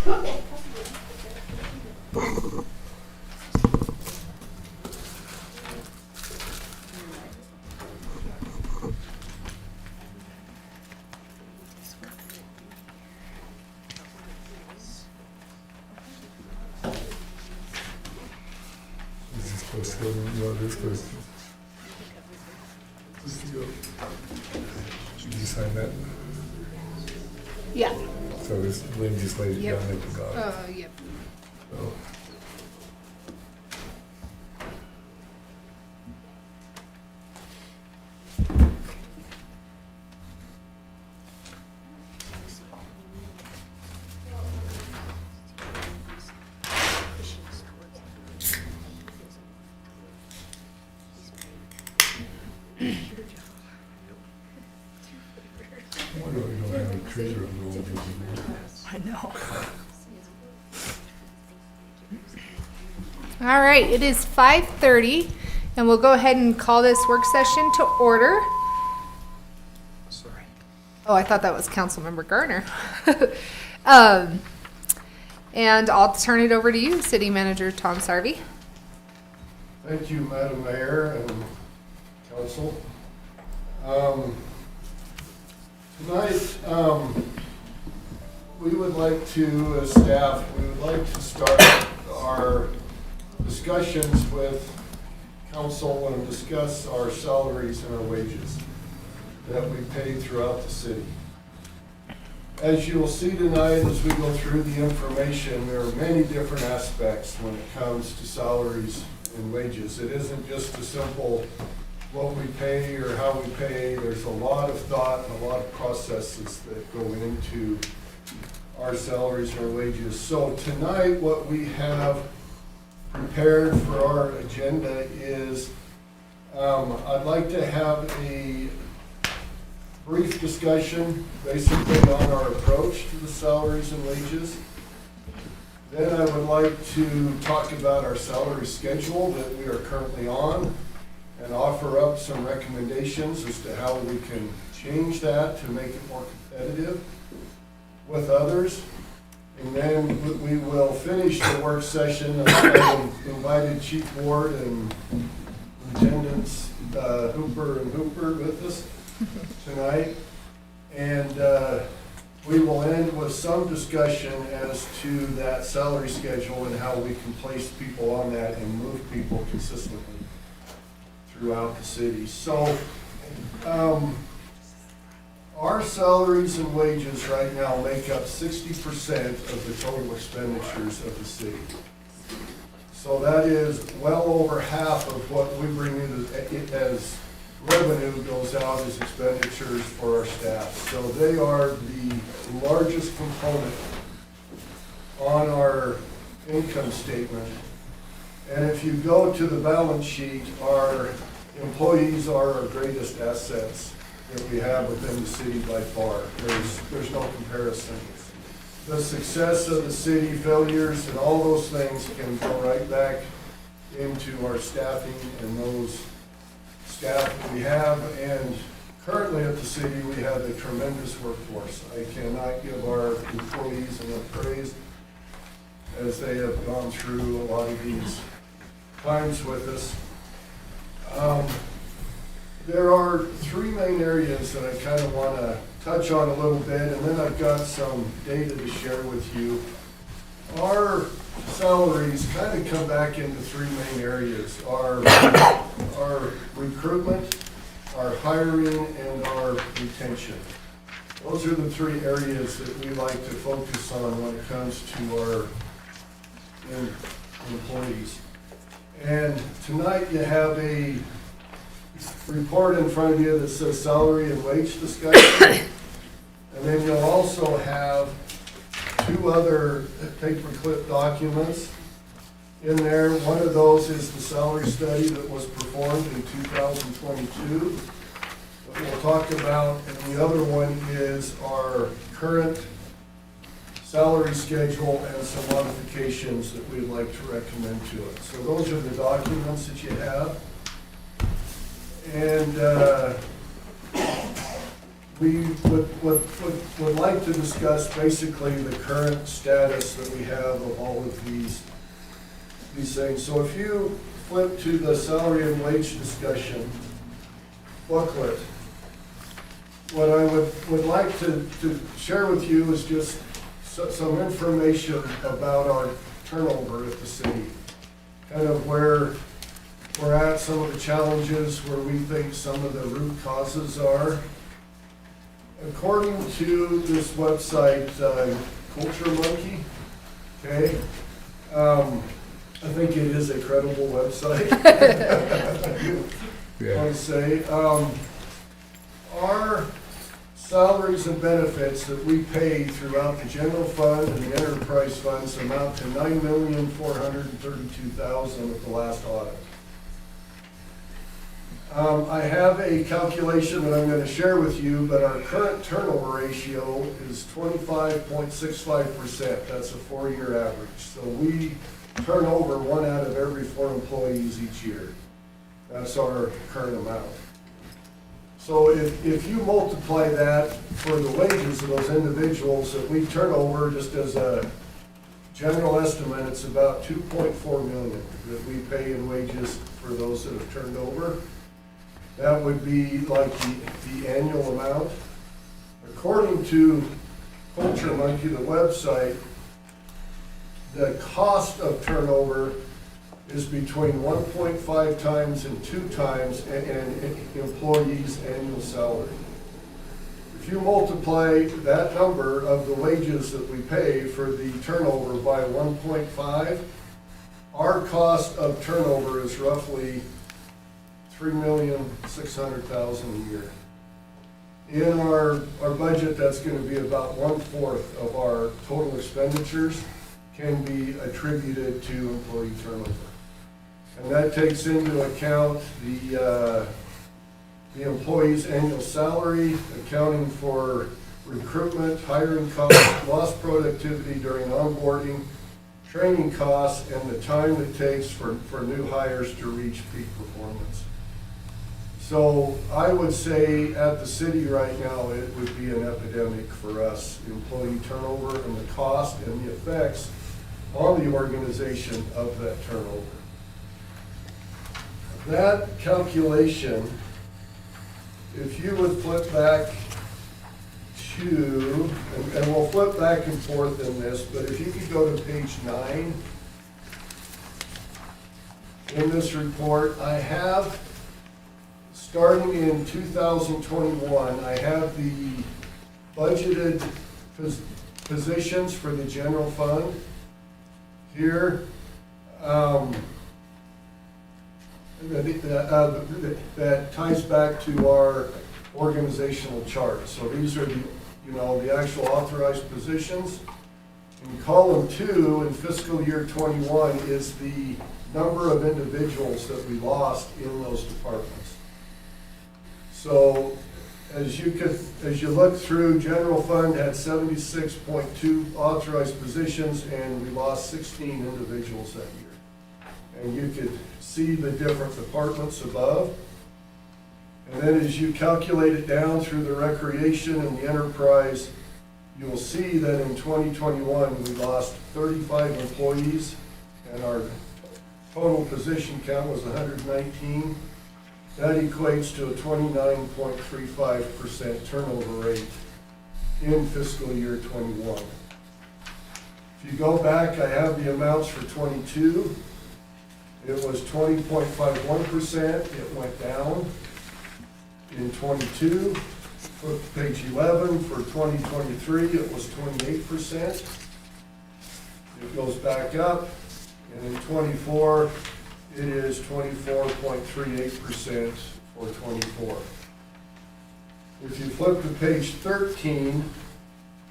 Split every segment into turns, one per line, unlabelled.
This is supposed to go, no, this goes. This to go. Did you sign that?
Yeah.
So this, Lynn just laid it
Yep.
down at the bottom.
Yep.
So, I wonder if we don't have a treasure of the old engineer.
I know. All right, it is 5:30, and we'll go ahead and call this work session to order.
Sorry.
Oh, I thought that was Councilmember Garner. And I'll turn it over to you, City Manager Tom Sarvey.
Thank you, Madam Mayor and Council. Tonight, we would like to, as staff, we would like to start our discussions with council and discuss our salaries and our wages that we pay throughout the city. As you will see tonight, as we go through the information, there are many different aspects when it comes to salaries and wages. It isn't just a simple what we pay or how we pay. There's a lot of thought and a lot of processes that go into our salaries and our wages. So tonight, what we have prepared for our agenda is I'd like to have a brief discussion basically on our approach to the salaries and wages. Then I would like to talk about our salary schedule that we are currently on and offer up some recommendations as to how we can change that to make it more competitive with others. And then we will finish the work session. I've invited Chief Ward and Lieutenants Hooper and Hooper with us tonight. And we will end with some discussion as to that salary schedule and how we can place people on that and move people consistently throughout the city. So our salaries and wages right now make up 60% of the total expenditures of the city. So that is well over half of what we bring in as revenue goes out as expenditures for our staff. So they are the largest component on our income statement. And if you go to the balance sheet, our employees are our greatest assets that we have within the city by far. There's no comparison. The success of the city, failures, and all those things can go right back into our staffing and those staff that we have. And currently at the city, we have a tremendous workforce. I cannot give our employees enough praise as they have gone through a lot of these times with us. There are three main areas that I kind of want to touch on a little bit, and then I've got some data to share with you. Our salaries kind of come back into three main areas: our recruitment, our hiring, and our retention. Those are the three areas that we like to focus on when it comes to our employees. And tonight you have a report in front of you that says salary and wage discussion. And then you'll also have two other paperclip documents in there. One of those is the salary study that was performed in 2022 that we'll talk about, and the other one is our current salary schedule and some modifications that we'd like to recommend to it. So those are the documents that you have. And we would like to discuss basically the current status that we have of all of these things. So if you flip to the salary and wage discussion booklet, what I would like to share with you is just some information about our turnover at the city. Kind of where we're at, some of the challenges, where we think some of the root causes are. According to this website, Culture Monkey, okay, I think it is a credible website. I
Yeah.
want to say, our salaries and benefits that we pay throughout the general fund and the enterprise funds amount to $9,432,000 at the last audit. I have a calculation that I'm going to share with you, but our current turnover ratio is 25.65%. That's a 4-year average. So we turn over 1 out of every 4 employees each year. That's our current amount. So if you multiply that for the wages of those individuals that we turn over, just as a general estimate, it's about $2.4 million that we pay in wages for those that have turned over. That would be like the annual amount. According to Culture Monkey, the website, the cost of turnover is between 1.5 times and 2 times an employee's annual salary. If you multiply that number of the wages that we pay for the turnover by 1.5, our cost of turnover is roughly $3,600,000 a year. In our budget, that's going to be about 1/4 of our total expenditures can be attributed to employee turnover. And that takes into account the employee's annual salary, accounting for recruitment, hiring costs, lost productivity during onboarding, training costs, and the time it takes for new hires to reach peak performance. So I would say at the city right now, it would be an epidemic for us, employee turnover and the cost and the effects on the organization of that turnover. That calculation, if you would flip back to, and we'll flip back and forth in this, but if you could go to page 9 in this report, I have, starting in 2021, I have the budgeted positions for the general fund here. That ties back to our organizational chart. So these are the actual authorized positions. In column 2 in fiscal year 21 is the number of individuals that we lost in those departments. So as you look through, general fund had 76.2 authorized positions, and we lost 16 individuals that year. And you could see the different departments above. And then as you calculate it down through the recreation and the enterprise, you'll see that in 2021, we lost 35 employees, and our total position count was 119. That equates to a 29.35% turnover rate in fiscal year 21. If you go back, I have the amounts for 22. It was 20.51%. It went down in 22. Flip to page 11 for 2023. It was 28%. It goes back up, and in 24, it is 24.38% for 24. If you flip to page 13,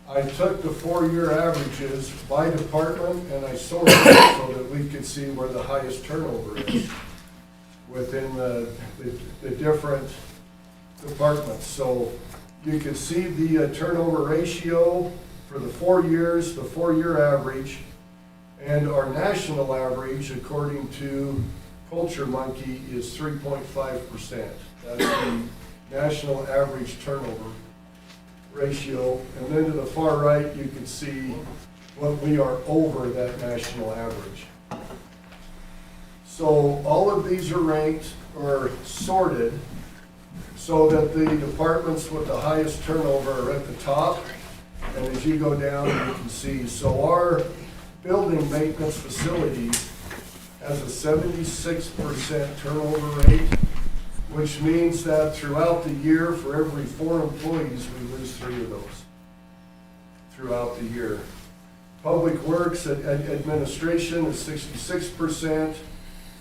I took the 4-year averages by department and I sorted it so that we could see where the highest turnover is within the different departments. So you can see the turnover ratio for the 4 years, the 4-year average, and our national average, according to Culture Monkey, is 3.5%. That's the national average turnover. ratio. And then to the far right, you can see what we are over that national average. So all of these are ranked or sorted so that the departments with the highest turnover are at the top. And as you go down, you can see, so our building maintenance facilities has a 76% turnover rate, which means that throughout the year, for every 4 employees, we lose 3 of those throughout the year. Public Works and Administration is 66%.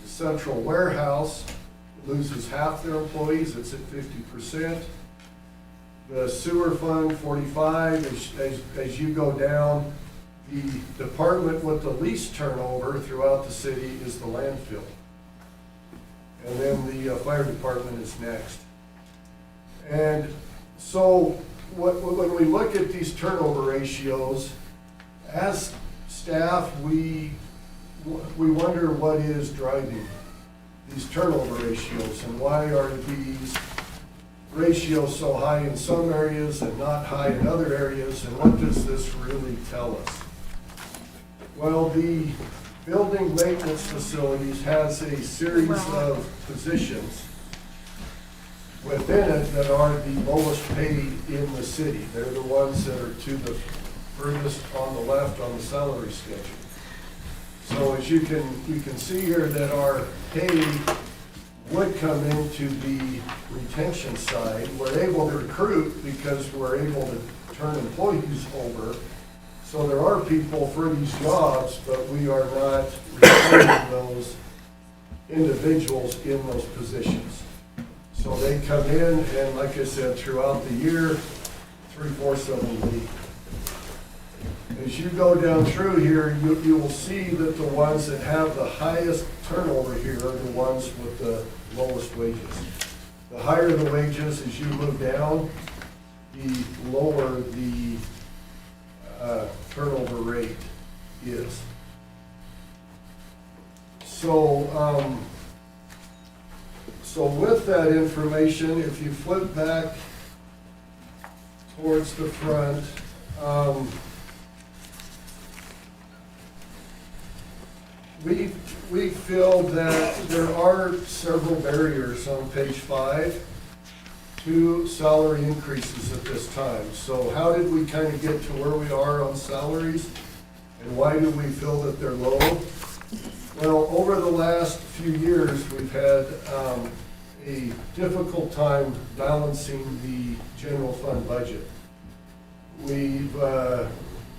The Central Warehouse loses half their employees, it's at 50%. The Sewer Fund, 45. As you go down, the department with the least turnover throughout the city is the landfill. And then the fire department is next. And so when we look at these turnover ratios, as staff, we wonder what is driving these turnover ratios and why are these ratios so high in some areas and not high in other areas, and what does this really tell us? Well, the building maintenance facilities has a series of positions within it that are the lowest paid in the city. They're the ones that are to the furthest on the left on the salary schedule. So as you can see here that our pay would come into the retention side. We're able to recruit because we're able to turn employees over. So there are people for these jobs, but we are not retaining those individuals in those positions. So they come in, and like I said, throughout the year, 3/4 of them leave. As you go down through here, you will see that the ones that have the highest turnover here are the ones with the lowest wages. The higher the wages as you move down, the lower the turnover rate is. So, so with that information, if you flip back towards the front, we feel that there are several barriers on page 5 to salary increases at this time. So how did we kind of get to where we are on salaries, and why do we feel that they're low? Well, over the last few years, we've had a difficult time balancing the general fund budget. We've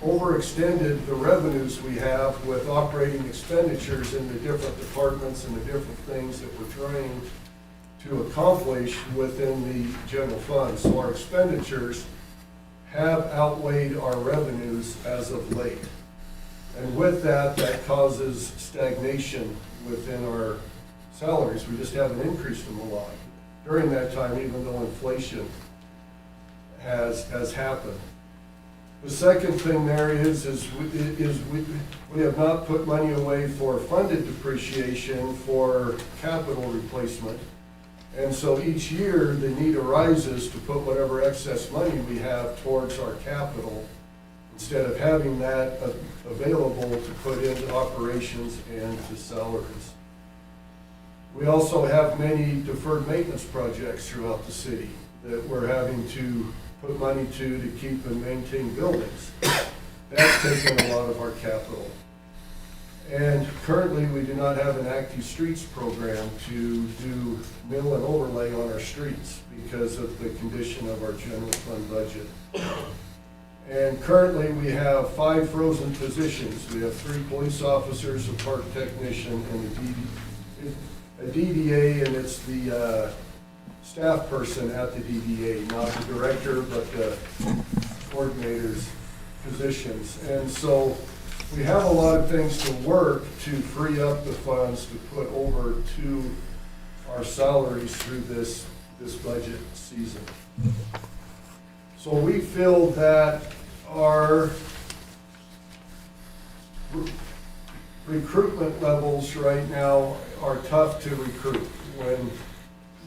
overextended the revenues we have with operating expenditures in the different departments and the different things that we're trying to accomplish within the general fund. So our expenditures have outweighed our revenues as of late. And with that, that causes stagnation within our salaries. We just haven't increased them a lot during that time, even though inflation has happened. The second thing there is we have not put money away for funded depreciation for capital replacement. And so each year the need arises to put whatever excess money we have towards our capital instead of having that available to put into operations and to salaries. We also have many deferred maintenance projects throughout the city that we're having to put money to keep and maintain buildings. That's taken a lot of our capital. And currently, we do not have an active streets program to do mill and overlay on our streets because of the condition of our general fund budget. And currently, we have 5 frozen positions. We have 3 police officers, a park technician, and a DDA, and it's the staff person at the DDA, not the director, but the coordinator's positions. And so we have a lot of things to work to free up the funds to put over to our salaries through this budget season. So we feel that our recruitment levels right now are tough to recruit.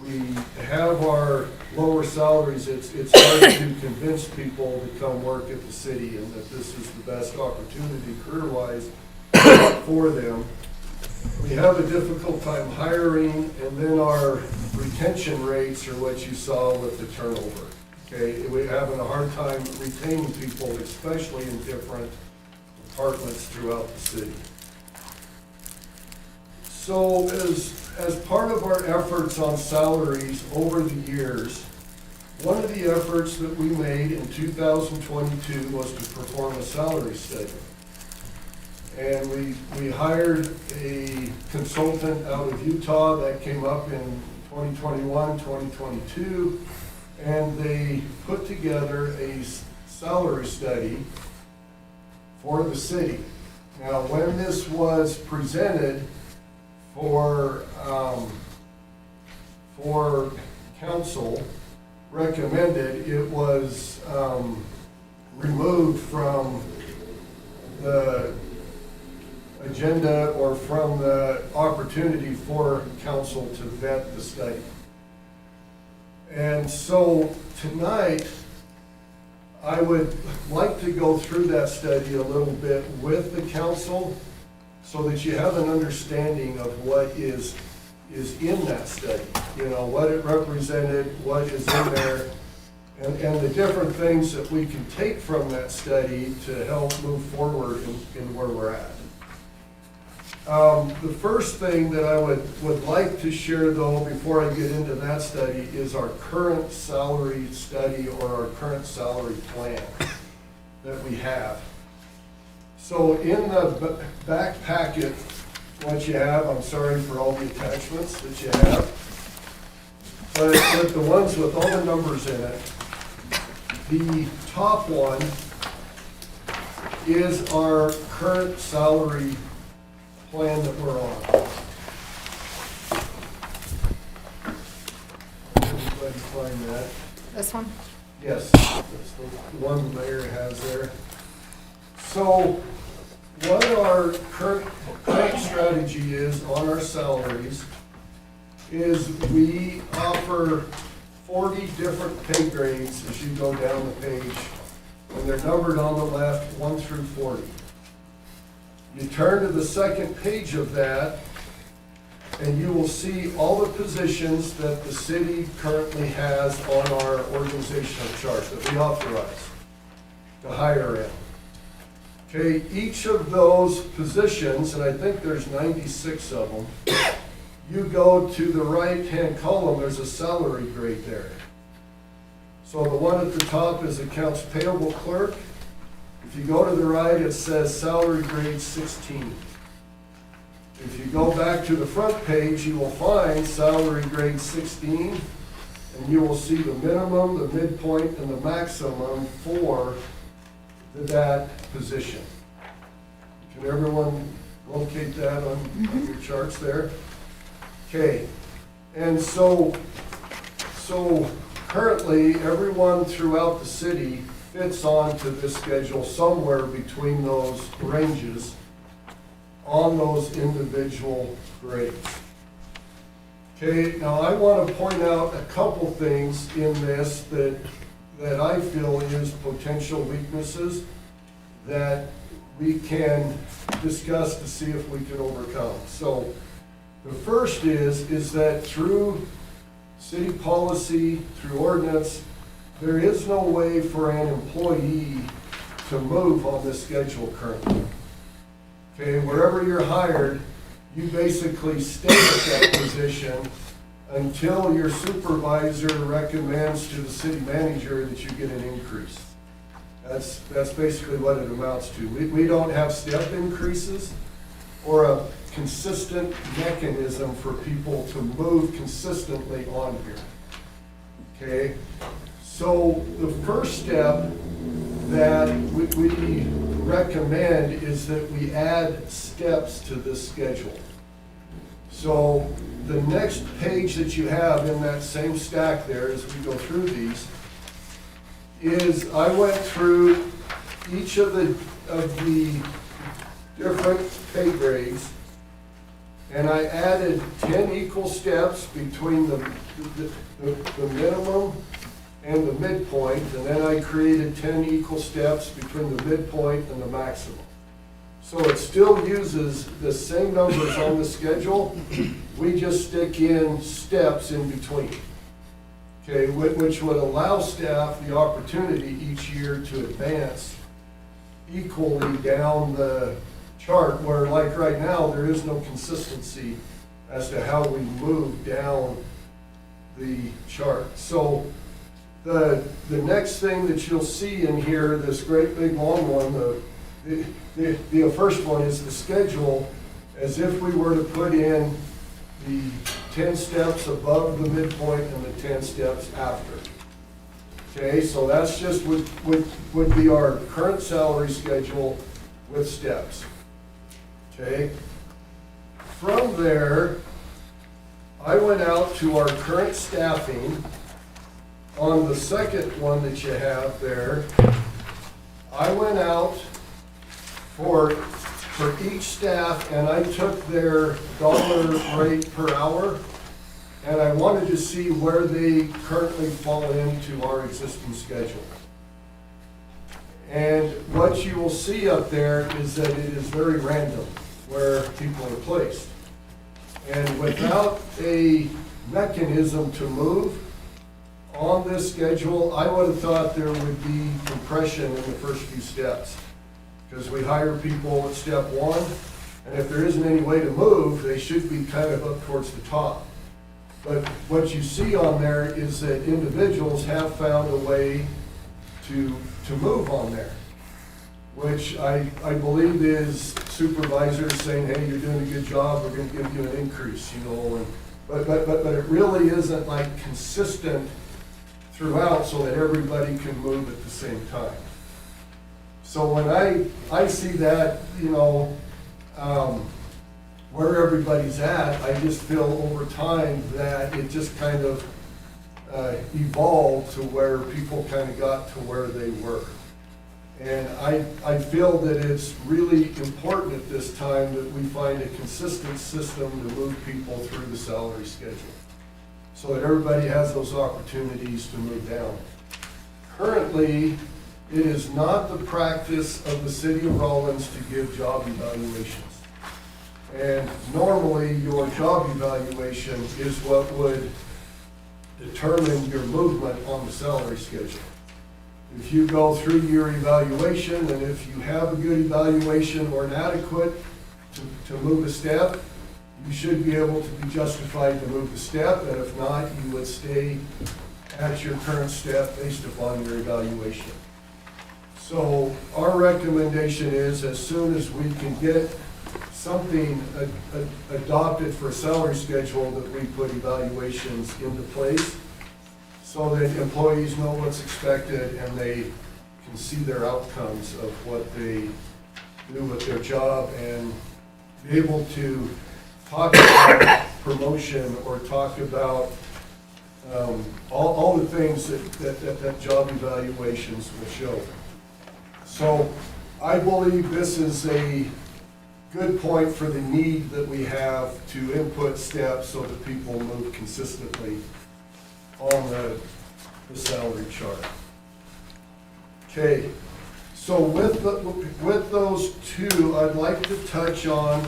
we have our lower salaries, it's hard to convince people to come work at the city and that this is the best opportunity career-wise for them. We have a difficult time hiring, and then our retention rates are what you saw with the turnover. Okay, we're having a hard time retaining people, especially in different departments throughout the city. So as part of our efforts on salaries over the years, one of the efforts that we made in 2022 was to perform a salary study. And we hired a consultant out of Utah that came up in 2021, 2022, and they put together a salary study for the city. Now, when this was presented for council, recommended, it was removed from the agenda or from the opportunity for council to vet the study. And so tonight, I would like to go through that study a little bit with the council so that you have an understanding of what is in that study. You know, what it represented, what is in there, and the different things that we can take from that study to help move forward in where we're at. The first thing that I would like to share, though, before I get into that study, is our current salary study or our current salary plan that we have. So in the back packet, what you have, I'm sorry for all the attachments that you have, but the ones with all the numbers in it, the top one is our current salary plan that we're on. Everybody find that?
This one?
Yes, that's the one the mayor has there. So what our current strategy is on our salaries is we offer 40 different pay grades as you go down the page, and they're numbered on the left, 1 through 40. You turn to the second page of that, and you will see all the positions that the city currently has on our organizational chart that we authorize to hire in. Okay, each of those positions, and I think there's 96 of them, you go to the right-hand column, there's a salary grade there. So the one at the top is accounts payable clerk. If you go to the right, it says salary grade 16. If you go back to the front page, you will find salary grade 16, and you will see the minimum, the midpoint, and the maximum for that position. Can everyone locate that on your charts there? Okay, and so currently, everyone throughout the city fits onto this schedule somewhere between those ranges on those individual grades. Okay, now I want to point out a couple things in this that I feel is potential weaknesses that we can discuss to see if we can overcome. So the first is that through city policy, through ordinance, there is no way for an employee to move on this schedule currently. Okay, wherever you're hired, you basically stay at that position until your supervisor recommends to the city manager that you get an increase. That's basically what it amounts to. We don't have step increases or a consistent mechanism for people to move consistently on here. Okay? So the first step that we recommend is that we add steps to this schedule. So the next page that you have in that same stack there as we go through these is I went through each of the different pay grades, and I added 10 equal steps between the minimum and the midpoint, and then I created 10 equal steps between the midpoint and the maximum. So it still uses the same numbers on the schedule, we just stick in steps in between. Okay, which would allow staff the opportunity each year to advance equally down the chart, where like right now, there is no consistency as to how we move down the chart. So the next thing that you'll see in here, this great big long one, the first one is the schedule, as if we were to put in the 10 steps above the midpoint and the 10 steps after. Okay, so that's just would be our current salary schedule with steps. Okay, from there, I went out to our current staffing. On the second one that you have there, I went out for each staff and I took their dollar rate per hour, and I wanted to see where they currently fall into our existing schedule. And what you will see up there is that it is very random where people are placed. And without a mechanism to move on this schedule, I would have thought there would be compression in the first few steps. Because we hire people at step one, and if there isn't any way to move, they should be kind of up towards the top. But what you see on there is that individuals have found a way to move on there, which I believe is supervisors saying, hey, you're doing a good job, we're going to give you an increase, you know. But it really isn't like consistent throughout so that everybody can move at the same time. So when I see that, you know, where everybody's at, I just feel over time that it just kind of evolved to where people kind of got to where they were. And I feel that it's really important at this time that we find a consistent system to move people through the salary schedule, so that everybody has those opportunities to move down. Currently, it is not the practice of the city of Rawlins to give job evaluations. And normally, your job evaluation is what would determine your movement on the salary schedule. If you go through your evaluation, and if you have a good evaluation or an adequate to move a step, you should be able to be justified to move the step, and if not, you would stay at your current step based upon your evaluation. So our recommendation is, as soon as we can get something adopted for a salary schedule, that we put evaluations into place so that employees know what's expected and they can see their outcomes of what they do with their job, and be able to talk about promotion or talk about all the things that job evaluations will show. So I believe this is a good point for the need that we have to input steps so that people move consistently on the salary chart. Okay, so with those two, I'd like to touch on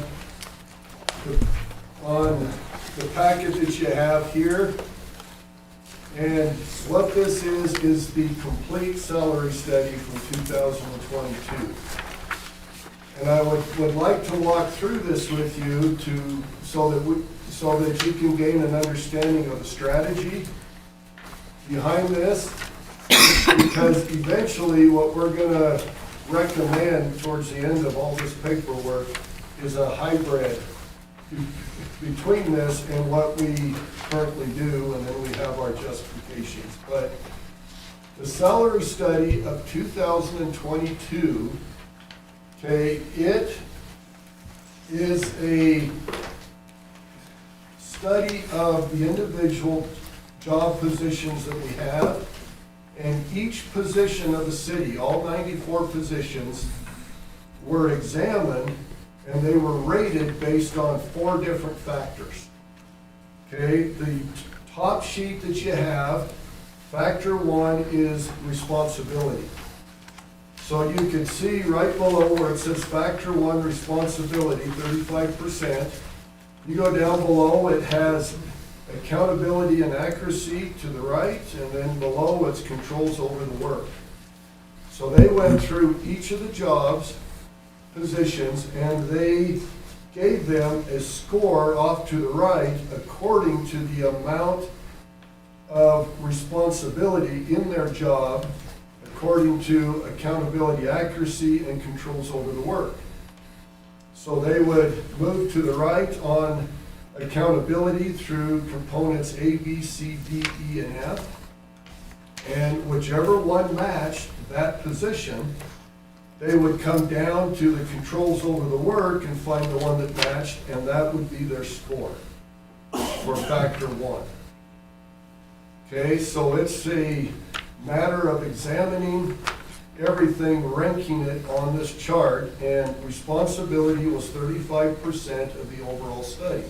the packet that you have here. And what this is the complete salary study from 2022. And I would like to walk through this with you so that you can gain an understanding of the strategy behind this, because eventually what we're going to recommend towards the end of all this paperwork is a hybrid between this and what we currently do, and then we have our justifications. But the salary study of 2022, okay, it is a study of the individual job positions that we have, and each position of the city, all 94 positions, were examined and they were rated based on 4 different factors. Okay, the top sheet that you have, factor 1 is responsibility. So you can see right below where it says factor 1 responsibility, 35%. You go down below, it has accountability and accuracy to the right, and then below it's controls over the work. So they went through each of the jobs, positions, and they gave them a score off to the right according to the amount of responsibility in their job, according to accountability, accuracy, and controls over the work. So they would move to the right on accountability through components A, B, C, D, E, and F. And whichever one matched that position, they would come down to the controls over the work and find the one that matched, and that would be their score for factor 1. Okay, so it's a matter of examining everything, ranking it on this chart, and responsibility was 35% of the overall study.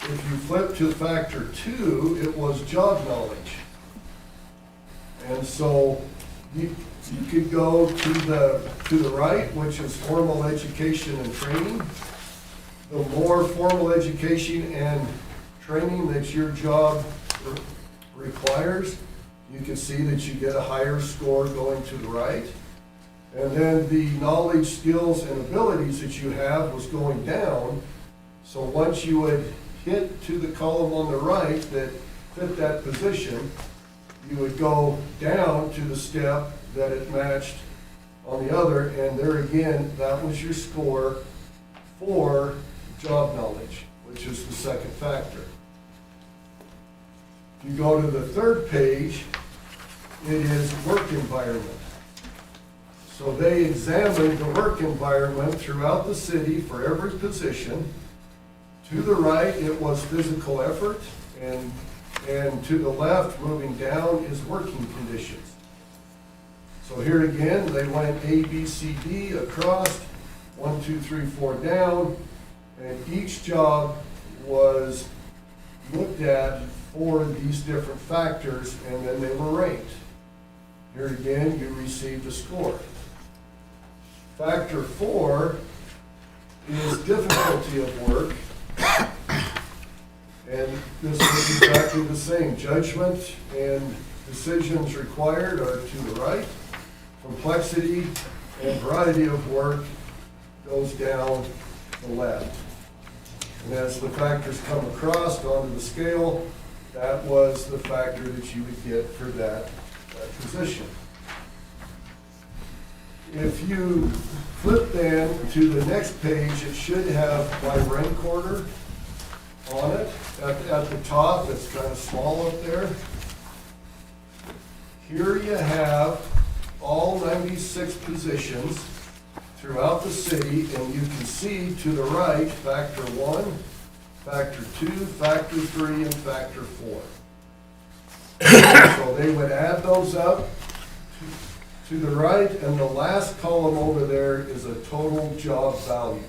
If you flip to factor 2, it was job knowledge. And so you could go to the right, which is formal education and training. The more formal education and training that your job requires, you can see that you get a higher score going to the right. And then the knowledge, skills, and abilities that you have was going down. So once you would hit to the column on the right that fit that position, you would go down to the step that it matched on the other, and there again, that was your score for job knowledge, which is the second factor. If you go to the third page, it is work environment. So they examined the work environment throughout the city for every position. To the right, it was physical effort, and to the left, moving down, is working conditions. So here again, they went A, B, C, D across, 1, 2, 3, 4 down, and each job was looked at for these different factors, and then they were ranked. Here again, you received a score. Factor 4 is difficulty of work. And this is exactly the same. Judgment and decisions required are to the right. Complexity and variety of work goes down the left. And as the factors come across onto the scale, that was the factor that you would get for that position. If you flip then to the next page, it should have my rank order on it. At the top, it's kind of small up there. Here you have all 96 positions throughout the city, and you can see to the right, factor 1, factor 2, factor 3, and factor 4. So they would add those up to the right, and the last column over there is a total job value.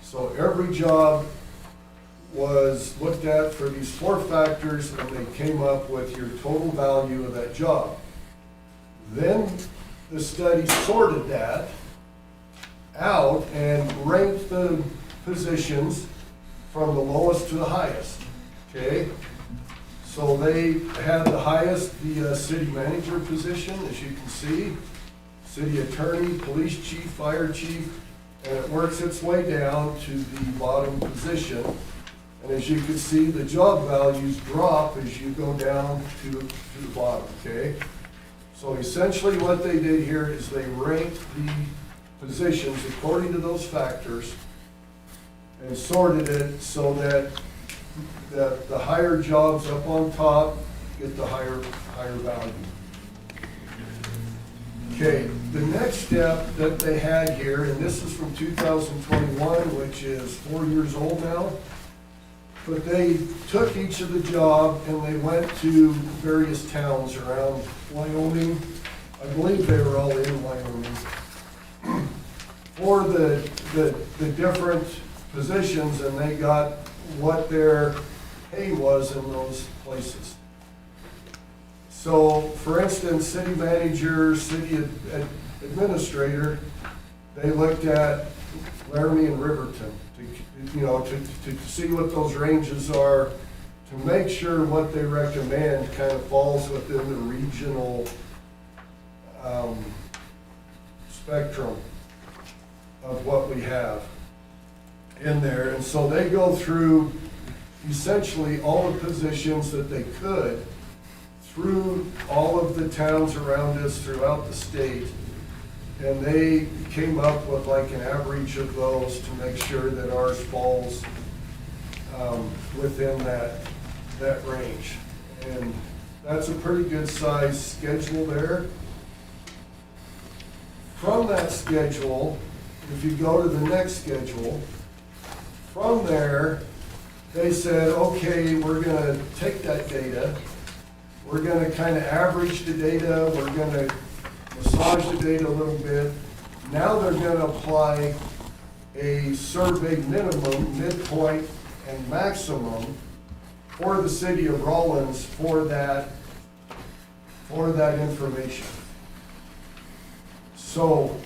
So every job was looked at for these 4 factors, and they came up with your total value of that job. Then the study sorted that out and ranked the positions from the lowest to the highest, okay? So they had the highest, the city manager position, as you can see, city attorney, police chief, fire chief, and it works its way down to the bottom position. And as you can see, the job values drop as you go down to the bottom, okay? So essentially what they did here is they ranked the positions according to those factors and sorted it so that the higher jobs up on top get the higher value. Okay, the next step that they had here, and this is from 2021, which is 4 years old now, but they took each of the job and they went to various towns around Wyoming. I believe they were all in Wyoming. For of the different positions, and they got what their pay was in those places. So, for instance, city manager, city administrator, they looked at Laramie and Riverton to see what those ranges are, to make sure what they recommend kind of falls within the regional spectrum of what we have in there. And so they go through essentially all the positions that they could through all of the towns around us throughout the state. And they came up with like an average of those to make sure that ours falls within that range. And that's a pretty good size schedule there. From that schedule, if you go to the next schedule, from there, they said, okay, we're gonna take that data, we're gonna kind of average the data, we're gonna massage the data a little bit. Now they're gonna apply a survey minimum, midpoint, and maximum for the city of Rawlins for that information. So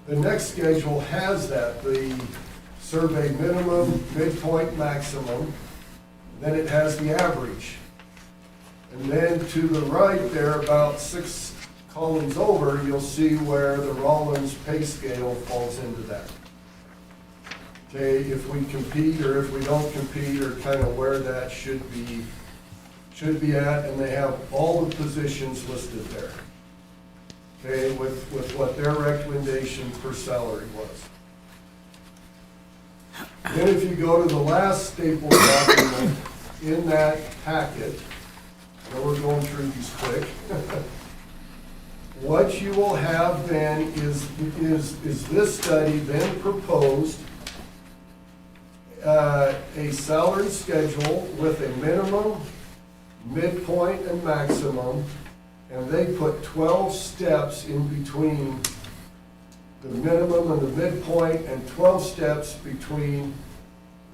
the next schedule has that, the survey minimum, midpoint, maximum, then it has the average. And then to the right there, about 6 columns over, you'll see where the Rawlins pay scale falls into that. Okay, if we compete or if we don't compete, or kind of where that should be at, and they have all the positions listed there. Okay, with what their recommendation for salary was. Then if you go to the last staple document in that packet, I know we're going through these quick. What you will have then is this study then proposed a salary schedule with a minimum, midpoint, and maximum, and they put 12 steps in between the minimum and the midpoint, and 12 steps between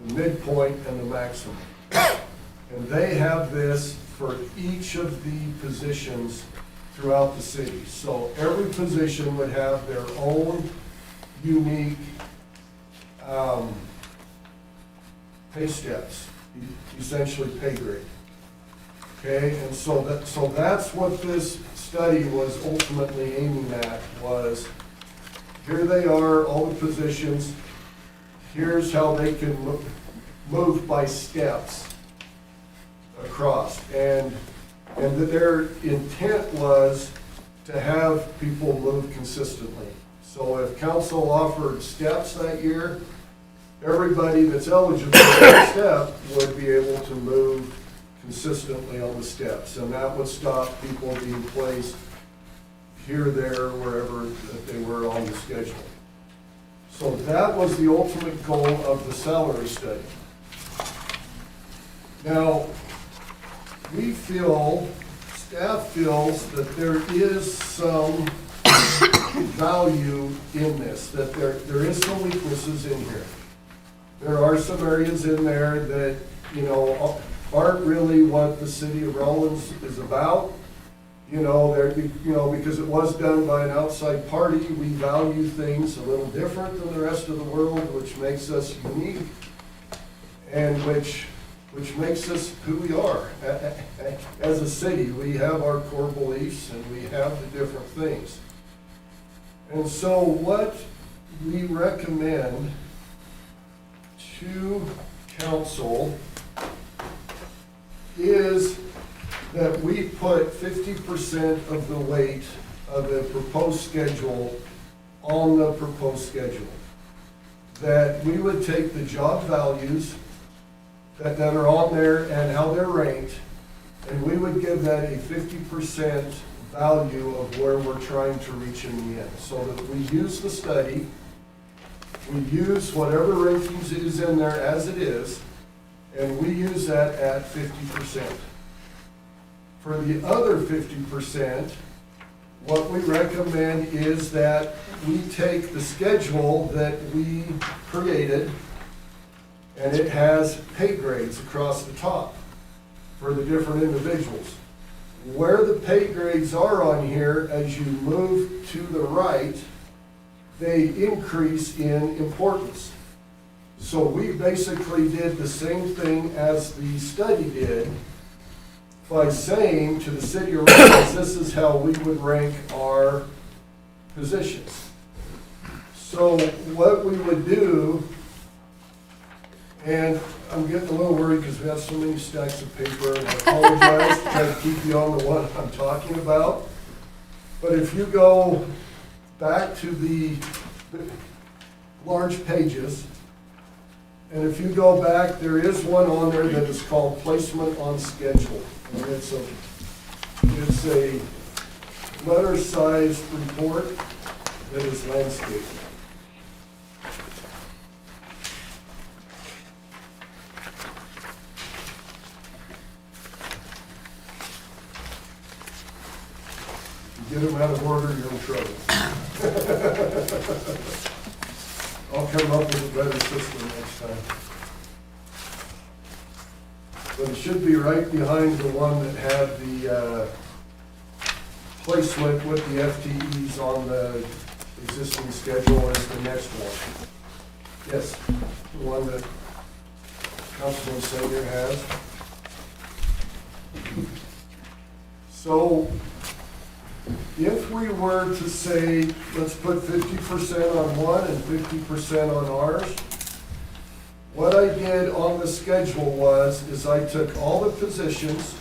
the midpoint and the maximum. And they have this for each of the positions throughout the city. So every position would have their own unique pay steps, essentially pay grade. Okay, and so that's what this study was ultimately aiming at, was here they are, all the positions, here's how they can move by steps across. And that their intent was to have people move consistently. So if council offered steps that year, everybody that's eligible for that step would be able to move consistently on the steps. And that would stop people being placed here, there, wherever that they were on the schedule. So that was the ultimate goal of the salary study. Now, we feel, staff feels that there is some value in this, that there is some weaknesses in here. There are some areas in there that, aren't really what the city of Rawlins is about. Because it was done by an outside party, we value things a little different than the rest of the world, which makes us unique, and which makes us who we are. As a city, we have our core beliefs and we have the different things. And so what we recommend to council is that we put 50% of the weight of the proposed schedule on the proposed schedule. That we would take the job values that are on there and how they're ranked, and we would give that a 50% value of where we're trying to reach in the end. So that we use the study, we use whatever rankings is in there as it is, and we use that at 50%. For the other 50%, what we recommend is that we take the schedule that we created, and it has pay grades across the top for the different individuals. Where the pay grades are on here, as you move to the right, they increase in importance. So we basically did the same thing as the study did by saying to the city of Rawlins, this is how we would rank our positions. So what we would do, and I'm getting a little worried because we have so many stacks of paper, and I apologize to try to keep you on the one I'm talking about. But if you go back to the large pages, and if you go back, there is one on there that is called placement on schedule. And it's a letter-sized report that is landscape. Get them out of order, you're in trouble. I'll come up with a better system next time. But it should be right behind the one that had the placement with the FTEs on the existing schedule is the next one. Yes, the one that Councilman Sager has. So, if we were to say, let's put 50% on one and 50% on ours, what I did on the schedule is I took all the positions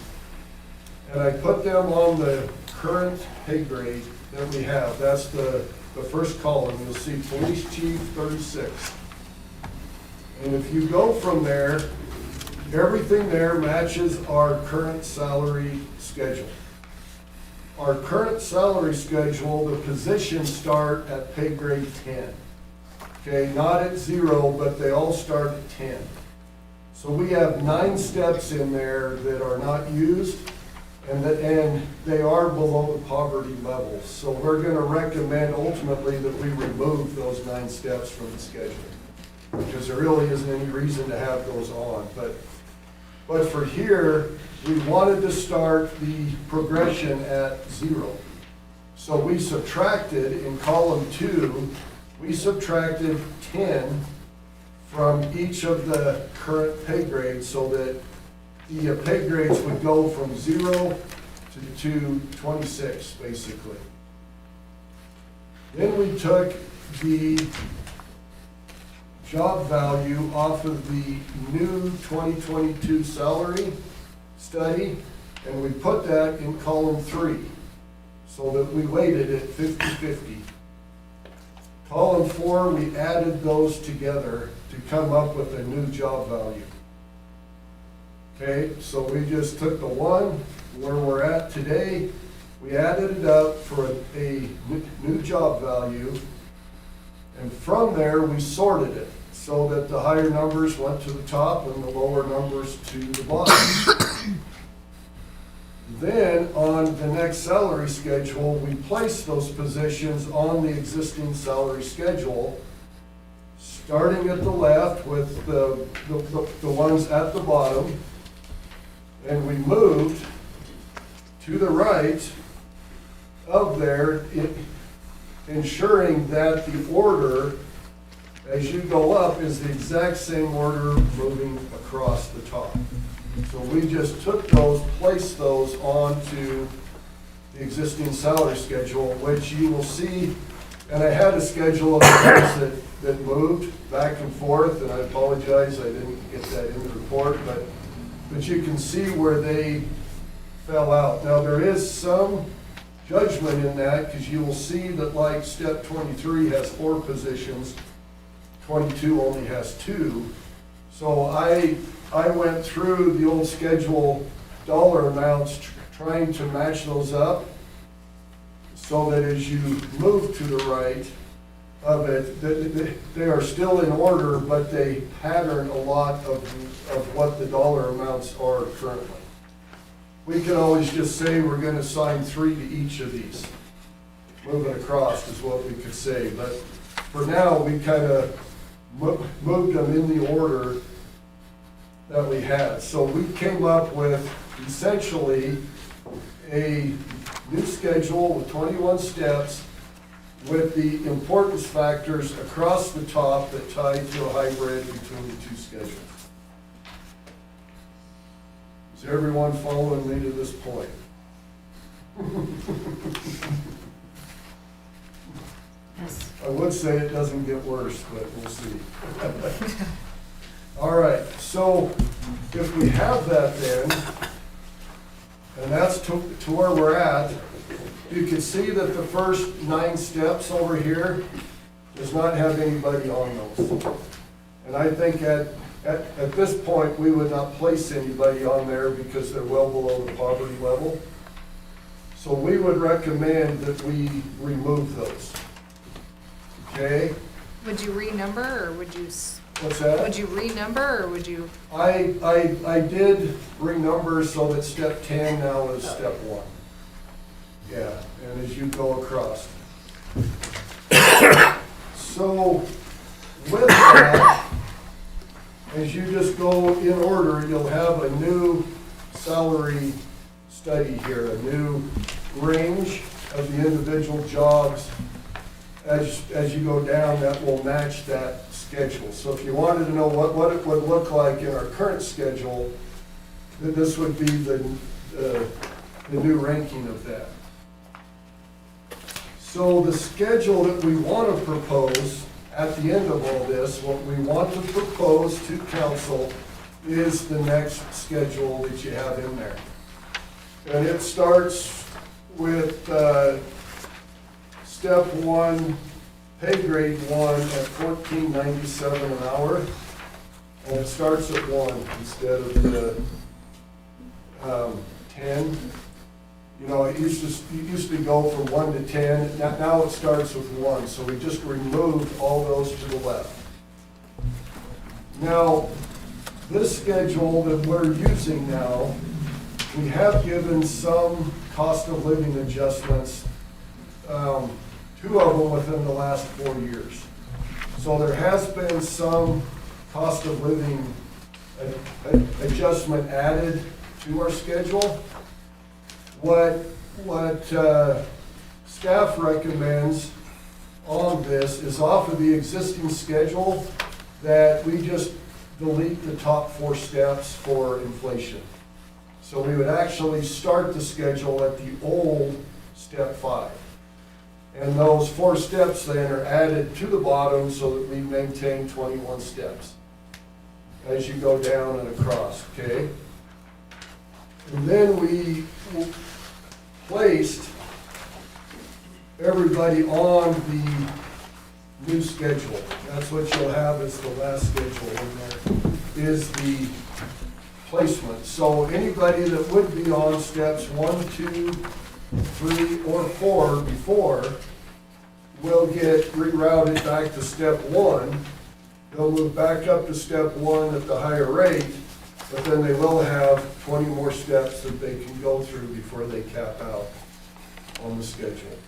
and I put them on the current pay grade that we have. That's the first column. You'll see Police Chief 36. And if you go from there, everything there matches our current salary schedule. Our current salary schedule, the positions start at pay grade 10. Okay, not at 0, but they all start at 10. So we have 9 steps in there that are not used, and they are below the poverty level. So we're going to recommend ultimately that we remove those 9 steps from the schedule, because there really isn't any reason to have those on. But for here, we wanted to start the progression at 0. So we subtracted in column 2, we subtracted 10 from each of the current pay grades so that the pay grades would go from 0 to 26, basically. Then we took the job value off of the new 2022 salary study, and we put that in column 3 so that we weighted it 50-50. Column 4, we added those together to come up with a new job value. Okay, so we just took the one where we're at today, we added it up for a new job value, and from there we sorted it so that the higher numbers went to the top and the lower numbers to the bottom. Then on the next salary schedule, we place those positions on the existing salary schedule, starting at the left with the ones at the bottom, and we moved to the right of there, ensuring that the order as you go up is the exact same order moving across the top. So we just took those, placed those onto the existing salary schedule, which you will see, and I had a schedule of those that moved back and forth, and I apologize, I didn't get that in the report, but you can see where they fell out. Now there is some judgment in that, because you will see that like step 23 has 4 positions, 22 only has 2. So I went through the old schedule dollar amounts trying to match those up so that as you move to the right of it, they are still in order, but they pattern a lot of what the dollar amounts are currently. We can always just say we're going to assign 3 to each of these. moving across is what we could say. But for now, we kind of moved them in the order that we had. So we came up with essentially a new schedule with 21 steps with the importance factors across the top that tie to a hybrid between the two schedules. Is everyone following me to this point?
Yes.
I would say it doesn't get worse, but we'll see. All right, so if we have that then, and that's to where we're at, you can see that the first 9 steps over here does not have anybody on those. And I think at this point, we would not place anybody on there because they're well below the poverty level. So we would recommend that we remove those. Okay?
Would you renumber, or would you,
What's that?
would you renumber, or would you?
I did renumber so that step 10 now is step 1. Yeah, and as you go across. So with that, as you just go in order, you'll have a new salary study here, a new range of the individual jobs as you go down that will match that schedule. So if you wanted to know what it would look like in our current schedule, then this would be the new ranking of that. So the schedule that we want to propose at the end of all this, what we want to propose to council is the next schedule that you have in there. And it starts with step 1, pay grade 1 at $14.97 an hour. And it starts at 1 instead of the 10. You know, it used to go from 1 to 10. Now it starts with 1. So we just removed all those to the left. Now, this schedule that we're using now, we have given some cost of living adjustments, 2 of them within the last 4 years. So there has been some cost of living adjustment added to our schedule. What staff recommends on this is off of the existing schedule that we just delete the top 4 steps for inflation. So we would actually start the schedule at the old step 5. And those 4 steps then are added to the bottom so that we maintain 21 steps as you go down and across, okay? And then we placed everybody on the new schedule. That's what you'll have as the last schedule in there, is the placement. So anybody that would be on steps 1, 2, 3, or 4 before will get rerouted back to step 1. They'll move back up to step 1 at the higher rate, but then they will have 20 more steps that they can go through before they cap out on the schedule.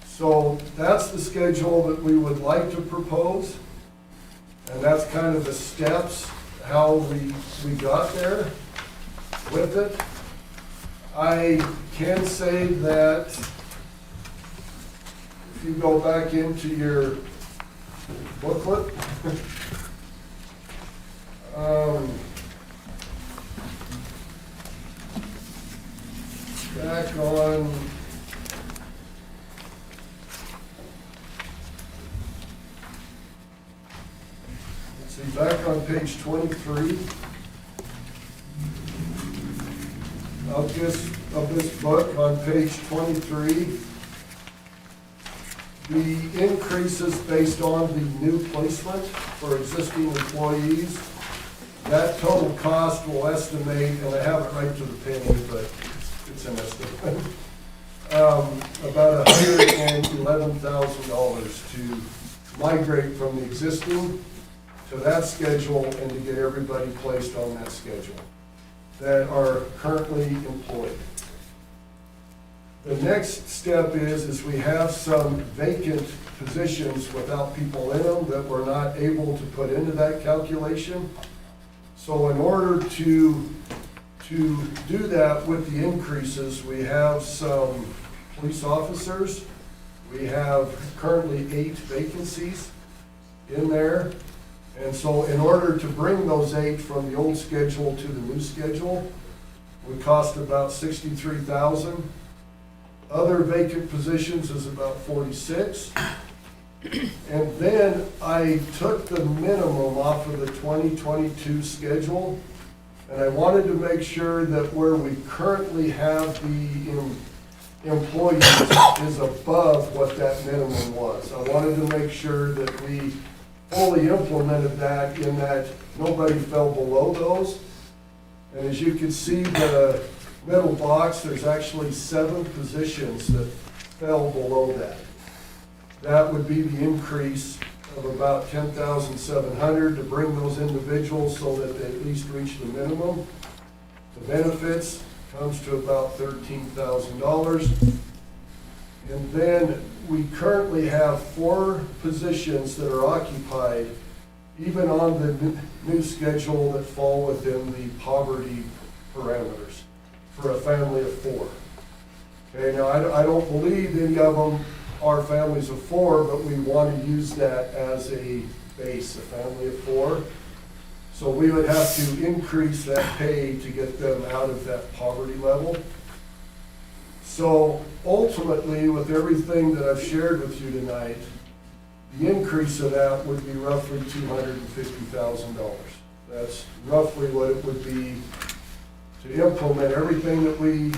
So that's the schedule that we would like to propose, and that's kind of the steps, how we got there with it. I can say that if you go back into your booklet, back on back on page 23 of this book, on page 23, the increases based on the new placement for existing employees, that total cost will estimate, and I have it right to the penny, but it's an estimate, about $111,000 to migrate from the existing to that schedule and to get everybody placed on that schedule that are currently employed. The next step is we have some vacant positions without people in them that we're not able to put into that calculation. So in order to do that with the increases, we have some police officers. We have currently 8 vacancies in there. And so in order to bring those 8 from the old schedule to the new schedule, would cost about $63,000. Other vacant positions is about 46. And then I took the minimum off of the 2022 schedule, and I wanted to make sure that where we currently have the employees is above what that minimum was. I wanted to make sure that we fully implemented that in that nobody fell below those. And as you can see, the middle box, there's actually 7 positions that fell below that. That would be the increase of about $10,700 to bring those individuals so that they at least reach the minimum. The benefits comes to about $13,000. And then we currently have 4 positions that are occupied, even on the new schedule, that fall within the poverty parameters for a family of 4. Okay, now I don't believe any of them are families of 4, but we want to use that as a base, a family of 4. So we would have to increase that pay to get them out of that poverty level. So ultimately, with everything that I've shared with you tonight, the increase of that would be roughly $250,000. That's roughly what it would be to implement everything that we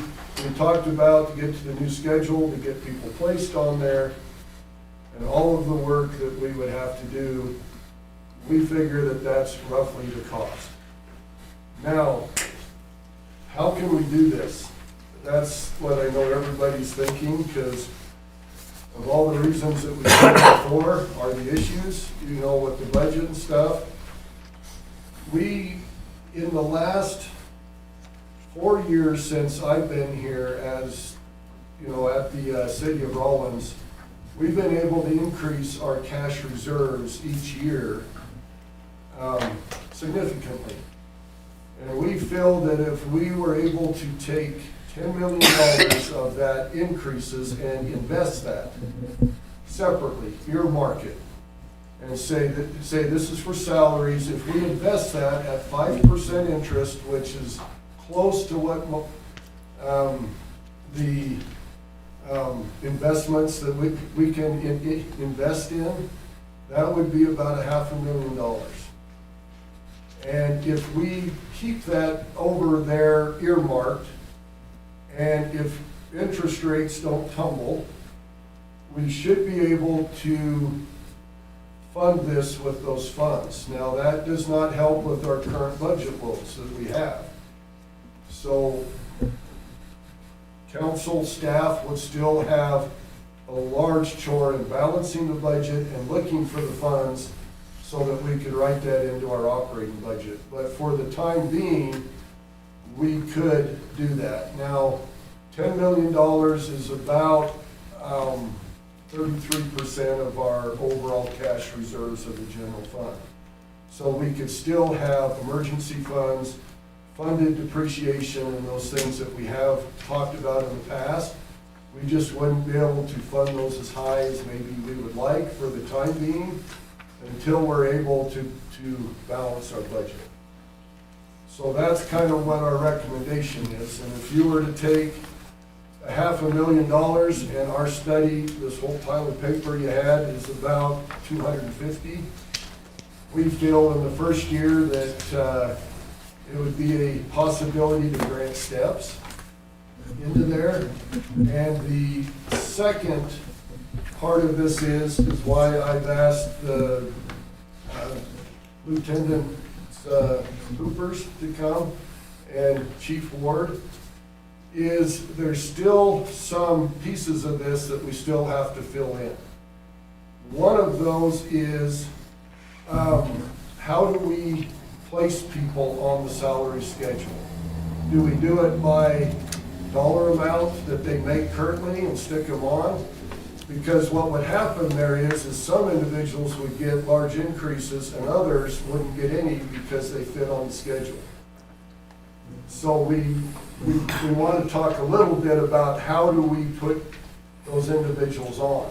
talked about, to get to the new schedule, to get people placed on there, and all of the work that we would have to do. We figure that that's roughly the cost. Now, how can we do this? That's what I know everybody's thinking, because of all the reasons that we said before are the issues, with the budget and stuff. We, in the last 4 years since I've been here as, at the city of Rawlins, we've been able to increase our cash reserves each year significantly. And we feel that if we were able to take $10 million of that increases and invest that separately, earmark it, and say this is for salaries. If we invest that at 5% interest, which is close to what the investments that we can invest in, that would be about $500,000. And if we keep that over there earmarked, and if interest rates don't tumble, we should be able to fund this with those funds. Now, that does not help with our current budget woes that we have. So council staff would still have a large chore in balancing the budget and looking for the funds so that we could write that into our operating budget. But for the time being, we could do that. Now, $10 million is about 33% of our overall cash reserves of the general fund. So we could still have emergency funds, funded depreciation, and those things that we have talked about in the past. We just wouldn't be able to fund those as high as maybe we would like for the time being until we're able to balance our budget. So that's kind of what our recommendation is. And if you were to take $500,000 and our study, this whole pile of paper you had is about 250, we feel in the first year that it would be a possibility to grant steps into there. And the second part of this is why I've asked the Lieutenant Hoopers to come and Chief Ward, is there's still some pieces of this that we still have to fill in. One of those is how do we place people on the salary schedule? Do we do it by dollar amount that they make currently and stick them on. Because what would happen there is some individuals would get large increases and others wouldn't get any because they fit on the schedule. So we want to talk a little bit about how do we put those individuals on.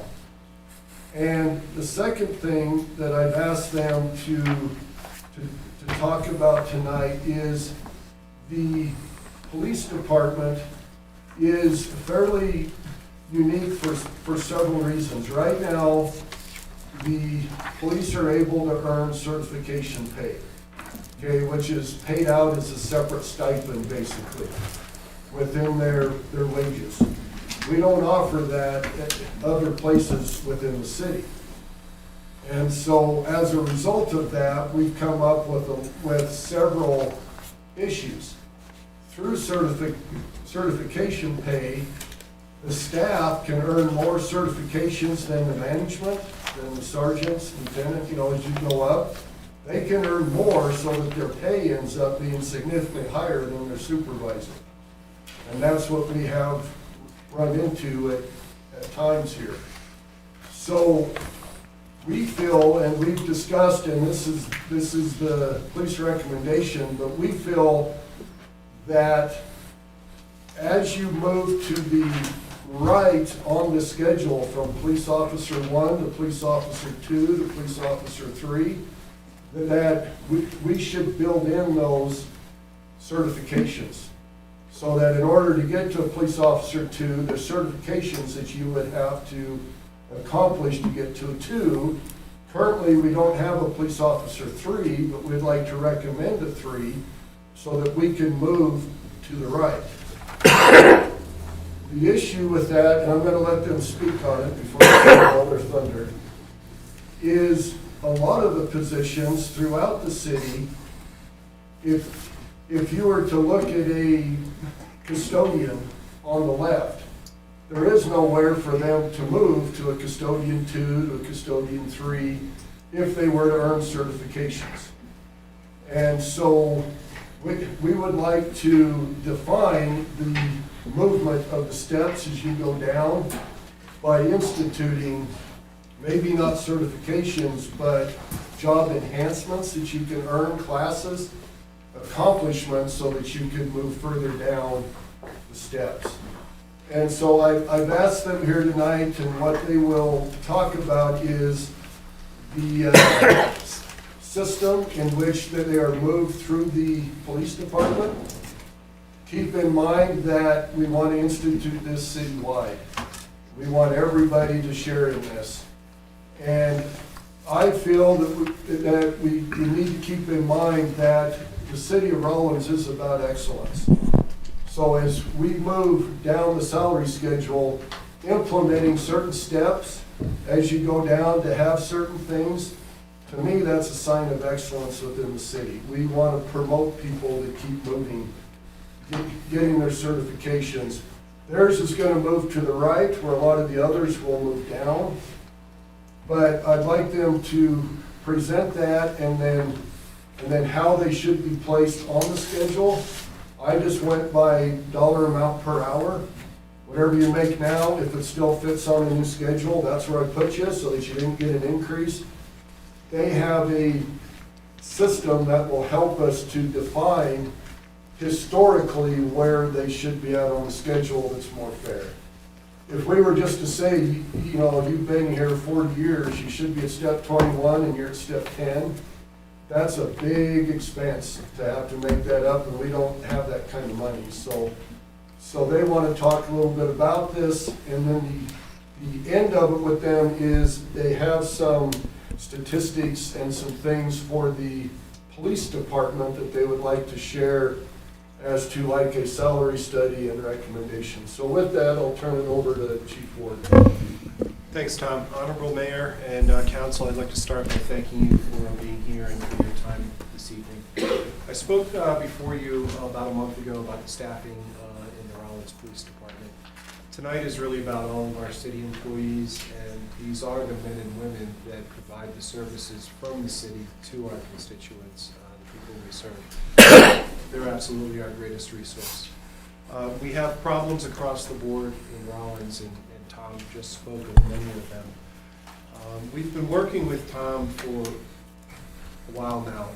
And the second thing that I've asked them to talk about tonight is the police department is fairly unique for several reasons. Right now, the police are able to earn certification pay, okay, which is paid out as a separate stipend, basically, within their wages. We don't offer that at other places within the city. And so as a result of that, we've come up with several issues. Through certification pay, the staff can earn more certifications than the management, than the sergeants, lieutenant, as you go up. They can earn more so that their pay ends up being significantly higher than their supervisor. And that's what we have run into at times here. So we feel, and we've discussed, and this is the police recommendation, but we feel that as you move to the right on the schedule from police officer 1 to police officer 2 to police officer 3, that we should build in those certifications. So that in order to get to a police officer 2, there's certifications that you would have to accomplish to get to a 2. Currently, we don't have a police officer 3, but we'd like to recommend a 3 so that we can move to the right. The issue with that, and I'm going to let them speak on it before I steal all their thunder, is a lot of the positions throughout the city, if you were to look at a custodian on the left, there is nowhere for them to move to a custodian 2 to a custodian 3 if they were to earn certifications. And so we would like to define the movement of the steps as you go down by instituting maybe not certifications, but job enhancements that you can earn, classes, accomplishments, so that you can move further down the steps. And so I've asked them here tonight, and what they will talk about is the system in which they are moved through the police department. Keep in mind that we want to institute this citywide. We want everybody to share in this. And I feel that we need to keep in mind that the city of Rawlins is about excellence. So as we move down the salary schedule, implementing certain steps as you go down to have certain things, to me, that's a sign of excellence within the city. We want to promote people to keep moving, getting their certifications. Theirs is going to move to the right, where a lot of the others will move down. But I'd like them to present that and then how they should be placed on the schedule. I just went by dollar amount per hour. Whatever you make now, if it still fits on a new schedule, that's where I put you so that you didn't get an increase. They have a system that will help us to define historically where they should be at on the schedule that's more fair. If we were just to say, you've been here 40 years, you should be at step 21 and you're at step 10, that's a big expense to have to make that up, and we don't have that kind of money. So they want to talk a little bit about this, and then the end of it with them is they have some statistics and some things for the police department that they would like to share as to like a salary study and recommendation. So with that, I'll turn it over to Chief Ward.
Thanks, Tom. Honorable Mayor and Council, I'd like to start by thanking you for being here and for your time this evening. I spoke before you about a month ago about the staffing in the Rawlins Police Department. Tonight is really about all of our city employees, and these are the men and women that provide the services from the city to our constituents, the people we serve. They're absolutely our greatest resource. We have problems across the board in Rawlins, and Tom just spoke of many of them. We've been working with Tom for a while now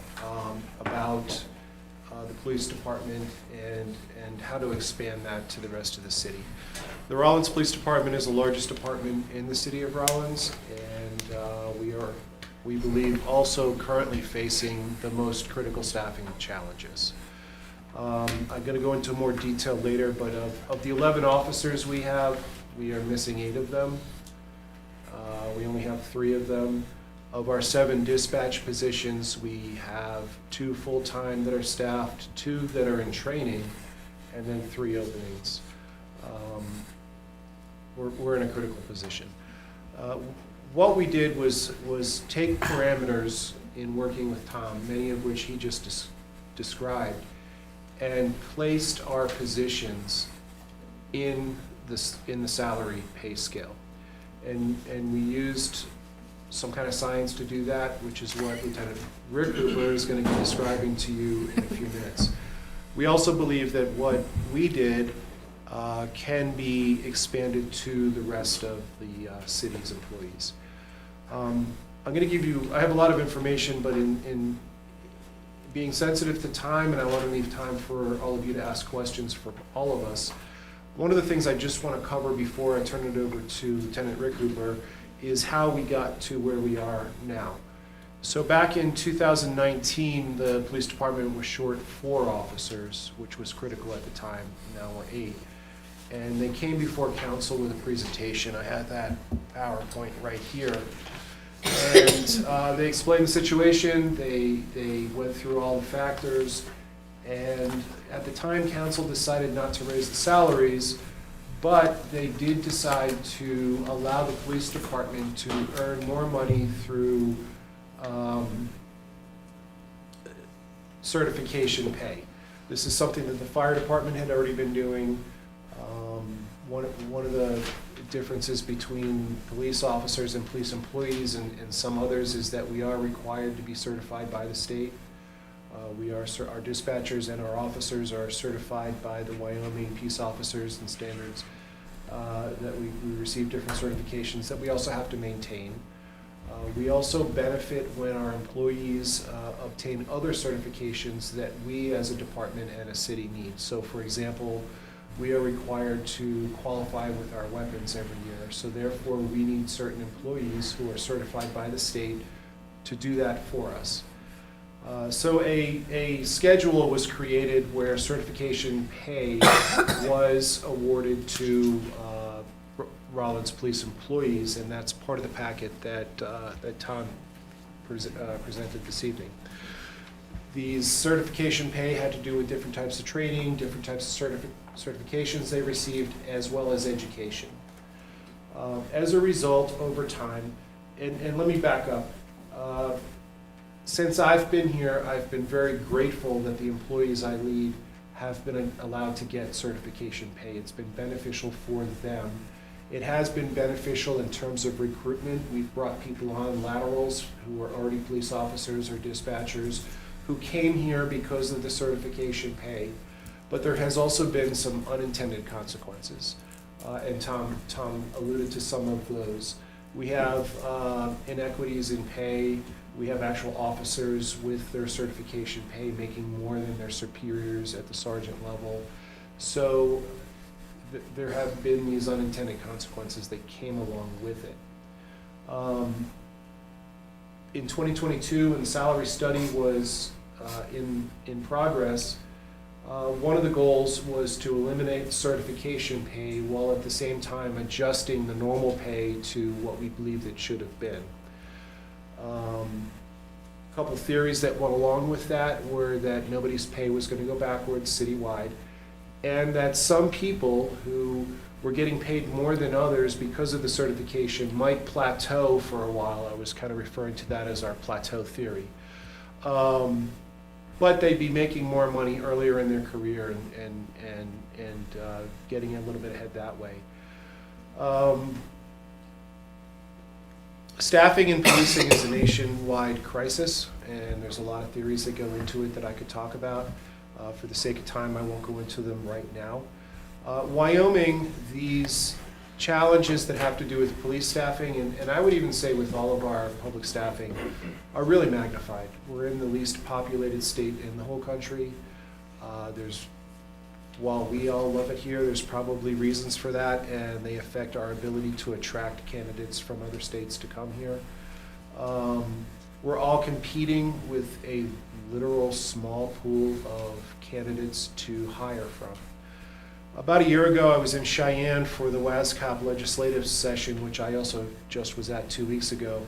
about the police department and how to expand that to the rest of the city. The Rawlins Police Department is the largest department in the city of Rawlins, and we believe, also currently facing the most critical staffing challenges. I'm going to go into more detail later, but of the 11 officers we have, we are missing 8 of them. We only have 3 of them. Of our 7 dispatch positions, we have 2 full-time that are staffed, 2 that are in training, and then 3 openings. We're in a critical position. What we did was take parameters in working with Tom, many of which he just described, and placed our positions in the salary pay scale. And we used some kind of science to do that, which is what Lieutenant Rick Cooper is going to be describing to you in a few minutes. We also believe that what we did can be expanded to the rest of the city's employees. I'm going to give you, I have a lot of information, but in being sensitive to time, and I want to leave time for all of you to ask questions for all of us, one of the things I just want to cover before I turn it over to Lieutenant Rick Cooper is how we got to where we are now. So back in 2019, the police department was short 4 officers, which was critical at the time. Now we're 8. And they came before council with a presentation. I had that PowerPoint right here. And they explained the situation. They went through all the factors. And at the time, council decided not to raise the salaries, but they did decide to allow the police department to earn more money through certification pay. This is something that the fire department had already been doing. One of the differences between police officers and police employees and some others is that we are required to be certified by the state. Our dispatchers and our officers are certified by the Wyoming Peace Officers and Standards. That we receive different certifications that we also have to maintain. We also benefit when our employees obtain other certifications that we as a department and a city need. So for example, we are required to qualify with our weapons every year. So therefore we need certain employees who are certified by the state to do that for us. So a schedule was created where certification pay was awarded to Rawlins police employees, and that's part of the packet that Tom presented this evening. These certification pay had to do with different types of training, different types of certifications they received, as well as education. As a result, over time, and let me back up. Since I've been here, I've been very grateful that the employees I lead have been allowed to get certification pay. It's been beneficial for them. It has been beneficial in terms of recruitment. We've brought people on laterals who are already police officers or dispatchers who came here because of the certification pay. But there has also been some unintended consequences. And Tom alluded to some of those. We have inequities in pay. We have actual officers with their certification pay making more than their superiors at the sergeant level. So there have been these unintended consequences that came along with it. In 2022, when the salary study was in progress, one of the goals was to eliminate certification pay while at the same time adjusting the normal pay to what we believed it should have been. A couple theories that went along with that were that nobody's pay was going to go backwards citywide, and that some people who were getting paid more than others because of the certification might plateau for a while. I was kind of referring to that as our plateau theory. But they'd be making more money earlier in their career and getting a little bit ahead that way. Staffing in policing is a nationwide crisis, and there's a lot of theories that go into it that I could talk about. For the sake of time, I won't go into them right now. Wyoming, these challenges that have to do with police staffing, and I would even say with all of our public staffing, are really magnified. We're in the least populated state in the whole country. While we all love it here, there's probably reasons for that, and they affect our ability to attract candidates from other states to come here. We're all competing with a literal small pool of candidates to hire from. About a year ago, I was in Cheyenne for the WASCOP legislative session, which I also just was at 2 weeks ago.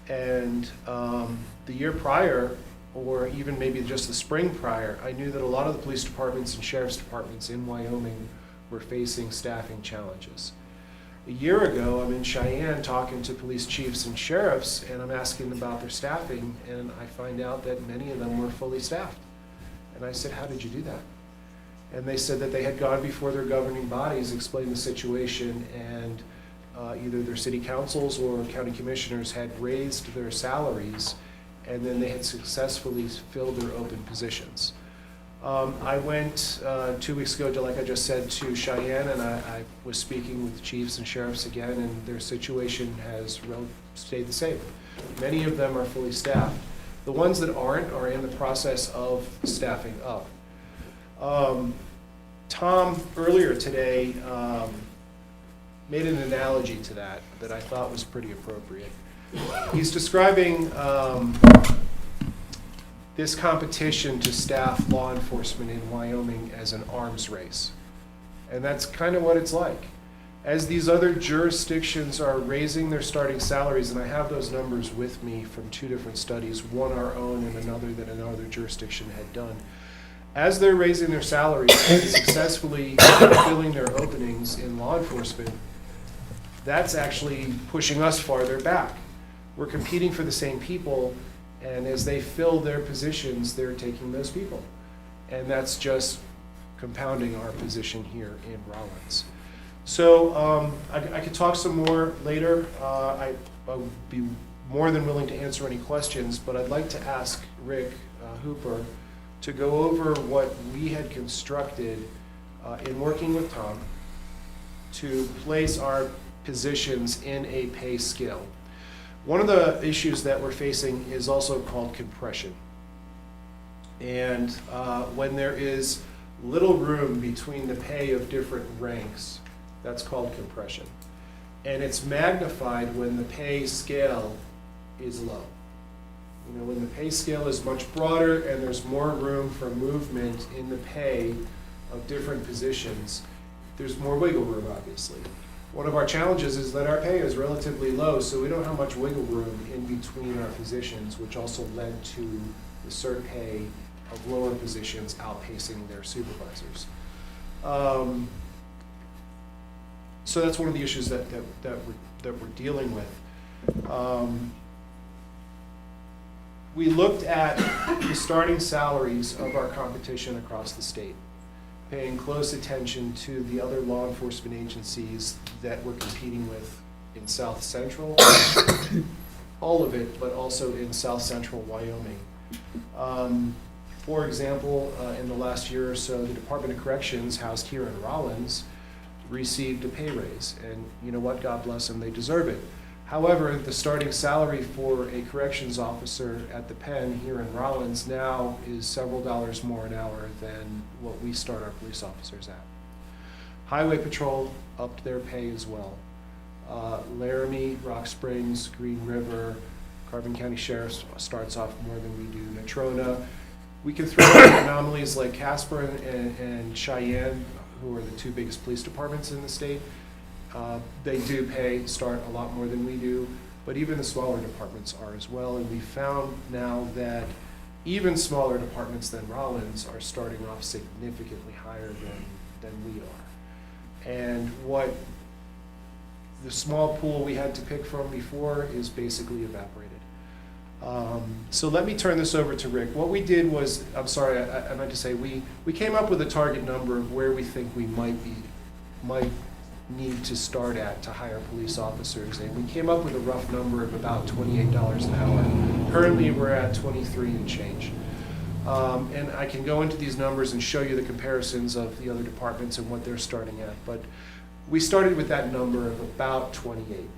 And the year prior, or even maybe just the spring prior, I knew that a lot of the police departments and sheriff's departments in Wyoming were facing staffing challenges. A year ago, I'm in Cheyenne talking to police chiefs and sheriffs, and I'm asking them about their staffing, and I find out that many of them were fully staffed. And I said, how did you do that? And they said that they had gone before their governing bodies, explained the situation, and either their city councils or county commissioners had raised their salaries, and then they had successfully filled their open positions. I went 2 weeks ago, like I just said, to Cheyenne, and I was speaking with chiefs and sheriffs again, and their situation has stayed the same. Many of them are fully staffed. The ones that aren't are in the process of staffing up. Tom, earlier today, made an analogy to that I thought was pretty appropriate. He's describing this competition to staff law enforcement in Wyoming as an arms race. And that's kind of what it's like. As these other jurisdictions are raising their starting salaries, and I have those numbers with me from 2 different studies, one our own and another that another jurisdiction had done. As they're raising their salaries and successfully filling their openings in law enforcement, that's actually pushing us farther back. We're competing for the same people, and as they fill their positions, they're taking those people. And that's just compounding our position here in Rawlins. So I could talk some more later. I would be more than willing to answer any questions, but I'd like to ask Rick Hooper to go over what we had constructed in working with Tom to place our positions in a pay scale. One of the issues that we're facing is also called compression. And when there is little room between the pay of different ranks, that's called compression. And it's magnified when the pay scale is low. You know, when the pay scale is much broader and there's more room for movement in the pay of different positions, there's more wiggle room, obviously. One of our challenges is that our pay is relatively low, so we don't have much wiggle room in between our positions, which also led to the cert pay of lower positions outpacing their supervisors. So that's one of the issues that we're dealing with. We looked at the starting salaries of our competition across the state, paying close attention to the other law enforcement agencies that we're competing with in South Central, all of it, but also in South Central Wyoming. For example, in the last year or so, the Department of Corrections, housed here in Rawlins, received a pay raise, and you know what, God bless them, they deserve it. However, the starting salary for a corrections officer at the pen here in Rawlins now is several dollars more an hour than what we start our police officers at. Highway Patrol upped their pay as well. Laramie, Rock Springs, Green River, Carbon County Sheriff starts off more than we do. Natrona. We can throw in anomalies like Casper and Cheyenne, who are the 2 biggest police departments in the state. They do start a lot more than we do, but even the smaller departments are as well. And we found now that even smaller departments than Rawlins are starting off significantly higher than we are. And what the small pool we had to pick from before is basically evaporated. So let me turn this over to Rick. What we did was, I'm sorry, I meant to say, we came up with a target number of where we think we might need to start at to hire police officers, and we came up with a rough number of about $28 an hour. Currently we're at 23 and change. And I can go into these numbers and show you the comparisons of the other departments and what they're starting at. But we started with that number of about 28.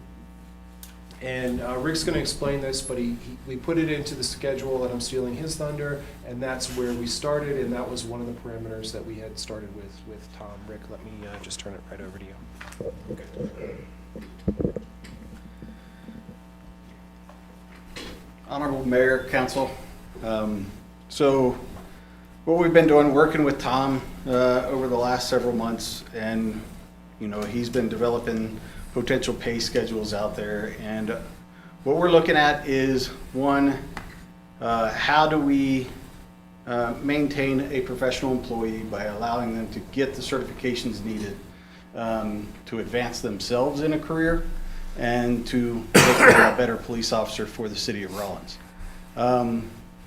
And Rick's going to explain this, but we put it into the schedule, and I'm stealing his thunder, and that's where we started, and that was one of the parameters that we had started with Tom. Rick, let me just turn it right over to you.
Honorable Mayor, Council. So what we've been doing, working with Tom over the last several months, and he's been developing potential pay schedules out there. And what we're looking at is, one, how do we maintain a professional employee by allowing them to get the certifications needed to advance themselves in a career and to make them a better police officer for the city of Rawlins.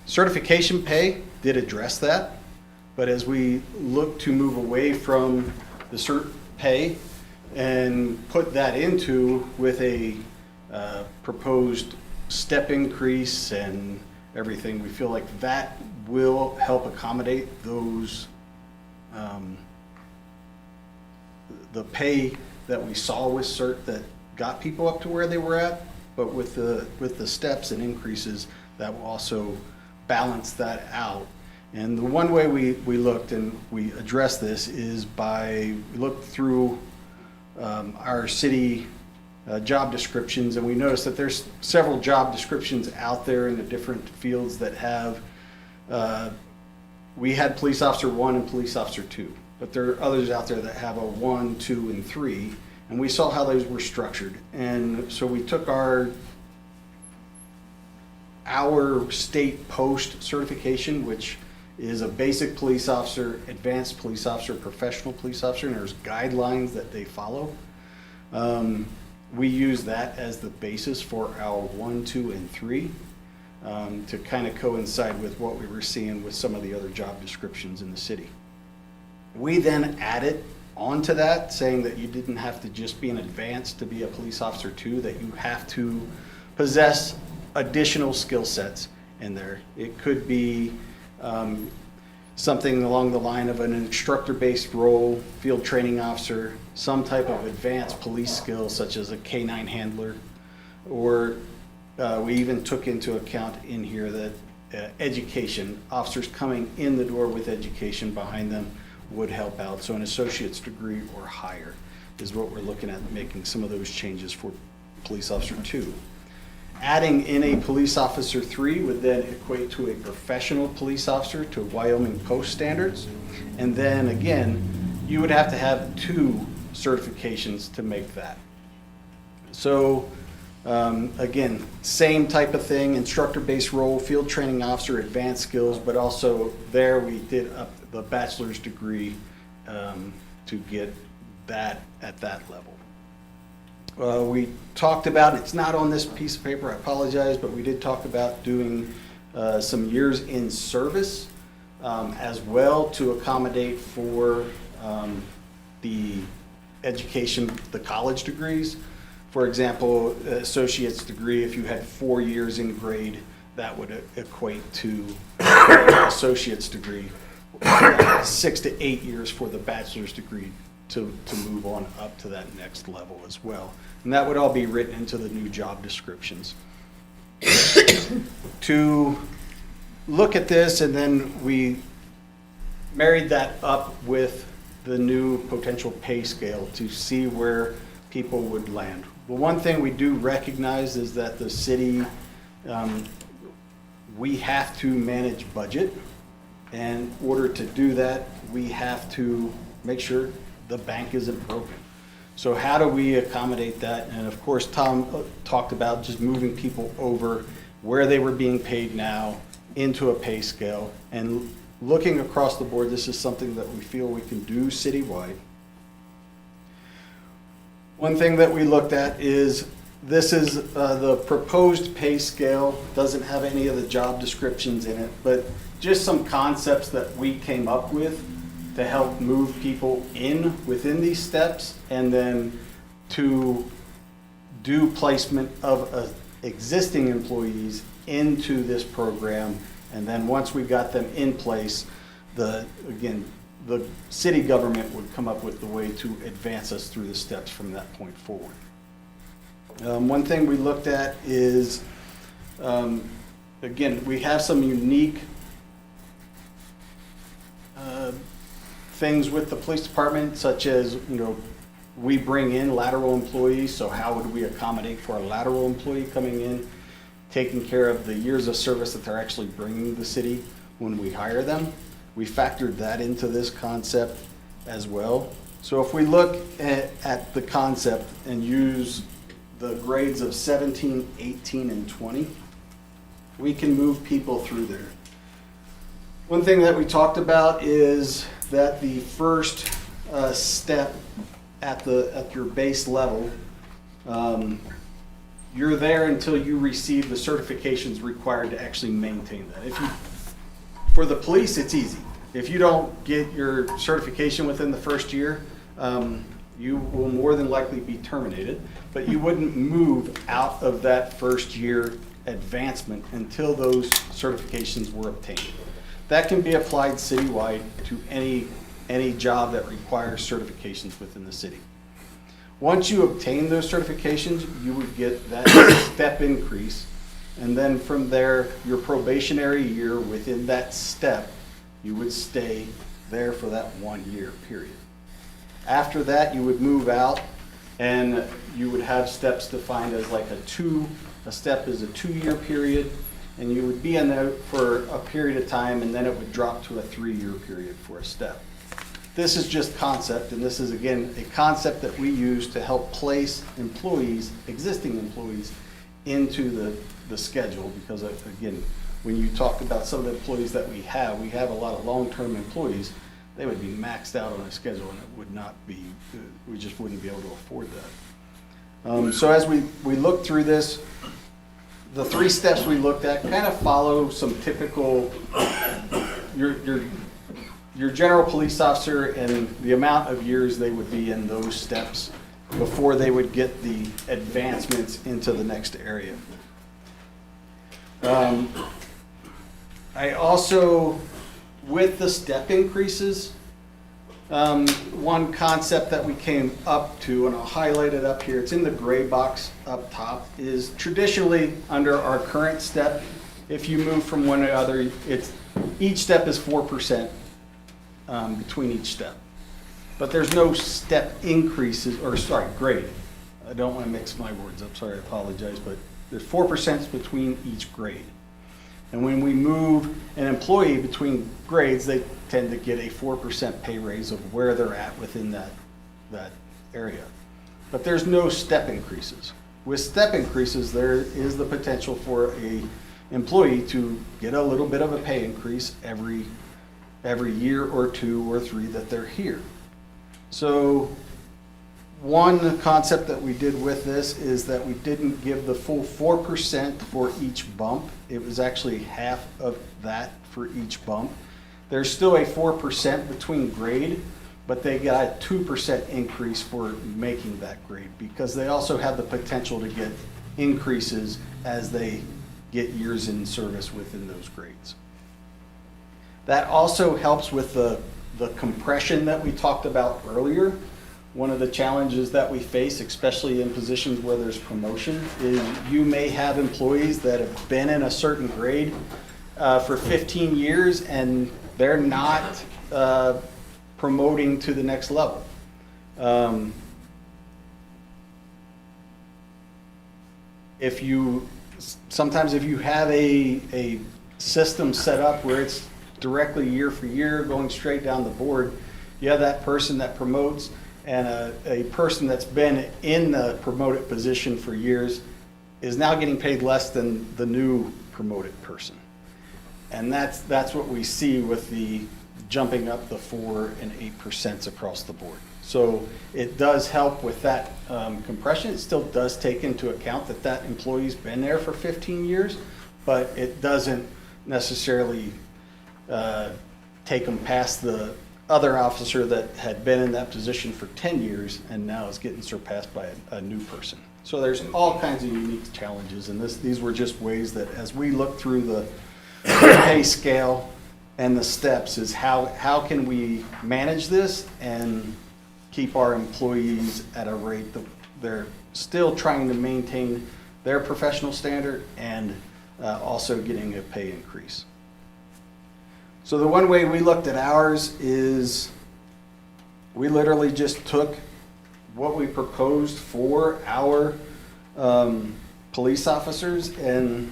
Certification pay did address that, but as we look to move away from the cert pay and put that into with a proposed step increase and everything, we feel like that will help accommodate those the pay that we saw with cert that got people up to where they were at, but with the steps and increases, that will also balance that out. And the one way we looked and we addressed this is we looked through our city job descriptions, and we noticed that there's several job descriptions out there in the different fields that have, we had police officer 1 and police officer 2, but there are others out there that have a 1, 2, and 3, and we saw how those were structured. And so we took our state post certification, which is a basic police officer, advanced police officer, professional police officer, and there's guidelines that they follow. We use that as the basis for our 1, 2, and 3 to kind of coincide with what we were seeing with some of the other job descriptions in the city. We then added onto that, saying that you didn't have to just be an advanced to be a police officer 2, that you have to possess additional skill sets in there. It could be something along the line of an instructor-based role, field training officer, some type of advanced police skills such as a K-9 handler, or we even took into account in here that education, officers coming in the door with education behind them would help out. So an associate's degree or higher is what we're looking at, making some of those changes for police officer 2. Adding in a police officer 3 would then equate to a professional police officer to Wyoming Post standards. And then again, you would have to have 2 certifications to make that. So again, same type of thing, instructor-based role, field training officer, advanced skills, but also there we did up the bachelor's degree to get that at that level. We talked about, it's not on this piece of paper, I apologize, but we did talk about doing some years in service as well to accommodate for the education, the college degrees. For example, associate's degree, if you had 4 years in grade, that would equate to associate's degree. 6 to 8 years for the bachelor's degree to move on up to that next level as well. And that would all be written into the new job descriptions. To look at this, and then we married that up with the new potential pay scale to see where people would land. Well, one thing we do recognize is that the city, we have to manage budget. And in order to do that, we have to make sure the bank isn't broken. So how do we accommodate that? And of course, Tom talked about just moving people over where they were being paid now into a pay scale. And looking across the board, this is something that we feel we can do citywide. One thing that we looked at is this is the proposed pay scale. Doesn't have any of the job descriptions in it, but just some concepts that we came up with to help move people in within these steps, and then to do placement of existing employees into this program And then once we got them in place, the city government would come up with the way to advance us through the steps from that point forward. One thing we looked at is, again, we have some unique things with the police department, such as, we bring in lateral employees, so how would we accommodate for a lateral employee coming in, taking care of the years of service that they're actually bringing to the city when we hire them? We factored that into this concept as well. So if we look at the concept and use the grades of 17, 18, and 20, we can move people through there. One thing that we talked about is that the first step at your base level, you're there until you receive the certifications required to actually maintain that. For the police, it's easy. If you don't get your certification within the first year, you will more than likely be terminated, but you wouldn't move out of that first year advancement until those certifications were obtained. That can be applied citywide to any job that requires certifications within the city. Once you obtain those certifications, you would get that step increase, and then from there, your probationary year within that step, you would stay there for that 1 year period. After that, you would move out, and you would have steps defined as like a step is a 2-year period, and you would be in there for a period of time, and then it would drop to a 3-year period for a step. This is just concept, and this is, again, a concept that we use to help place employees, existing employees, into the schedule, because, again, when you talk about some of the employees that we have a lot of long-term employees. They would be maxed out on a schedule, and it would not be, we just wouldn't be able to afford that. So as we look through this, the 3 steps we looked at kind of follow some typical, your general police officer and the amount of years they would be in those steps before they would get the advancements into the next area. I also, with the step increases, one concept that we came up to, and I'll highlight it up here, it's in the gray box up top, is traditionally under our current step, if you move from one to the other, each step is 4% between each step. But there's no step increases, or sorry, grade. I don't want to mix my words up, sorry, I apologize, but there's 4% between each grade. And when we move an employee between grades, they tend to get a 4% pay raise of where they're at within that area. But there's no step increases. With step increases, there is the potential for a employee to get a little bit of a pay increase every year or 2 or 3 that they're here. So one concept that we did with this is that we didn't give the full 4% for each bump. It was actually half of that for each bump. There's still a 4% between grade, but they got a 2% increase for making that grade, because they also have the potential to get increases as they get years in service within those grades. That also helps with the compression that we talked about earlier. One of the challenges that we face, especially in positions where there's promotion, is you may have employees that have been in a certain grade for 15 years and they're not promoting to the next level. Sometimes if you have a system set up where it's directly year for year going straight down the board, you have that person that promotes, and a person that's been in the promoted position for years is now getting paid less than the new promoted person. And that's what we see with the jumping up the 4 and 8% across the board. So it does help with that compression. It still does take into account that employee's been there for 15 years, but it doesn't necessarily take them past the other officer that had been in that position for 10 years and now is getting surpassed by a new person. So there's all kinds of unique challenges, and these were just ways that as we look through pay scale and the steps is how can we manage this and keep our employees at a rate that they're still trying to maintain their professional standard and also getting a pay increase. So the one way we looked at ours is we literally just took what we proposed for our police officers and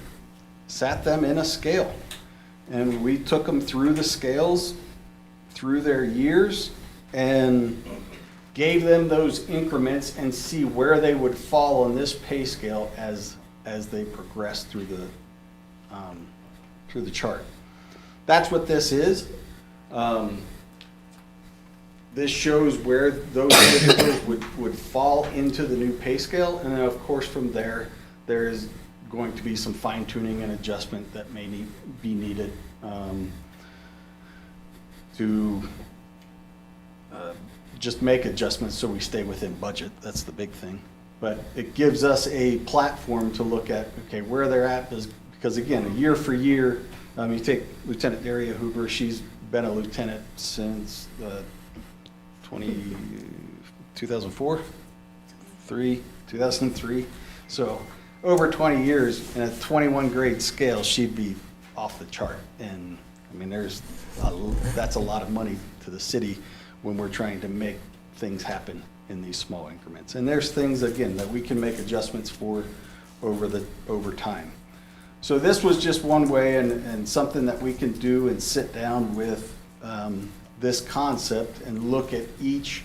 sat them in a scale. And we took them through the scales, through their years, and gave them those increments and see where they would fall on this pay scale as they progress through the chart. That's what this is. This shows where those individuals would fall into the new pay scale, and then of course from there is going to be some fine tuning and adjustment that may be needed to just make adjustments so we stay within budget. That's the big thing. But it gives us a platform to look at, okay, where they're at, because again, year for year, you take Lieutenant Daria Huber, she's been a lieutenant since 2004, 2003. So over 20 years in a 21 grade scale, she'd be off the chart. And I mean, that's a lot of money to the city when we're trying to make things happen in these small increments. And there's things, again, that we can make adjustments for over time. So this was just one way and something that we can do and sit down with this concept and look at each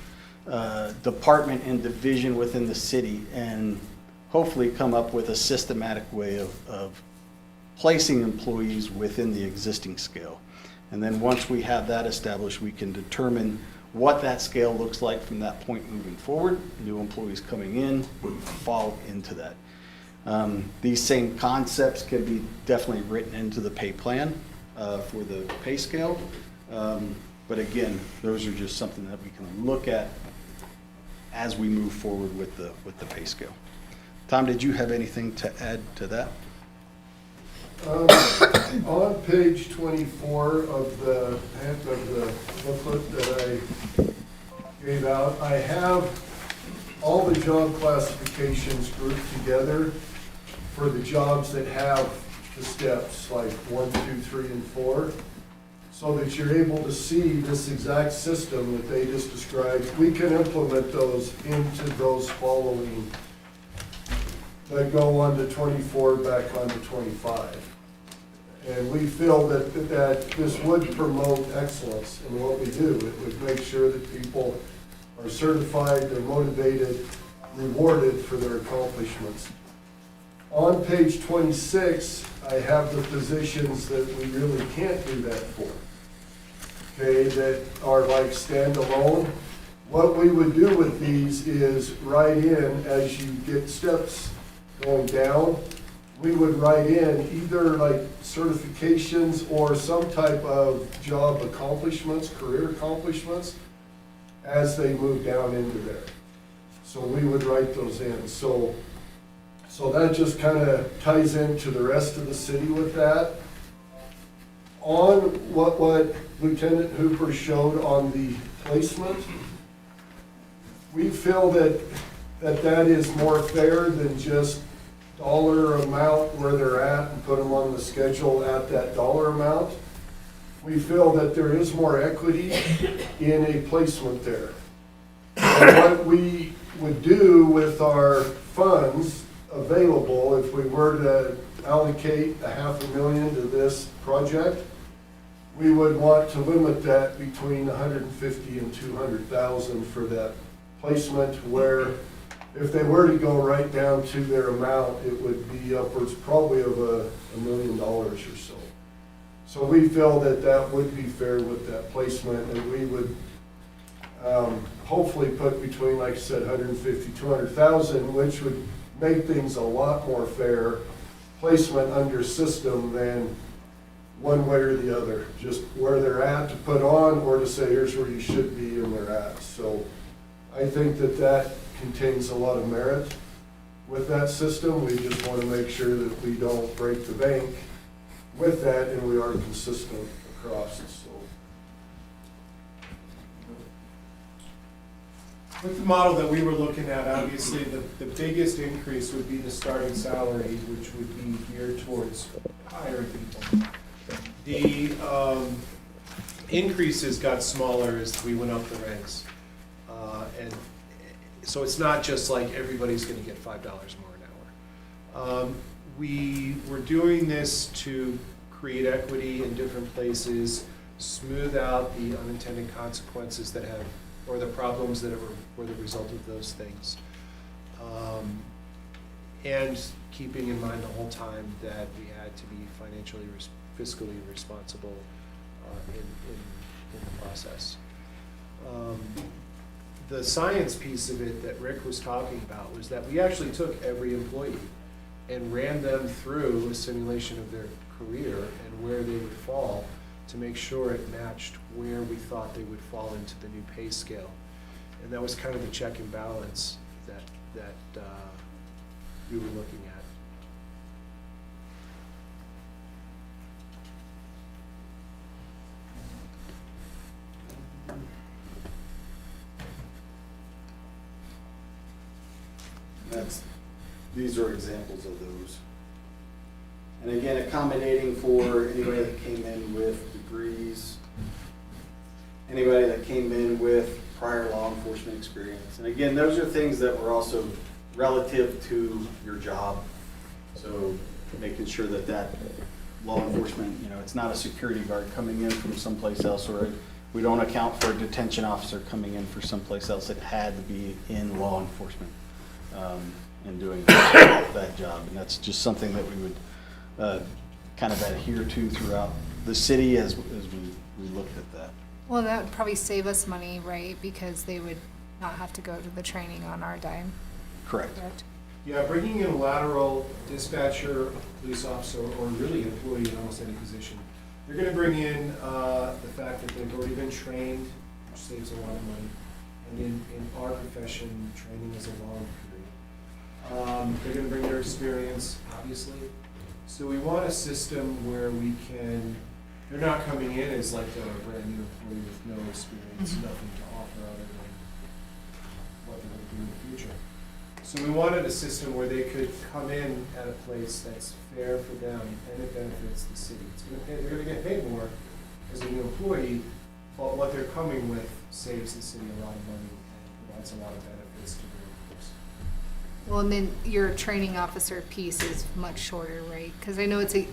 department and division within the city and hopefully come up with a systematic way of placing employees within the existing scale. And then once we have that established, we can determine what that scale looks like from that point moving forward. New employees coming in would fall into that. These same concepts can be definitely written into the pay plan for the pay scale. But again, those are just something that we can look at as we move forward with the pay scale. Tom, did you have anything to add to that?
On page 24 of the booklet that I gave out, I have all the job classifications grouped together for the jobs that have the steps like 1, 2, 3, and 4, so that you're able to see this exact system that they just described. We can implement those into those following that go on to 24 back on to 25. And we feel that this would promote excellence in what we do. It would make sure that people are certified, they're motivated, rewarded for their accomplishments. On page 26, I have the positions that we really can't do that for. Okay, that are like standalone. What we would do with these is write in as you get steps going down, we would write in either like certifications or some type of job accomplishments, career accomplishments, as they move down into there. So we would write those in. So that just kind of ties into the rest of the city with that. On what Lieutenant Hooper showed on the placement, we feel that is more fair than just dollar amount where they're at and put them on the schedule at that dollar amount. We feel that there is more equity in a placement there. And what we would do with our funds available, if we were to allocate $500,000 to this project, we would want to limit that between $150,000 and $200,000 for that placement, where if they were to go right down to their amount, it would be upwards probably of $1 million or so. So we feel that would be fair with that placement, and we would hopefully put between, like I said, $150,000, $200,000, which would make things a lot more fair placement under system than one way or the other, just where they're at to put on, or to say here's where you should be and they're at. So I think that contains a lot of merit with that system. We just want to make sure that we don't break the bank with that, and we are consistent across, so.
With the model that we were looking at, obviously, the biggest increase would be the starting salary, which would be geared towards hiring people. The increases got smaller as we went up the ranks. And so it's not just like everybody's gonna get $5 more an hour. We were doing this to create equity in different places, smooth out the unintended consequences that have, or the problems that were the result of those things. And keeping in mind the whole time that we had to be financially, fiscally responsible in the process. The science piece of it that Rick was talking about was that we actually took every employee and ran them through a simulation of their career and where they would fall to make sure it matched where we thought they would fall into the new pay scale. And that was kind of the check and balance that we were looking at.
These are examples of those. And again, accommodating for anybody that came in with degrees, anybody that came in with prior law enforcement experience. And again, those are things that were also relative to your job. So making sure that that law enforcement, it's not a security guard coming in from someplace else, or we don't account for a detention officer coming in for someplace else. It had to be in law enforcement and doing that job. And that's just something that we would kind of adhere to throughout the city as we looked at that.
Well, that would probably save us money, right? Because they would not have to go to the training on our dime.
Correct.
Yeah, bringing in a lateral dispatcher, police officer, or really employee in almost any position, they're going to bring in the fact that they've already been trained, which saves a lot of money. And in our profession, training is a long period. They're going to bring their experience, obviously. So we want a system where we can, they're not coming in as like a brand new employee with no experience, nothing to offer other than what they're going to do in the future. So we wanted a system where they could come in at a place that's fair for them and it benefits the city. They're going to get paid more as a new employee, but what they're coming with saves the city a lot of money and provides a lot of benefits to their workforce.
Well, and then your training officer piece is much shorter, right? Because I know it's
Yeah.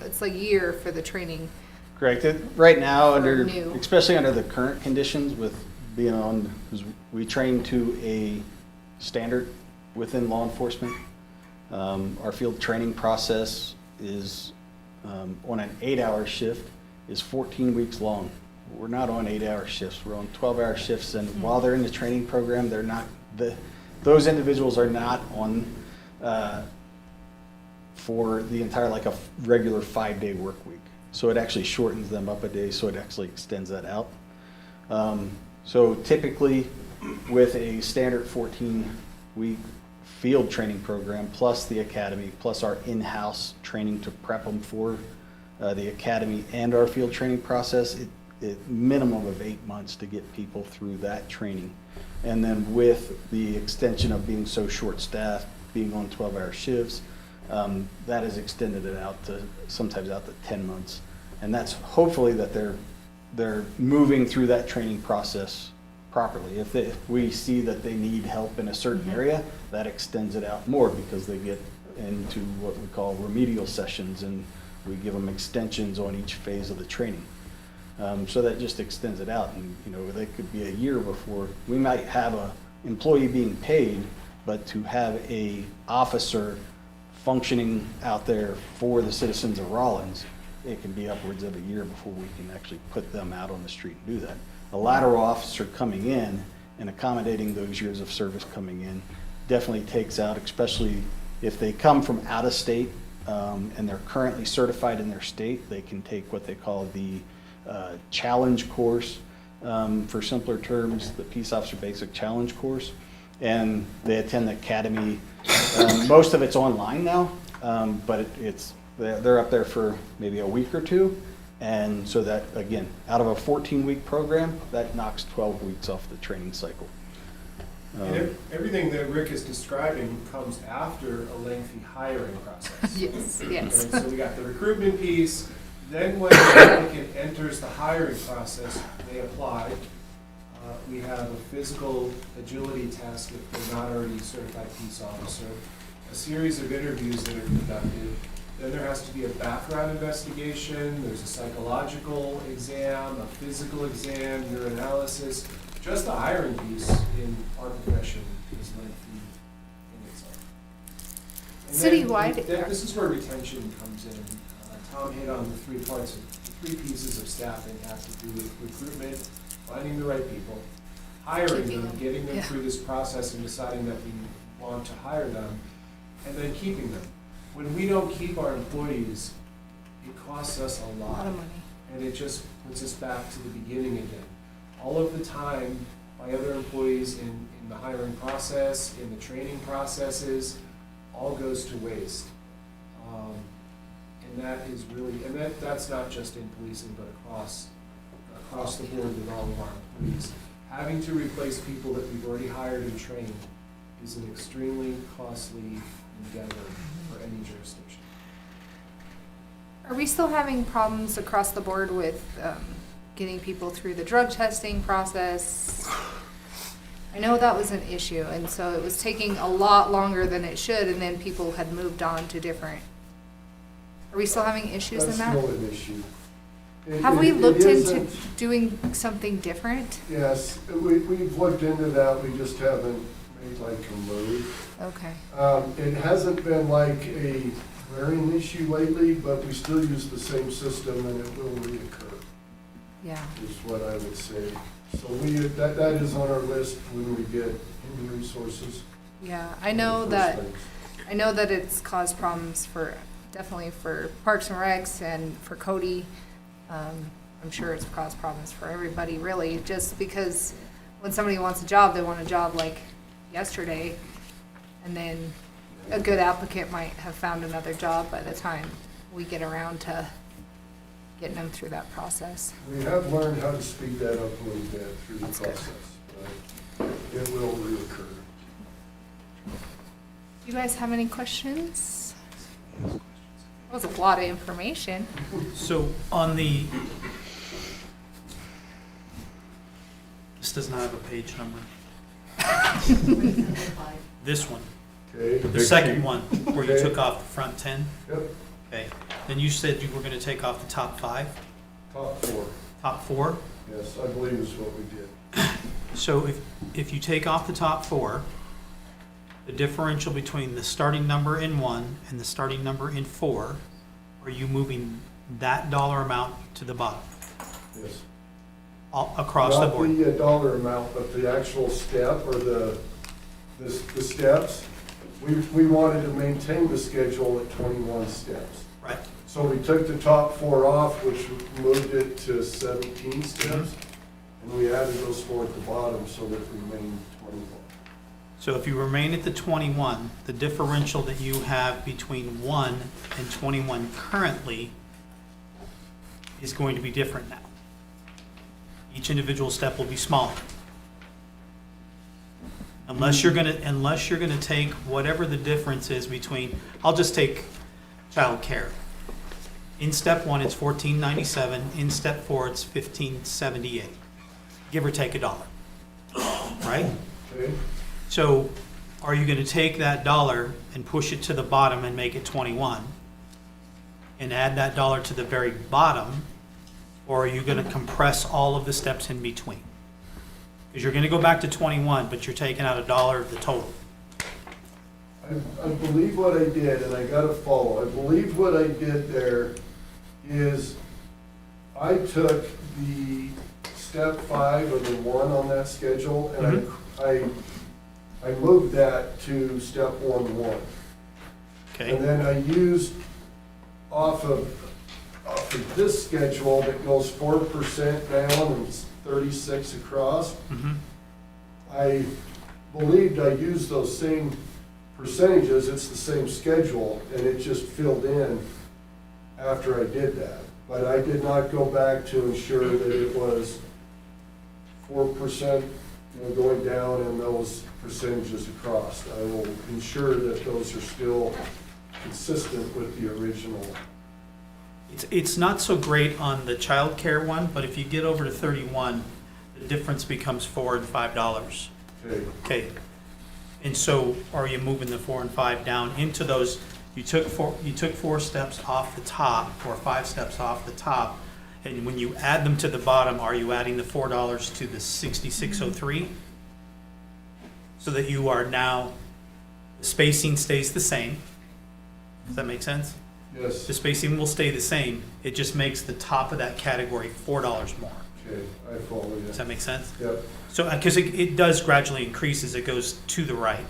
it's like a year for the training.
Correct. Right now,
Or new.
especially under the current conditions with being on, because we train to a standard within law enforcement. Our field training process is on an 8-hour shift is 14 weeks long. We're not on 8-hour shifts. We're on 12-hour shifts, and while they're in the training program, they're not those individuals are not on for the entire like a regular 5-day work week. So it actually shortens them up a day, so it actually extends that out. So typically with a standard 14-week field training program, plus the academy, plus our in-house training to prep them for the academy and our field training process, it minimum of 8 months to get people through that training. And then with the extension of being so short-staffed, being on 12-hour shifts, that has extended it out to sometimes out to 10 months. And that's hopefully that they're moving through that training process properly. If we see that they need help in a certain area, that extends it out more because they get into what we call remedial sessions, and we give them extensions on each phase of the training. So that just extends it out, and they could be a year before we might have a employee being paid, but to have a officer functioning out there for the citizens of Rawlins, it can be upwards of a year before we can actually put them out on the street and do that. A lateral officer coming in and accommodating those years of service coming in definitely takes out, especially if they come from out of state and they're currently certified in their state, they can take what they call the challenge course, for simpler terms, the Peace Officer Basic Challenge course, and they attend the academy. Most of it's online now, but They're up there for maybe a week or two. And so that, again, out of a 14-week program, that knocks 12 weeks off the training cycle.
And everything that Rick is describing comes after a lengthy hiring process.
Yes, yes.
And so we got the recruitment piece, then when the applicant enters the hiring process, they apply. We have a physical agility test if they're not already a certified peace officer, a series of interviews that are conducted. Then there has to be a background investigation, there's a psychological exam, a physical exam, urinalysis. Just the hiring piece in our profession is lengthy in itself. And then
Citywide?
this is where retention comes in. Tom hit on the 3 parts, the 3 pieces of staffing have to do with recruitment, finding the right people, hiring
Keeping
them,
them,
getting them
yeah.
through this process and deciding that we want to hire them, and then keeping them. When we don't keep our employees, it costs us a
A
lot.
lot of money.
And it just puts us back to the beginning again. All of the time, my other employees in the hiring process, in the training processes, all goes to waste. And that is really, and that's not just in policing, but across the board with all of our employees. Having to replace people that we've already hired and trained is an extremely costly endeavor for any jurisdiction.
Are we still having problems across the board with getting people through the drug testing process? I know that was an issue, and so it was taking a lot longer than it should, and then people had moved on to different. Are we still having issues in
That's
that?
still an issue.
Have we
It
looked into
isn't-
doing something different?
Yes, we've looked into that, we just haven't made like a move.
Okay.
It hasn't been like a glaring issue lately, but we still use the same system and it will reoccur,
Yeah.
is what I would say. So that is on our list when we get human resources.
Yeah. I know that it's caused problems definitely for Parks and Recs and for Cody. I'm sure it's caused problems for everybody, really, just because when somebody wants a job, they want a job like yesterday, and then a good applicant might have found another job by the time we get around to getting them through that process.
We have learned how to speed that up a little bit through the
That's good.
process, but it will reoccur.
Do you guys have any questions? That was a lot of information.
So on the, this does not have a page number. This one,
Okay?
the second one, where you
Okay.
took off the front 10,
Yep,
okay. Then you said you were gonna take off the top 5,
top 4.
top 4.
Yes, I believe is what we did.
So if you take off the top 4, the differential between the starting number in 1 and the starting number in 4, are you moving that dollar amount to the bottom,
Yes.
all across the board?
Not the dollar amount, but the actual step or the steps. We wanted to maintain the schedule at 21 steps.
Right,
So we took the top 4 off, which moved it to 17 steps. And we added those 4 at the bottom so that it remained 21.
so if you remain at the 21, the differential that you have between 1 and 21 currently is going to be different now. Each individual step will be smaller. Unless you're gonna take whatever the difference is between, I'll just take childcare. In step 1, it's $14.97, in step 4, it's $15.78, give or take $1, right?
Okay?
So are you gonna take that dollar and push it to the bottom and make it 21? And add that dollar to the very bottom? Or are you gonna compress all of the steps in between? Because you're gonna go back to 21, but you're taking out $1 of the total.
I believe what I did, and I gotta follow, I believe what I did there is I took the step 5 or the 1 on that schedule, and I moved that to step 1-1. And
Okay,
then I used off of this schedule that goes 4% down and 36 across.
mhm,
I believed I used those same percentages, it's the same schedule, and it just filled in after I did that. But I did not go back to ensure that it was 4%, going down and those percentages across. I will ensure that those are still consistent with the original.
It's not so great on the childcare one, but if you get over to 31, the difference becomes $4 and $5.
Okay,
Okay. And so are you moving the 4 and 5 down into those, you took 4 steps off the top, or 5 steps off the top, and when you add them to the bottom, are you adding the $4 to the 6603? So that you are now, the spacing stays the same. Does that make sense?
yes,
The spacing will stay the same, it just makes the top of that category $4 more.
okay, I follow you.
Does that make sense?
Yep,
So, because it does gradually increase as it goes to the right.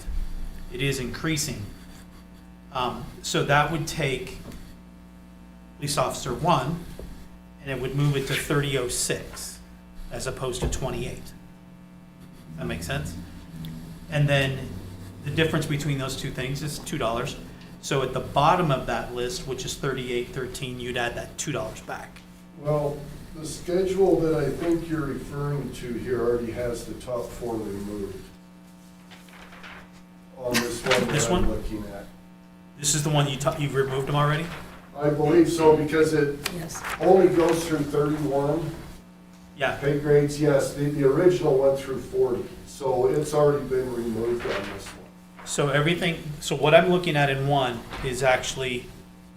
It is increasing. So that would take police officer 1, and it would move it to 3006 as opposed to 28. That makes sense? And then the difference between those two things is $2. So at the bottom of that list, which is 3813, you'd add that $2 back.
well, the schedule that I think you're referring to here already has the top 4 removed. On this one
This
that I'm
one?
looking at.
This is the one you've removed them already?
I believe so, because it only goes through 31.
Yeah.
Pay grades, yes, the original went through 40, so it's already been removed on this one.
So everything, so what I'm looking at in 1 is actually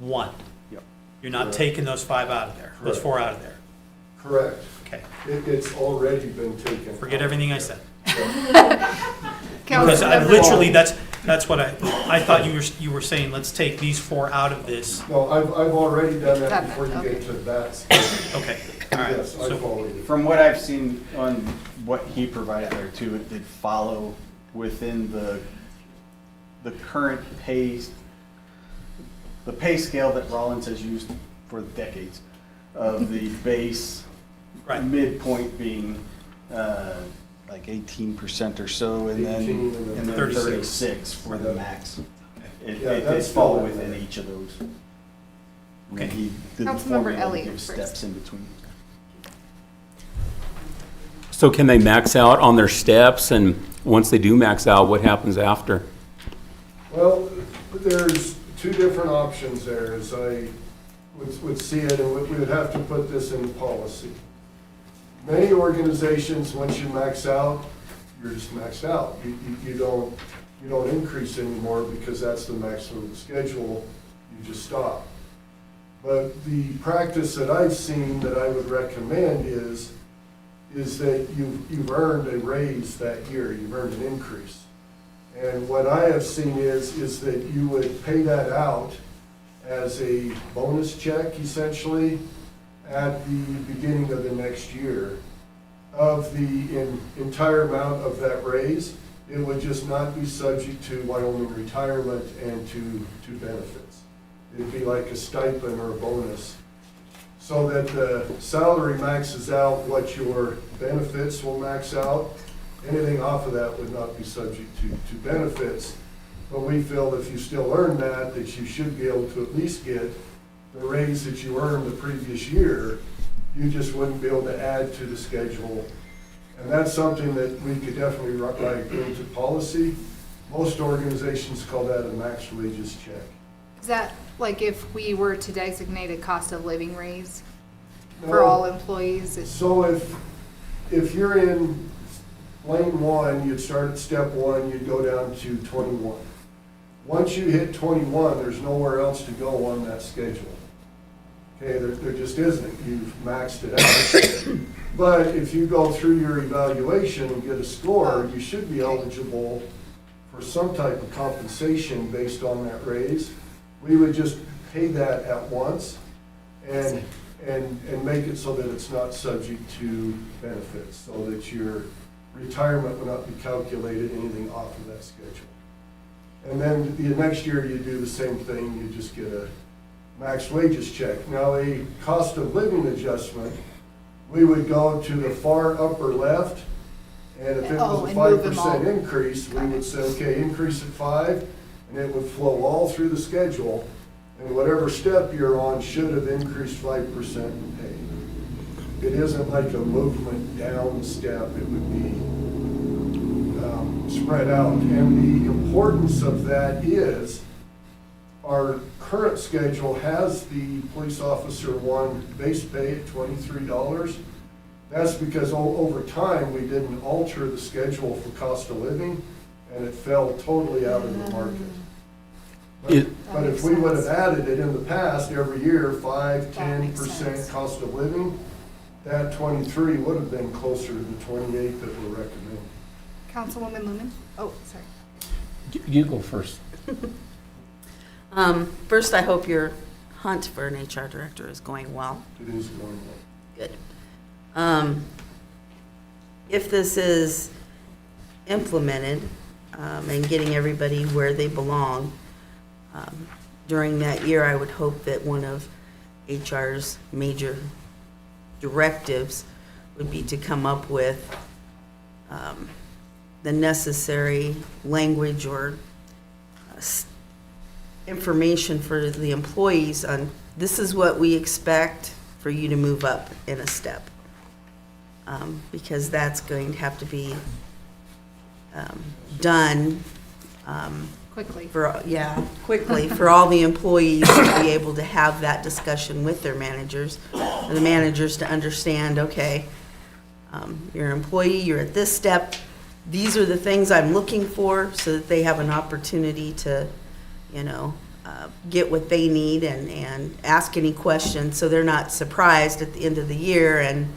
1.
Yep.
You're not
Correct.
taking those 5 out of there, those
Correct.
4 out of there.
Correct.
Okay,
It's already been taken.
forget everything I said.
Yeah.
Because I
Councilmember-
literally, that's what I thought you were saying, let's take these 4 out of this.
No, I've already done that
That-
before you
okay.
get to that schedule.
Okay, all right.
Yes, I
So
follow you.
From what I've seen on what he provided there too, it did follow within the current the pay scale that Rawlins has used for decades of the base
Right.
midpoint being like 18% or so, and then
18 and then
36 for the
Yeah.
max. It
Yeah,
did
that's
fall
still in
within
there.
each of those.
Okay.
And he did the
Councilmember
formula to
Elliott
give
first.
steps in between.
So can they max out on their steps, and once they do max out, what happens after?
Well, there's 2 different options there, as I would see it, and we would have to put this in policy. Many organizations, once you max out, you're just maxed out. You don't increase anymore because that's the maximum of the schedule, you just stop. But the practice that I've seen that I would recommend is that you've earned a raise that year, you've earned an increase. And what I have seen is that you would pay that out as a bonus check, essentially, at the beginning of the next year. Of the entire amount of that raise, it would just not be subject to Wyoming retirement and to benefits. It'd be like a stipend or a bonus. So that the salary maxes out what your benefits will max out. Anything off of that would not be subject to benefits. But we feel if you still earn that you should be able to at least get the raise that you earned the previous year. You just wouldn't be able to add to the schedule. And that's something that we could definitely write into policy. Most organizations call that a max wages check.
Is that like if we were to designate a cost of living raise for all employees?
So if you're in lane 1, you'd start at step 1, you'd go down to 21. Once you hit 21, there's nowhere else to go on that schedule. Okay, there just isn't. You've maxed it out. But if you go through your evaluation and get a score, you should be eligible for some type of compensation based on that raise. We would just pay that at once and make it so that it's not subject to benefits, so that your retirement will not be calculated anything off of that schedule. And then the next year you do the same thing, you just get a max wages check. Now, a cost of living adjustment, we would go to the far upper left, and if it
Oh,
was a
and move them all.
5% increase, we would say, okay, increase at 5, and it would flow all through the schedule. And whatever step you're on should have increased 5% in pay. It isn't like a movement down the step, it would be spread out. And the importance of that is our current schedule has the police officer one base pay at $23. That's because over time, we didn't alter the schedule for cost of living, and it fell totally out of the market. But if we would have added it in the past, every year, 5-10% cost of living, that 23 would have been closer to the 28 that we're recommending.
Councilwoman Lumen? Oh, sorry.
You go first.
First, I hope your hunt for an HR director is going well.
It is going
Good. If this is implemented and getting everybody where they belong, during that year, I would hope that one of HR's major directives would be to come up with the necessary language or information for the employees on, this is what we expect for you to move up in a step. Because that's going to have to be done
Quickly.
quickly for all the employees to be able to have that discussion with their managers, for the managers to understand, okay, you're an employee, you're at this step, these are the things I'm looking for, so that they have an opportunity to, get what they need and ask any questions, so they're not surprised at the end of the year and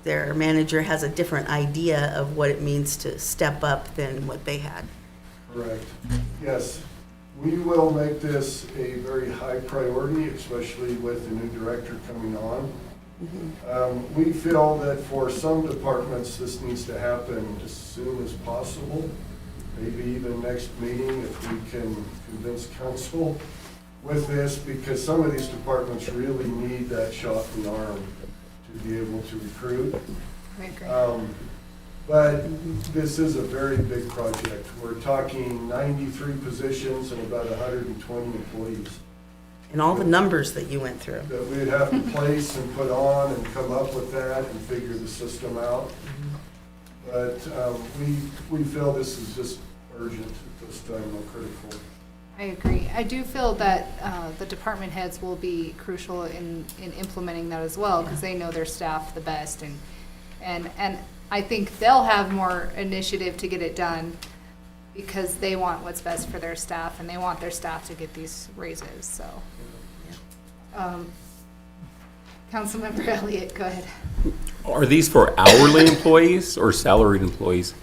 their manager has a different idea of what it means to step up than what they had.
Correct. Yes, we will make this a very high priority, especially with the new director coming on. We feel that for some departments, this needs to happen as soon as possible, maybe even next meeting if we can convince council with this, because some of these departments really need that shot in the arm to be able to recruit.
I agree.
But this is a very big project. We're talking 93 positions and about 120 employees
And all the numbers that you went through.
that we'd have to place and put on and come up with that and figure the system out. But we feel this is just urgent at this time, or critical.
I agree. I do feel that the department heads will be crucial in implementing that as well, because they know their staff the best, and I think they'll have more initiative to get it done because they want what's best for their staff, and they want their staff to get these raises, so. Councilmember Elliott, go ahead.
Are these for hourly employees or salaried employees?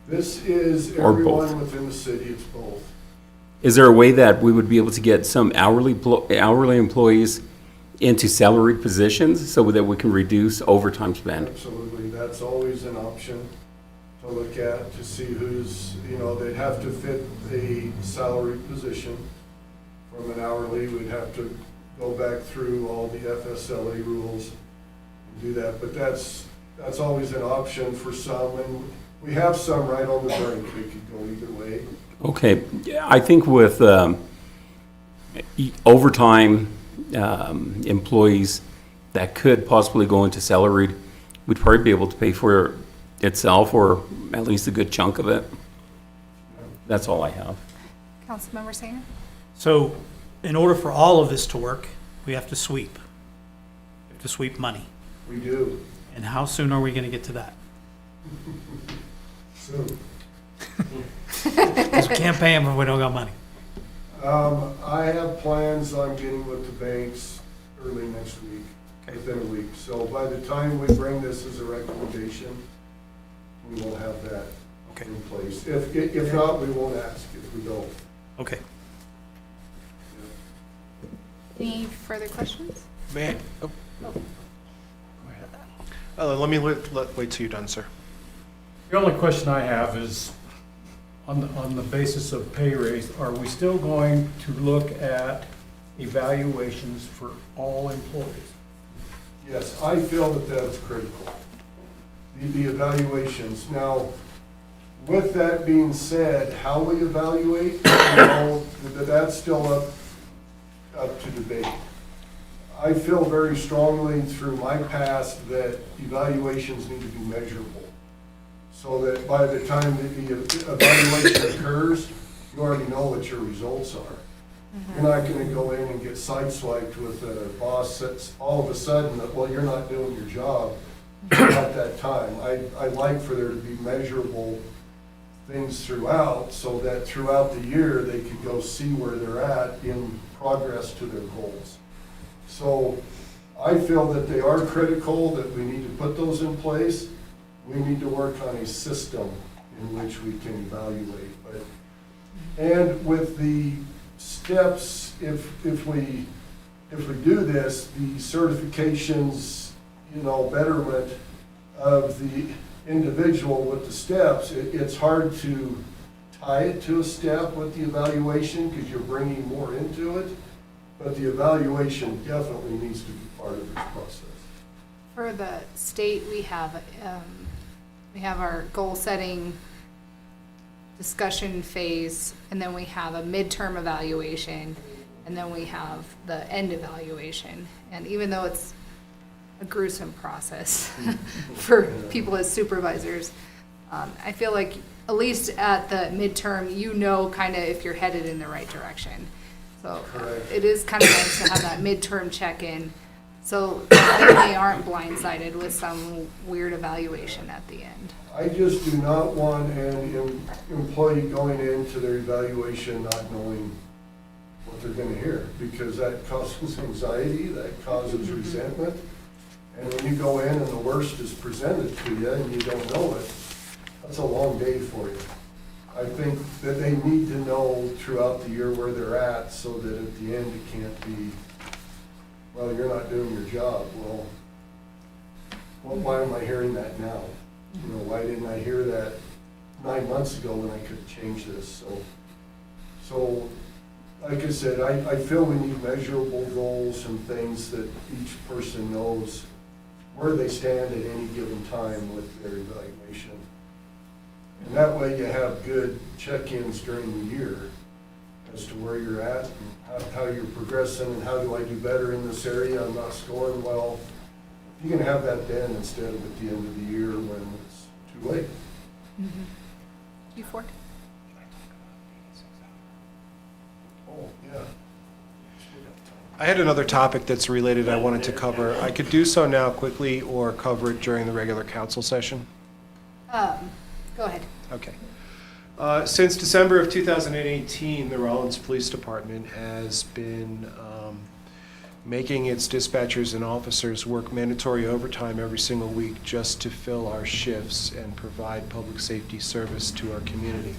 This is
Or both.
everyone within the city, it's both.
Is there a way that we would be able to get some hourly employees into salaried positions so that we can reduce overtime spend?
Absolutely, that's always an option to look at, to see who's, they'd have to fit a salaried position. From an hourly, we'd have to go back through all the FSLA rules and do that, but that's always an option for some, and we have some right on the brink, they could go either way.
Okay, I think with overtime employees that could possibly go into salaried, we'd probably be able to pay for itself, or at least a good chunk of it. That's all I have.
Councilmember Sanger?
So in order for all of this to work, we have to sweep. We have to sweep money.
We do,
And how soon are we going to get to that?
soon.
Because we can't pay them if we don't got money.
I have plans on getting with the banks early next week, within a week. So by the time we bring this as a recommendation, we will have that
Okay.
in place. If not, we won't ask if we don't.
Okay.
Any further questions?
May I? Let me wait till you're done, sir.
The only question I have is, on the basis of pay raise, are we still going to look at evaluations for all employees?
Yes, I feel that that's critical. The evaluations. Now, with that being said, how we evaluate, that's still up I feel very strongly through my past that evaluations need to be measurable. So that by the time that the evaluation occurs, you already know what your results are. You're not gonna go in and get sideswiped with a boss that's all of a sudden, that, well, you're not doing your job at that time. I like for there to be measurable things throughout, so that throughout the year, they could go see where they're at in progress to their goals. So I feel that they are critical, that we need to put those in place. We need to work on a system in which we can evaluate. And with the steps, if we do this, the certifications, betterment of the individual with the steps, it's hard to tie it to a step with the evaluation because you're bringing more into it. But the evaluation definitely needs to be part of this process.
For the state, we have our goal setting discussion phase, and then we have a midterm evaluation, and then we have the end evaluation. And even though it's a gruesome process for people as supervisors, I feel like at least at the midterm, kind of if you're headed in the right direction. So
Correct.
it is kind of nice to have that midterm check-in, so that they aren't blindsided with some weird evaluation at the end.
I just do not want an employee going into their evaluation not knowing what they're gonna hear, because that causes anxiety, that causes resentment. And when you go in and the worst is presented to you and you don't know it, that's a long day for you. I think that they need to know throughout the year where they're at, so that at the end it can't be, well, you're not doing your job. Well, why am I hearing that now? Why didn't I hear that 9 months ago when I could have changed this? So, like I said, I feel we need measurable goals and things that each person knows where they stand at any given time with their evaluation. And that way you have good check-ins during the year as to where you're at and how you're progressing and how do I do better in this area, I'm not scoring well. You can have that then instead of at the end of the year when it's too late.
You Ford?
Oh, yeah.
I had another topic that's related I wanted to cover. I could do so now quickly or cover it during the regular council session.
Go ahead.
Okay. Since December of 2018, the Rawlins Police Department has been making its dispatchers and officers work mandatory overtime every single week just to fill our shifts and provide public safety service to our community.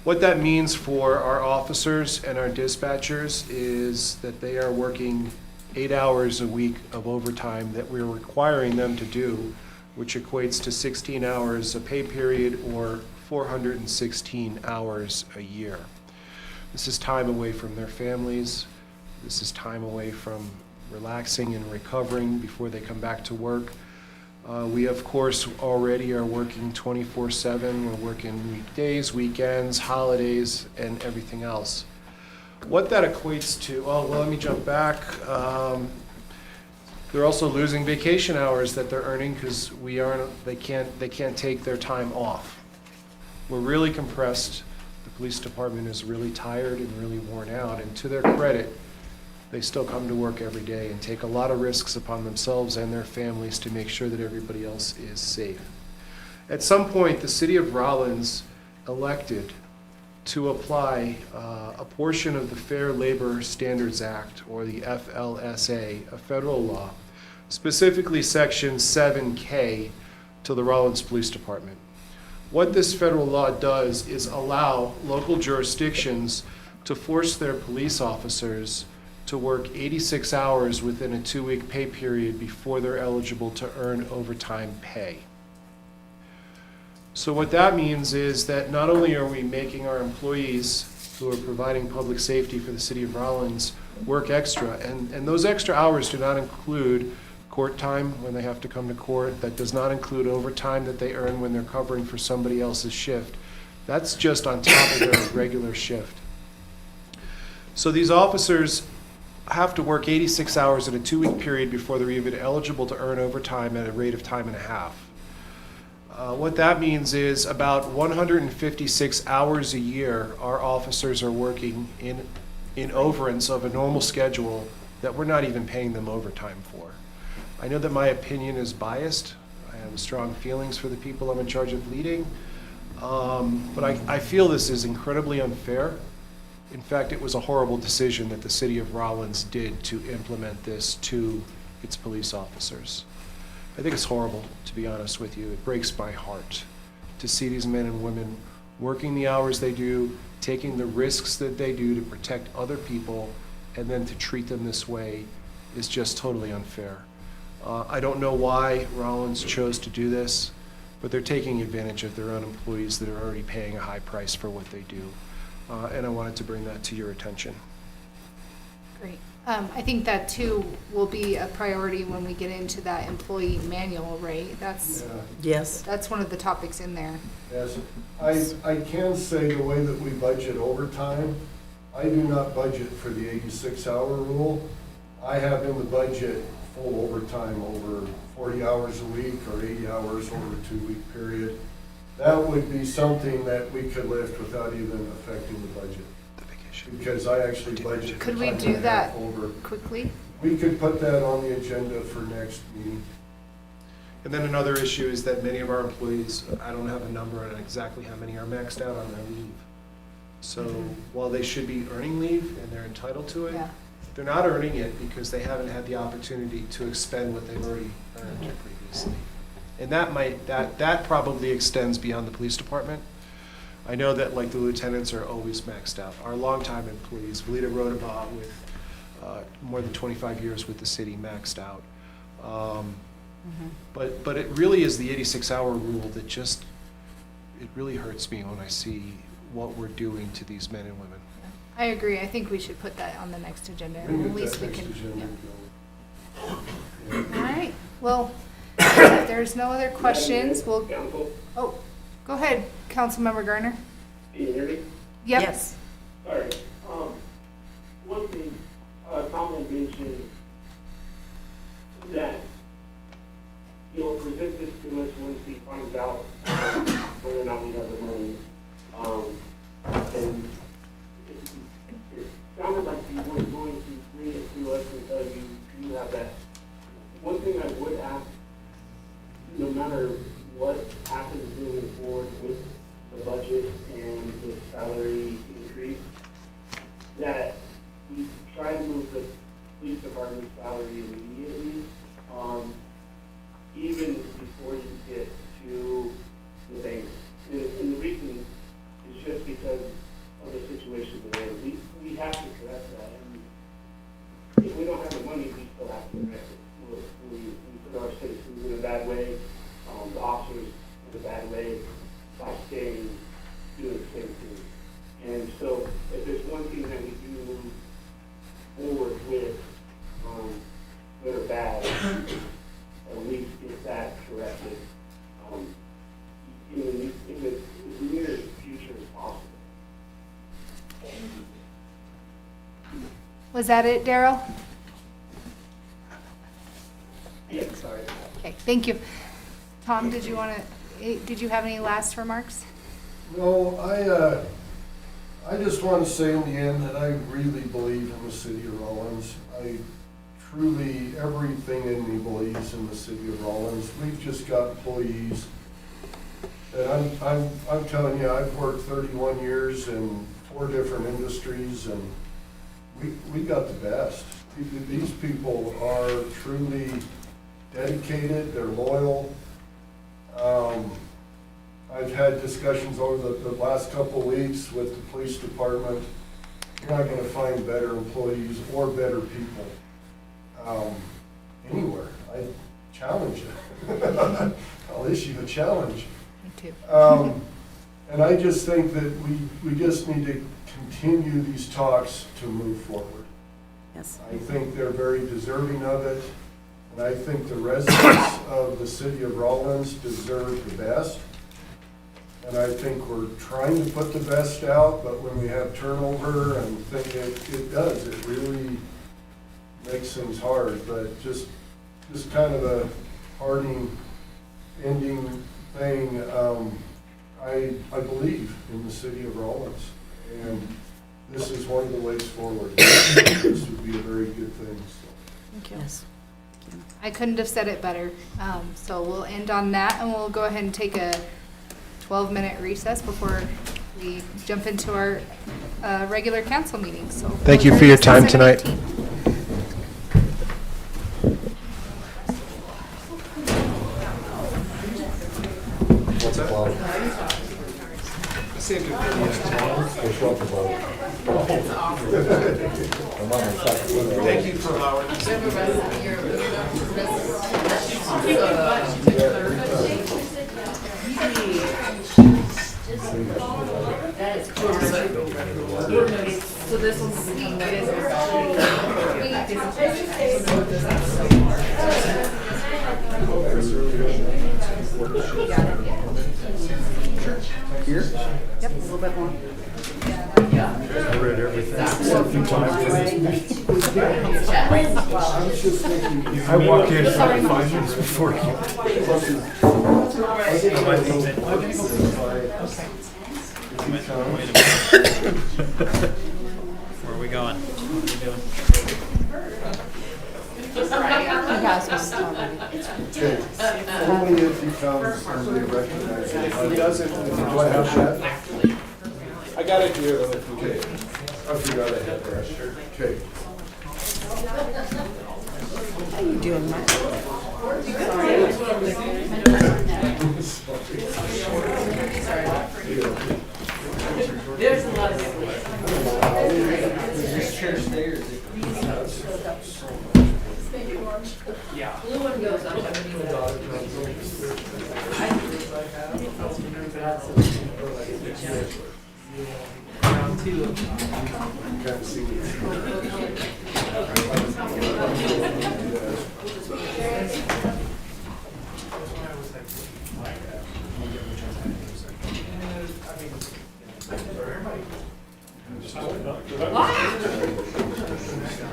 What that means for our officers and our dispatchers is that they are working 8 hours a week of overtime that we're requiring them to do, which equates to 16 hours a pay period or 416 hours a year. This is time away from their families. This is time away from relaxing and recovering before they come back to work. We, of course, already are working 24/7. We're working weekdays, weekends, holidays, and everything else. What that equates to, let me jump back. They're also losing vacation hours that they're earning because they can't take their time off. We're really compressed. The police department is really tired and really worn out, and to their credit, they still come to work every day and take a lot of risks upon themselves and their families to make sure that everybody else is safe. At some point, the city of Rawlins elected to apply a portion of the Fair Labor Standards Act, or the FLSA, a federal law, specifically Section 7K, to the Rawlins Police Department. What this federal law does is allow local jurisdictions to force their police officers to work 86 hours within a 2-week pay period before they're eligible to earn overtime pay. So what that means is that not only are we making our employees who are providing public safety for the city of Rawlins work extra, and those extra hours do not include court time when they have to come to court. That does not include overtime that they earn when they're covering for somebody else's shift. That's just on top of their regular shift. So these officers have to work 86 hours in a 2-week period before they're even eligible to earn overtime at a rate of time and a half. What that means is about 156 hours a year our officers are working in overance of a normal schedule that we're not even paying them overtime for. I know that my opinion is biased. I have strong feelings for the people I'm in charge of leading, but I feel this is incredibly unfair. In fact, it was a horrible decision that the city of Rawlins did to implement this to its police officers. I think it's horrible, to be honest with you. It breaks my heart to see these men and women working the hours they do, taking the risks that they do to protect other people, and then to treat them this way is just totally unfair. I don't know why Rawlins chose to do this, but they're taking advantage of their own employees that are already paying a high price for what they do. And I wanted to bring that to your attention.
Great. I think that too will be a priority when we get into that employee manual, right? That's
Yes.
one of the topics in there.
Yes, I can say the way that we budget overtime, I do not budget for the 86-hour rule. I have in the budget full overtime over 40 hours a week or 80 hours over a 2-week period. That would be something that we could lift without even affecting the budget. Because I actually budget.
Could we
time
do
and a
that
half over.
quickly?
We could put that on the agenda for next meeting.
And then another issue is that many of our employees, I don't have a number on exactly how many are maxed out on their leave. So while they should be earning leave and they're entitled to it,
Yeah.
they're not earning it because they haven't had the opportunity to expend what they've already earned previously. And that probably extends beyond the police department. I know that like the lieutenants are always maxed out. Our longtime employees, Valita Rodabaugh with more than 25 years with the city, maxed out. But it really is the 86-hour rule that just, it really hurts me when I see what we're doing to these men and women.
I agree. I think we should put that on the next agenda.
We
And
can
at
get
least
that
we
next
can.
agenda
Yeah.
going.
All right. Well, if there's no other questions, we'll. Oh, go ahead, Councilmember Garner.
Can you hear me?
Yep.
Yes.
All right. One thing, Tom had mentioned that you'll present this to us once he finds out whether or not we have the money. And it sounded like you were going to bring it to us until you have that. One thing I would ask, no matter what happens moving forward with the budget and the salary increase, that we try to move the police department salary immediately, even before you get to the bank. And the reason is just because of the situation we're in. We have to correct that. And if we don't have the money, we still have to correct it. We put our citizens in a bad way, the officers in a bad way by doing the same thing. And so if there's one thing that we do move forward with, good or bad, at least get that corrected in the near future as possible.
Was that it, Daryl?
Yeah, sorry.
Okay, thank you. Tom, did you have any last remarks?
No, I just want to say in the end that I really believe in the city of Rawlins. I truly, everything in me believes in the city of Rawlins. We've just got employees that I'm telling you, I've worked 31 years in 4 different industries, and we got the best. These people are truly dedicated, they're loyal. I've had discussions over the last couple of weeks with the police department. You're not gonna find better employees or better people anywhere. I challenge you. I'll issue a challenge.
Me too.
And I just think that we just need to continue these talks to move forward.
Yes.
I think they're very deserving of it, and I think the residents of the city of Rawlins deserve the best. And I think we're trying to put the best out, but when we have turnover and think it does, it really makes things hard, but just kind of a hardening, ending thing. I believe in the city of Rawlins, and this is one of the ways forward. This would be a very good thing, so.
Thank you.
Yes.
I couldn't have said it better. So we'll end on that, and we'll go ahead and take a 12-minute recess before we jump into our regular council meeting. So
Thank you for your time tonight.
7:18.
What's that? Thank you for allowing us.
Yep, a little bit more.
I read everything except for time. I walk in 5 minutes before you.
Where are we going?
Okay, only if he comes and they recognize him.
If he doesn't,
Do I have that?
I got it here though.
Okay, I forgot I had that. Okay.
How you doing, Mike?
There's a lot of yeah. Blue one goes up. Round two.
Can't see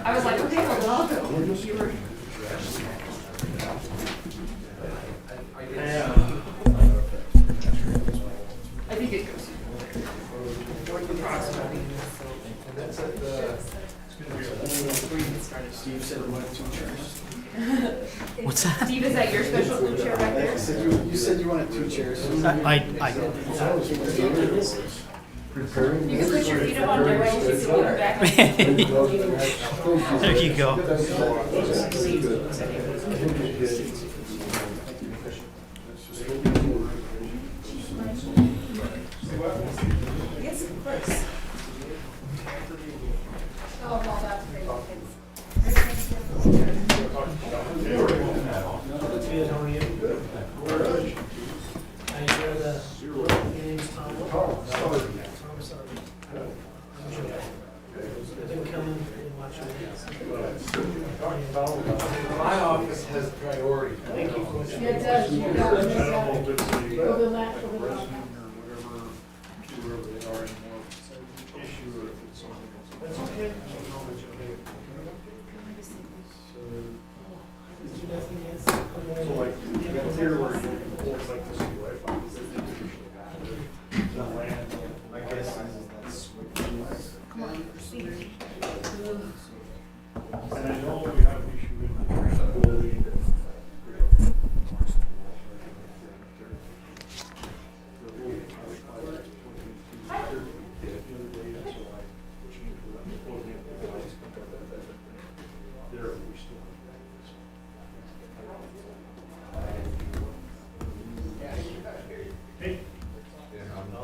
I was like, okay, well, I'll go. You were. I think it goes. Approximately.
Steve said he wanted 2 chairs.
What's that?
Steve, is that your special blue chair back there?
You said you wanted 2 chairs.
I
Preparing.
You can put your feet up on my right, you can go back.
There you go.
Yes, of course.
Oh, well, that's great.
My office has priority. Thank you.
It does. You got it.
So like, here where it holds like this Wi-Fi. The land, I guess that's. And I know we have an issue with the building.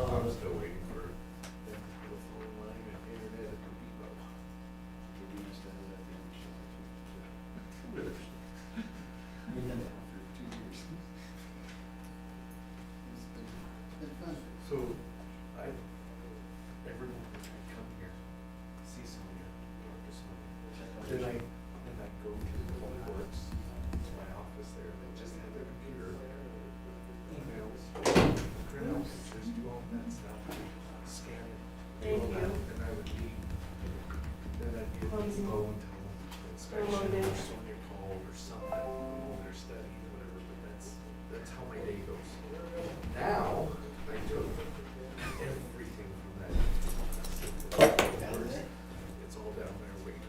I'm still waiting for.
inspection or
loaded.
on your call or something, or their study or whatever, but that's how my day goes. Now, I do everything from that. It's all down there waiting.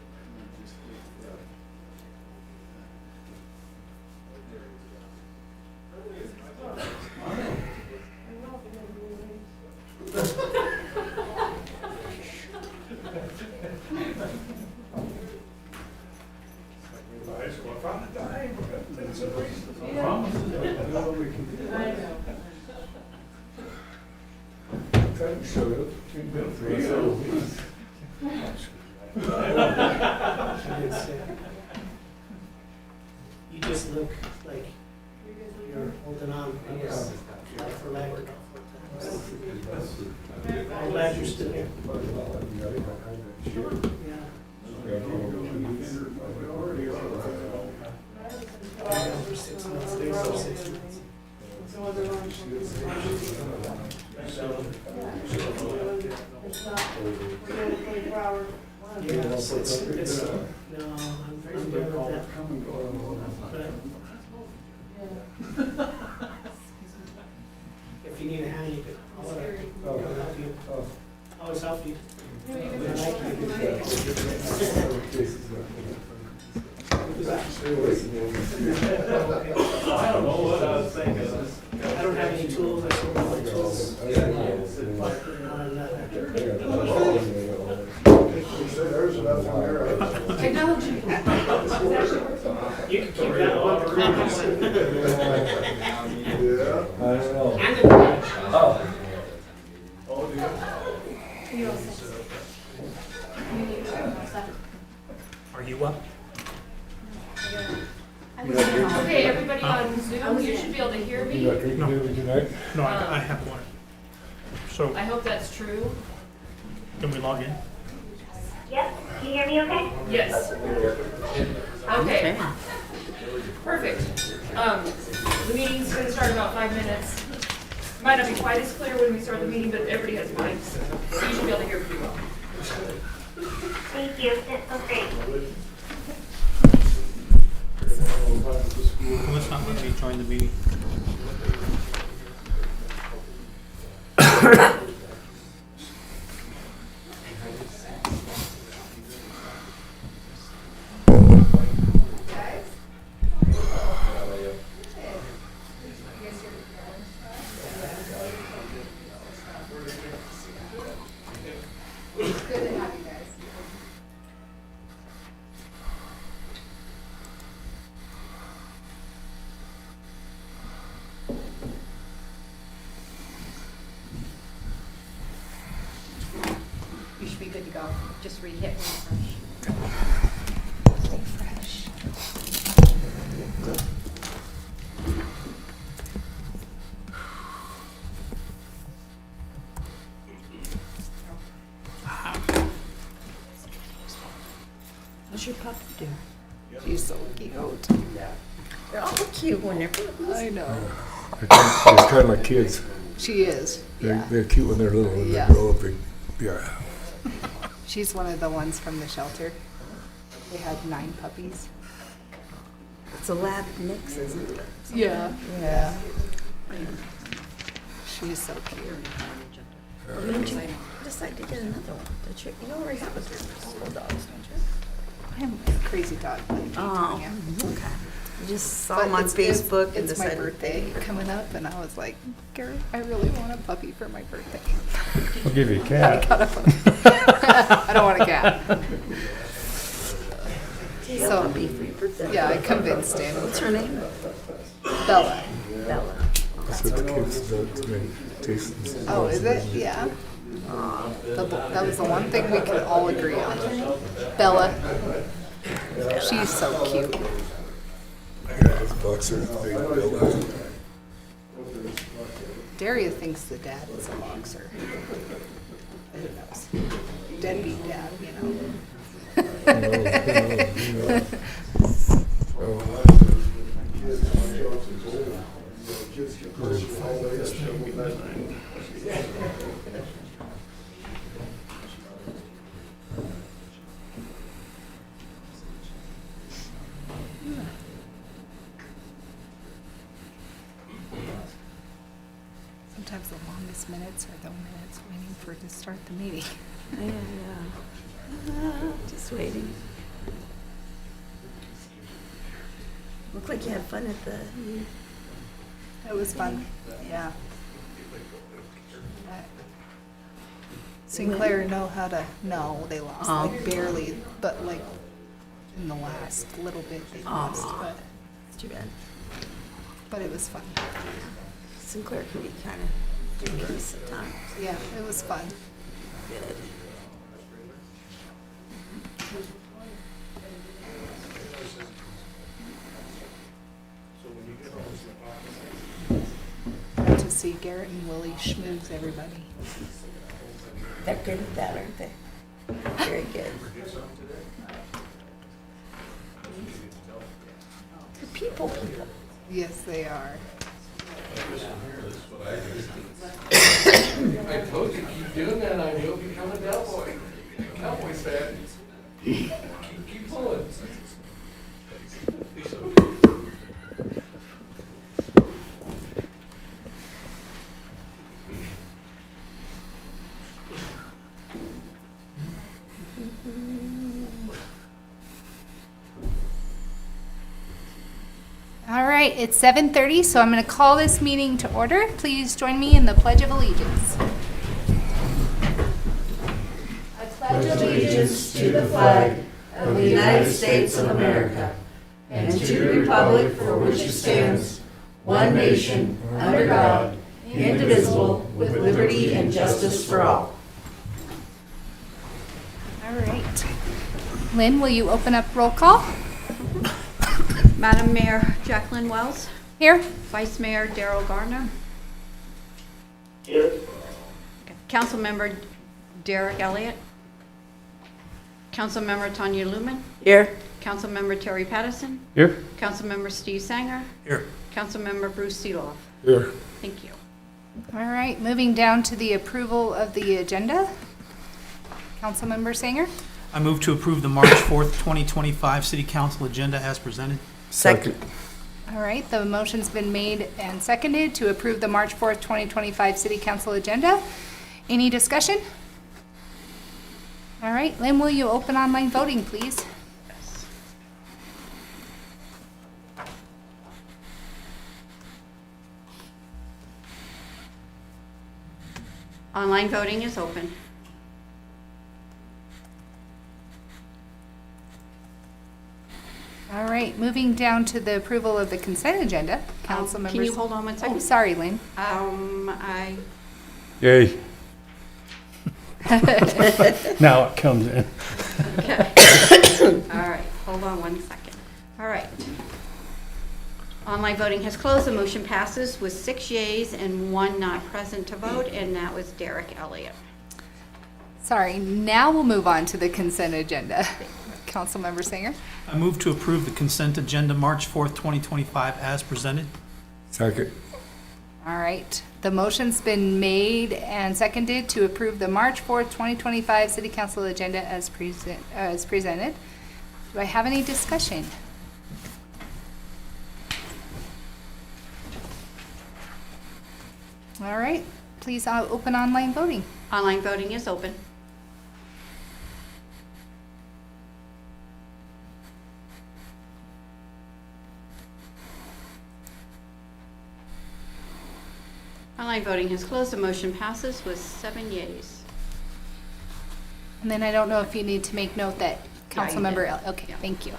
You just look like you're holding on, I guess, for lack of. I'm glad you're still here. For 6 months, there's no 6 months. Yeah, it's, no, I'm good with that. But if you need a hand, you can, I'll help you. Always help you. I like you.
I don't know what I was thinking.
I don't have any tools, I don't know what tools.
There's enough in there.
Technology.
You can keep that one.
Yeah.
And the garage.
Oh, yeah.
You all set?
Are you up?
Okay, everybody on Zoom, you should be able to hear me.
No, I have one. So,
I hope that's true.
can we log in?
Yep, can you hear me okay?
Yes. Okay. Perfect. The meeting's gonna start in about 5 minutes. Might not be quite as clear when we start the meeting, but everybody has mics, so you should be able to hear pretty well.
Thank you, that sounds great.
Let's not let me join the meeting.
Good to have you guys. You should be good to go. Just hit refresh. Refresh.
What's your puppy do?
She's so cute.
They're all cute when they're puppies.
I know.
They're kind of like kids.
She is. Yeah.
They're cute when they're little, when
Yeah.
they grow up, yeah.
She's one of the ones from the shelter. They had 9 puppies.
It's a lab mix, isn't it?
Yeah. Yeah. She's so cute.
Well, didn't you decide to get another one? Did you? You already have a BoardDocs, don't you?
I am a crazy dog.
Oh,
Yeah.
okay. I just saw
But
them on
it's-
Facebook and
it's my
decided.
birthday coming up, and I was like, Garrett, I really want a puppy for my birthday.
I'll give you a
I
cat.
got a puppy. I don't want a cat. So,
Puppy for your birthday.
yeah, I convinced him.
What's her name?
Bella.
Bella.
That's what the kids do, make tastes.
Oh, is it? Yeah. That was the one thing we could all agree on. Bella. She's so cute.
This boxer, big Bella.
Daria thinks the dad is a boxer. Who knows? Deadbeat dad, you know. have the longest minutes are the minutes waiting for to start the meeting.
Just waiting. Looked like you had fun at the.
It was fun, yeah. Sinclair no, they lost, like barely, but like in the last little bit they lost, but
It's too bad.
it was fun.
Sinclair can be kind of ridiculous sometimes.
Yeah, it was fun.
Good.
Got to see Garrett and Willie schmooze everybody.
They're good at that, aren't they? Very good. They're people.
Yes, they are.
I told you, keep doing that, I will become a Cowboys fan. Keep pulling.
All right, it's 7:30, so I'm going to call this meeting to order. Please join me in the Pledge of Allegiance. I pledge allegiance to the flag
Of the United States of America, and to the republic for which it stands, one nation, under God, indivisible, with liberty and justice for all.
All right. Lynn, will you open up roll call?
Madam Mayor Jacqueline Wells,
Here.
Vice Mayor Darrell Gardner,
Here.
Councilmember Derek Elliott, Councilmember Tanya Lumen,
Here.
Councilmember Terry Patterson,
Here.
Councilmember Steve Sanger,
Here.
Councilmember Bruce Seeloff.
Here.
Thank you.
All right, moving down to the approval of the agenda. Councilmember Sanger?
I move to approve the March 4th, 2025 City Council agenda as presented.
Second.
All right, the motion's been made and seconded to approve the March 4th, 2025 City Council agenda. Any discussion? All right, Lynn, will you open online voting, please?
Online voting is open.
All right, moving down to the approval of the consent agenda. Council members.
Can you hold on one second?
Oh, sorry, Lynn.
Yay. Now it comes in.
Okay. All right, hold on one second. All right. Online voting has closed. The motion passes with 6 yeas and 1 not present to vote, and that was Derek Elliott.
Sorry, now we'll move on to the consent agenda. Councilmember Sanger?
I move to approve the consent agenda March 4th, 2025 as presented.
Second.
All right, the motion's been made and seconded to approve the March 4th, 2025 City Council agenda as presented. Do I have any discussion? All right, please open online voting.
Online voting is open. Online voting has closed. The motion passes with 7 yeas.
And then I don't know if you need to make note that
Yeah, you
Councilmember,
did.
okay,
Yeah.
thank you.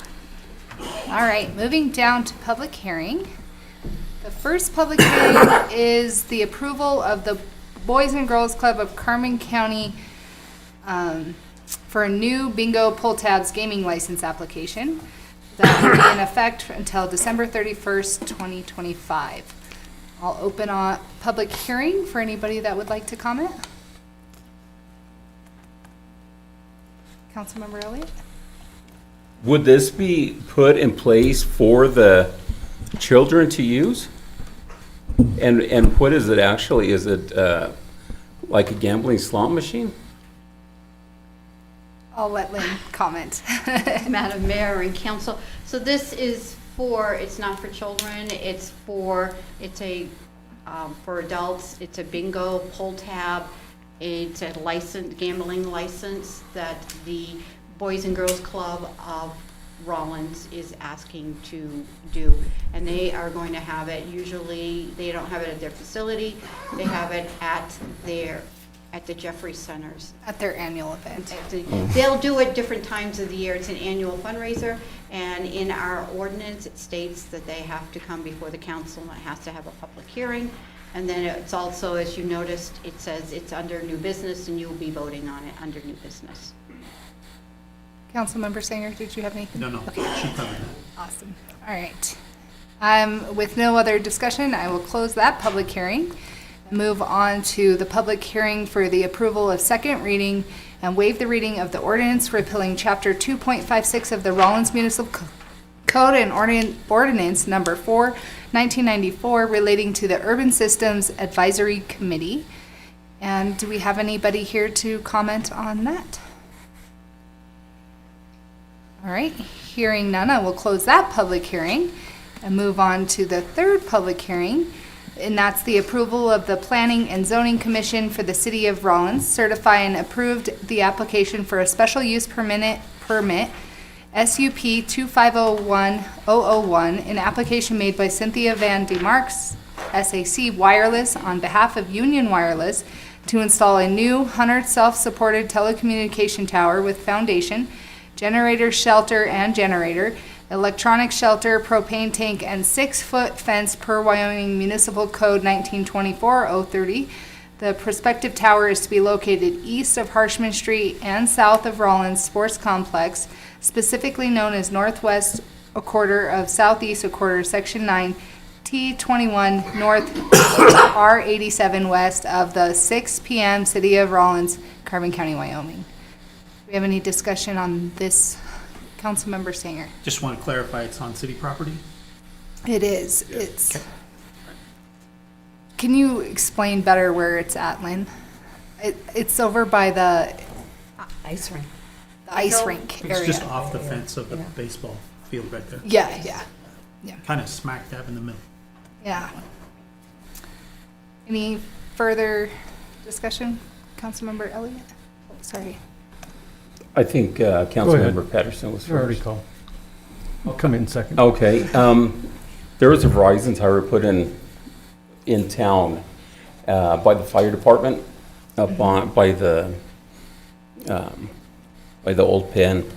All right, moving down to public hearing. The first public hearing is the approval of the Boys and Girls Club of Carmen County for a new bingo pull tabs gaming license application that will be in effect until December 31st, 2025. I'll open a public hearing for anybody that would like to comment. Councilmember Elliott?
Would this be put in place for the children to use? And what is it actually? Is it like a gambling slot machine?
I'll let Lynn comment.
Madam Mayor and Council, so this is for, it's not for children, it's a For adults, it's a bingo, pull tab. It's a gambling license that the Boys and Girls Club of Rawlins is asking to do. And they are going to have it, usually, they don't have it at their facility, they have it at the Jeffrey Centers.
At their annual event.
They'll do it different times of the year. It's an annual fundraiser, and in our ordinance, it states that they have to come before the council, and it has to have a public hearing. And then it's also, as you noticed, it says it's under new business, and you'll be voting on it under new business.
Councilmember Sanger, did you have anything?
No,
Okay.
she covered that.
Awesome. All right. With no other discussion, I will close that public hearing. Move on to the public hearing for the approval of second reading and waive the reading of the ordinance repealing Chapter 2.56 of the Rawlins Municipal Code and Ordinance Number 4, 1994, relating to the Urban Systems Advisory Committee. And do we have anybody here to comment on that? All right, hearing none, I will close that public hearing and move on to the third public hearing, and that's the approval of the Planning and Zoning Commission for the City of Rawlins, certify and approved the application for a special use permit, SUP 2501001, an application made by Cynthia Van DeMarks, SAC Wireless, on behalf of Union Wireless, to install a new 100 self-supported telecommunication tower with foundation, generator, shelter, and generator, electronic shelter, propane tank, and 6-foot fence per Wyoming Municipal Code 1924-030. The prospective tower is to be located east of Harshman Street and south of Rawlins Sports Complex, specifically known as northwest a quarter of southeast a quarter, section 9, T21 north, R87 west of the 6 p.m. City of Rawlins, Carbon County, Wyoming. Do we have any discussion on this? Councilmember Sanger.
Just want to clarify, it's on city property?
It is. It's. Can you explain better where it's at, Lynn? It's over by the
Ice rink.
ice rink area.
It's just off the fence of the baseball field right there.
Yeah.
Kind of smack dab in the middle.
Yeah. Any further discussion? Councilmember Elliott? Oh, sorry.
I think Councilmember Patterson was
You already
first.
called. I'll come in second.
Okay, there was a Verizon tower put in town by the fire department, up on, by the old pen.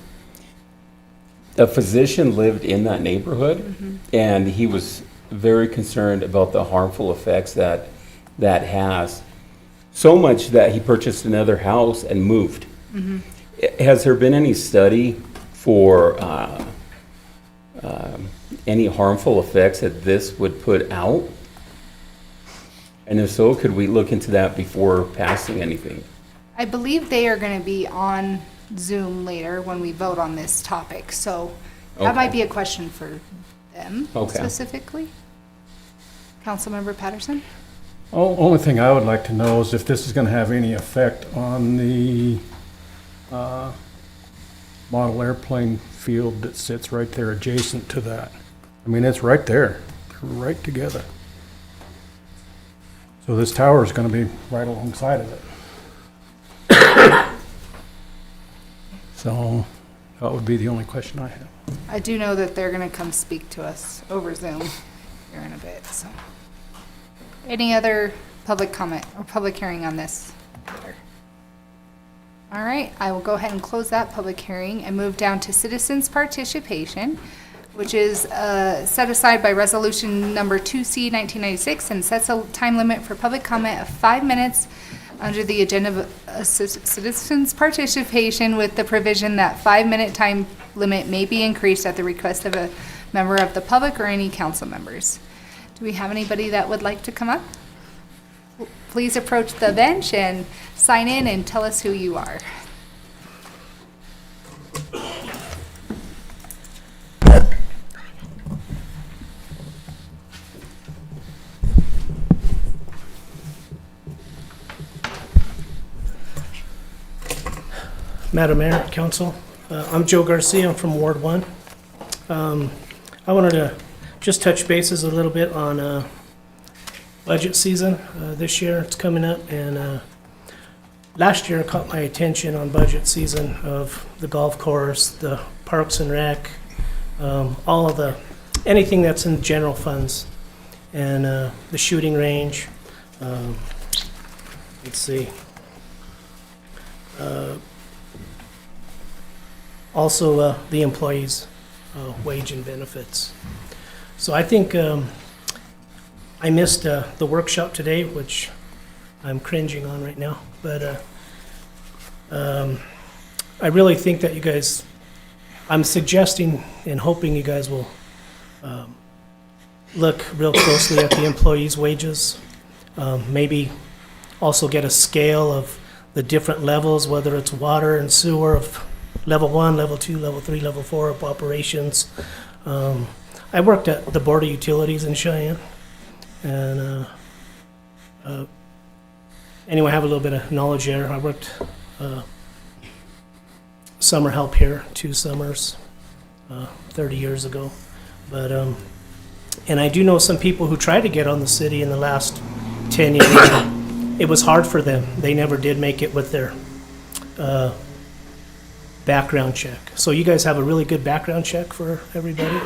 A physician lived in that neighborhood, and he was very concerned about the harmful effects that has. So much that he purchased another house and moved. Has there been any study for any harmful effects that this would put out? And if so, could we look into that before passing anything?
I believe they are going to be on Zoom later when we vote on this topic, so that might be a question for them specifically. Councilmember Patterson?
Only thing I would like to know is if this is going to have any effect on the model airplane field that sits right there adjacent to that. I mean, it's right there, right together. So this tower is going to be right alongside of it. So that would be the only question I have.
I do know that they're going to come speak to us over Zoom here in a bit, so. Any other public comment or public hearing on this matter? All right, I will go ahead and close that public hearing and move down to citizens' participation, which is set aside by resolution number 2C 1996 and sets a time limit for public comment of 5 minutes under the agenda of citizens' participation, with the provision that 5-minute time limit may be increased at the request of a member of the public or any council members. Do we have anybody that would like to come up? Please approach the bench and sign in and tell us who you are.
Madam Mayor, Council, I'm Joe Garcia, I'm from Ward 1. I wanted to just touch bases a little bit on budget season this year. It's coming up, and last year it caught my attention on budget season of the golf course, the Parks and Rec, all of the, anything that's in general funds, and the shooting range. Let's see. Also, the employees' wage and benefits. So I think I missed the workshop today, which I'm cringing on right now. But I really think that you guys, I'm suggesting and hoping you guys will look real closely at the employees' wages. Maybe also get a scale of the different levels, whether it's water and sewer of level 1, level 2, level 3, level 4 of operations. I worked at the Board of Utilities in Cheyenne, and anyway, I have a little bit of knowledge there. I worked summer help here, 2 summers, 30 years ago. But and I do know some people who tried to get on the city in the last 10 years. It was hard for them. They never did make it with their background check. So you guys have a really good background check for everybody.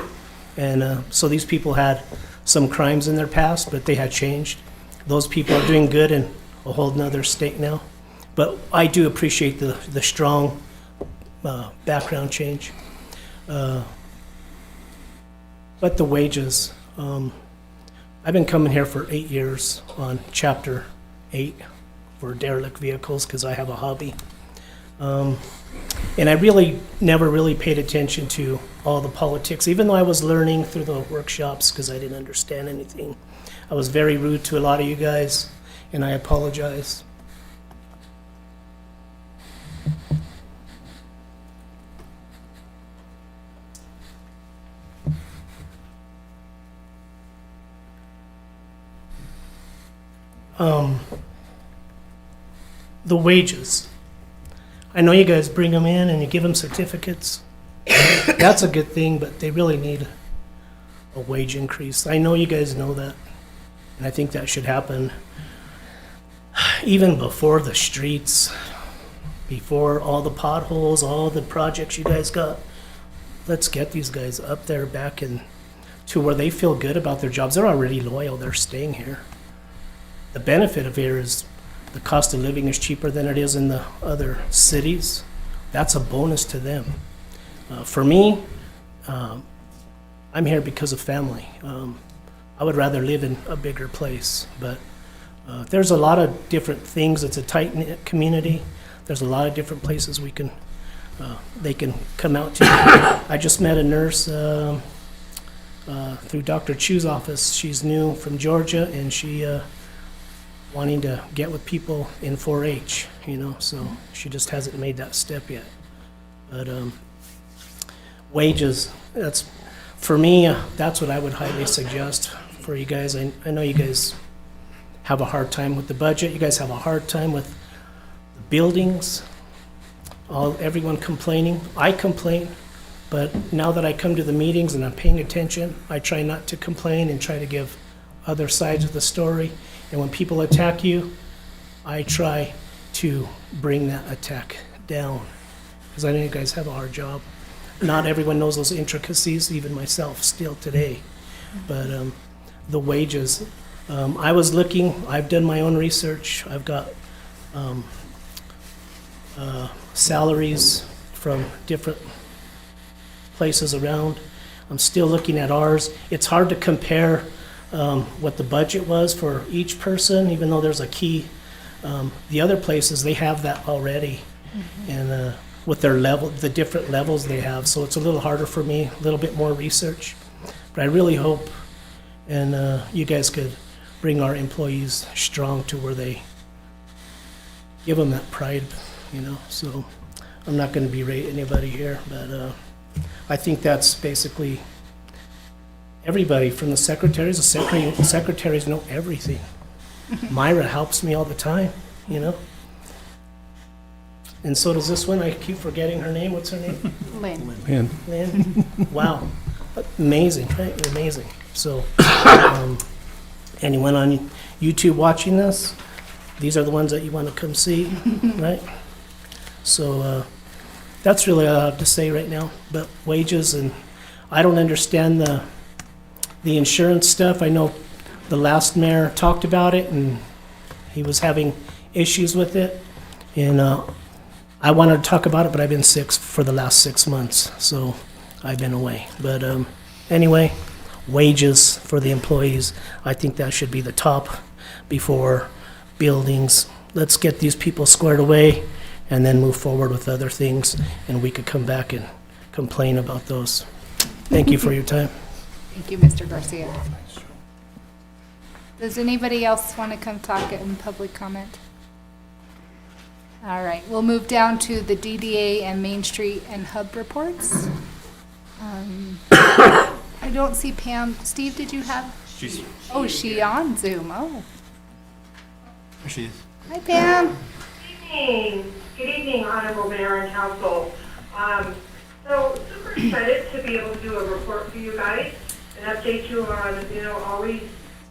And so these people had some crimes in their past, but they had changed. Those people are doing good in a whole nother state now. But I do appreciate the strong background change. But the wages, I've been coming here for 8 years on Chapter 8 for derelict vehicles because I have a hobby. And I really never really paid attention to all the politics, even though I was learning through the workshops because I didn't understand anything. I was very rude to a lot of you guys, and I apologize. The wages. I know you guys bring them in and you give them certificates. That's a good thing, but they really need a wage increase. I know you guys know that, and I think that should happen even before the streets, before all the potholes, all the projects you guys got. Let's get these guys up there back in to where they feel good about their jobs. They're already loyal. They're staying here. The benefit of here is the cost of living is cheaper than it is in the other cities. That's a bonus to them. For me, I'm here because of family. I would rather live in a bigger place, but there's a lot of different things. It's a tight-knit community. There's a lot of different places they can come out to. I just met a nurse through Dr. Chu's office. She's new from Georgia, and she wanting to get with people in 4-H, so she just hasn't made that step yet. But wages, for me, that's what I would highly suggest for you guys. I know you guys have a hard time with the budget. You guys have a hard time with the buildings, everyone complaining. I complain, but now that I come to the meetings and I'm paying attention, I try not to complain and try to give other sides of the story. And when people attack you, I try to bring that attack down, because I know you guys have a hard job. Not everyone knows those intricacies, even myself still today. But the wages, I was looking, I've done my own research. I've got salaries from different places around. I'm still looking at ours. It's hard to compare what the budget was for each person, even though there's a key. The other places, they have that already, and with their level, the different levels they have. So it's a little harder for me, a little bit more research. But I really hope, and you guys could bring our employees strong to where they give them that pride, So I'm not going to berate anybody here, but I think that's basically everybody from the secretaries. The secretaries know everything. Myra helps me all the time, And so does this one. I keep forgetting her name. What's her name?
Lynn.
Lynn. Wow. Amazing, right? Amazing. So anyone on YouTube watching this, these are the ones that you want to come see, right? So that's really all I have to say right now. But wages, and I don't understand the insurance stuff. I know the last mayor talked about it, and he was having issues with it. And I wanted to talk about it, but I've been sick for the last 6 months, so I've been away. But anyway, wages for the employees, I think that should be the top before buildings. Let's get these people squared away and then move forward with other things, and we could come back and complain about those. Thank you for your time.
Thank you, Mr. Garcia. Does anybody else want to come talk in public comment? All right, we'll move down to the DDA and Main Street and Hub reports. I don't see Pam. Steve, did you have? Oh, is she on Zoom? Oh.
There she is.
Hi, Pam.
Good evening, Honorable Mayor and Council. So super excited to be able to do a report for you guys and update you on, always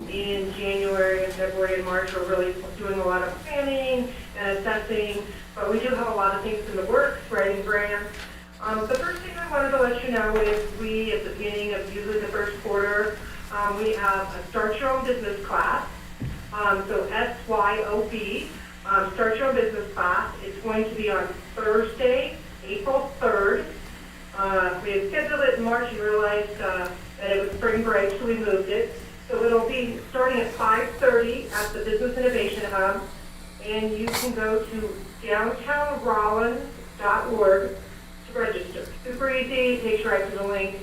in January and February and March, we're really doing a lot of planning and assessing, but we do have a lot of things in the works, writing grants. The first thing I wanted to let you know is we, at the beginning of usually the first quarter, we have a Start Your Own Business class. So SYOB, Start Your Own Business class. It's going to be on Thursday, April 3rd. We had scheduled it in March and realized that it was spring break, so we moved it. So it'll be starting at 5:30 at the Business Innovation Hub, and you can go to downtownrawlins.org to register. Super easy, takes you right to the link.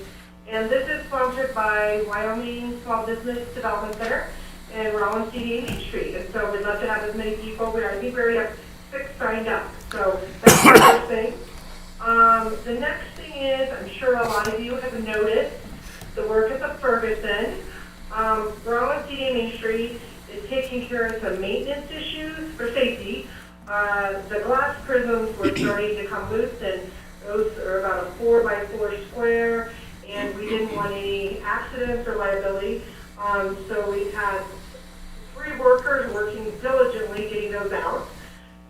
And this is sponsored by Wyoming Small Business Development Center and Rawlins City Council. And so we'd love to have as many people. I think we already have 6 signed up. So that's the first thing. The next thing is, I'm sure a lot of you have noticed the work at the Ferguson. Rawlins City Council is taking care of some maintenance issues for safety. The glass prisms were starting to come loose, and those are about a 4x4 square, and we didn't want any accidents or liability. So we've had 3 workers working diligently getting those out.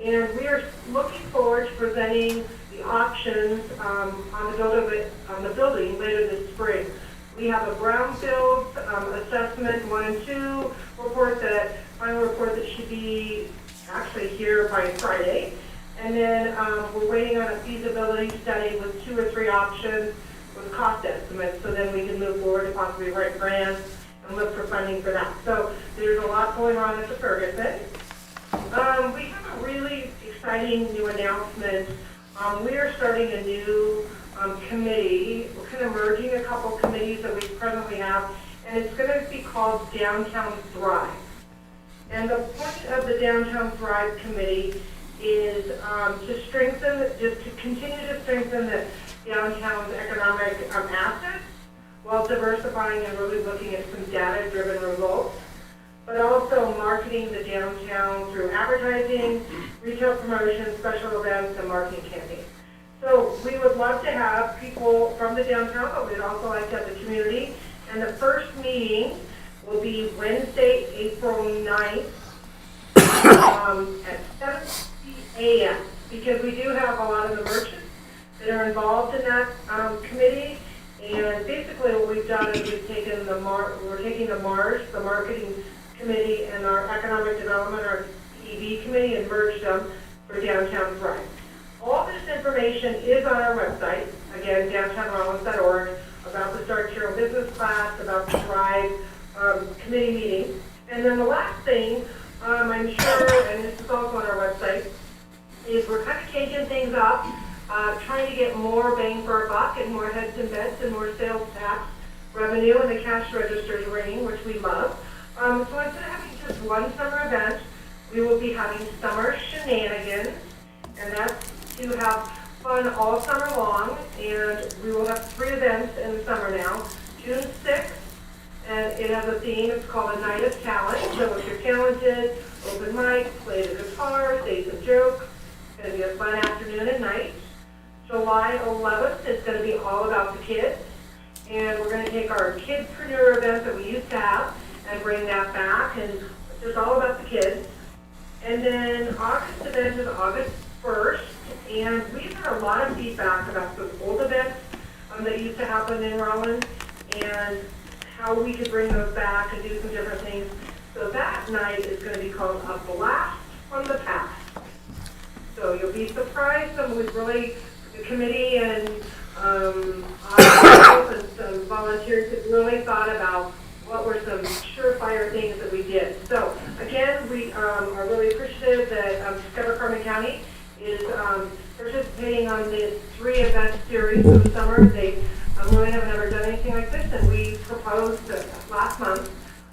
And we are looking forward to presenting the options on the building later this spring. We have a brownfield assessment 1 and 2 final report that should be actually here by Friday. And then we're waiting on a feasibility study with 2 or 3 options with cost estimates, so then we can move forward to possibly write grants and look for funding for that. So there's a lot going on at the Ferguson. We have a really exciting new announcement. We are starting a new committee. We're kind of merging a couple committees that we presently have, and it's going to be called Downtown Thrive. And the point of the Downtown Thrive Committee is to continue to strengthen the downtown's economic assets while diversifying and really looking at some data-driven results, but also marketing the downtown through advertising, retail promotion, special events, and marketing campaigns. So we would love to have people from the downtown, but we'd also like to have the community. And the first meeting will be Wednesday, April 9th at 7 a.m. because we do have a lot of the merchants that are involved in that committee. And basically what we've done is we've taken the MARS, the marketing committee, and our economic development, our EV committee, and merged them for Downtown Thrive. All this information is on our website, again, downtownrawlins.org, about the Start Your Own Business class, about the Thrive committee meeting. And then the last thing, I'm sure, and this is also on our website, is we're kind of changing things up, trying to get more bang for our buck and more heads and beds and more sales tax revenue, and the cash registers ringing, which we love. So instead of having just one summer event, we will be having summer shenanigans, and that's to have fun all summer long. And we will have 3 events in the summer now. June 6th, and it has a theme. It's called a Night of Talent. So if you're talented, open mic, play the guitar, say some jokes. It's going to be a fun afternoon and night. July 11th is going to be all about the kids. And we're going to take our Kidpreneur event that we used to have, and bring that back, and it's just all about the kids. And then August event is August 1st, and we've had a lot of feedback about some old events that used to happen in Rawlins, and how we could bring those back and do some different things. So that night is going to be called A Blast from the Past. So you'll be surprised, we've really, the committee and and some volunteers have really thought about what were some surefire things that we did. So again, we are really appreciative that Discover Carbon County is participating on this 3 event series for the summer. They really haven't ever done anything like this, and we proposed last month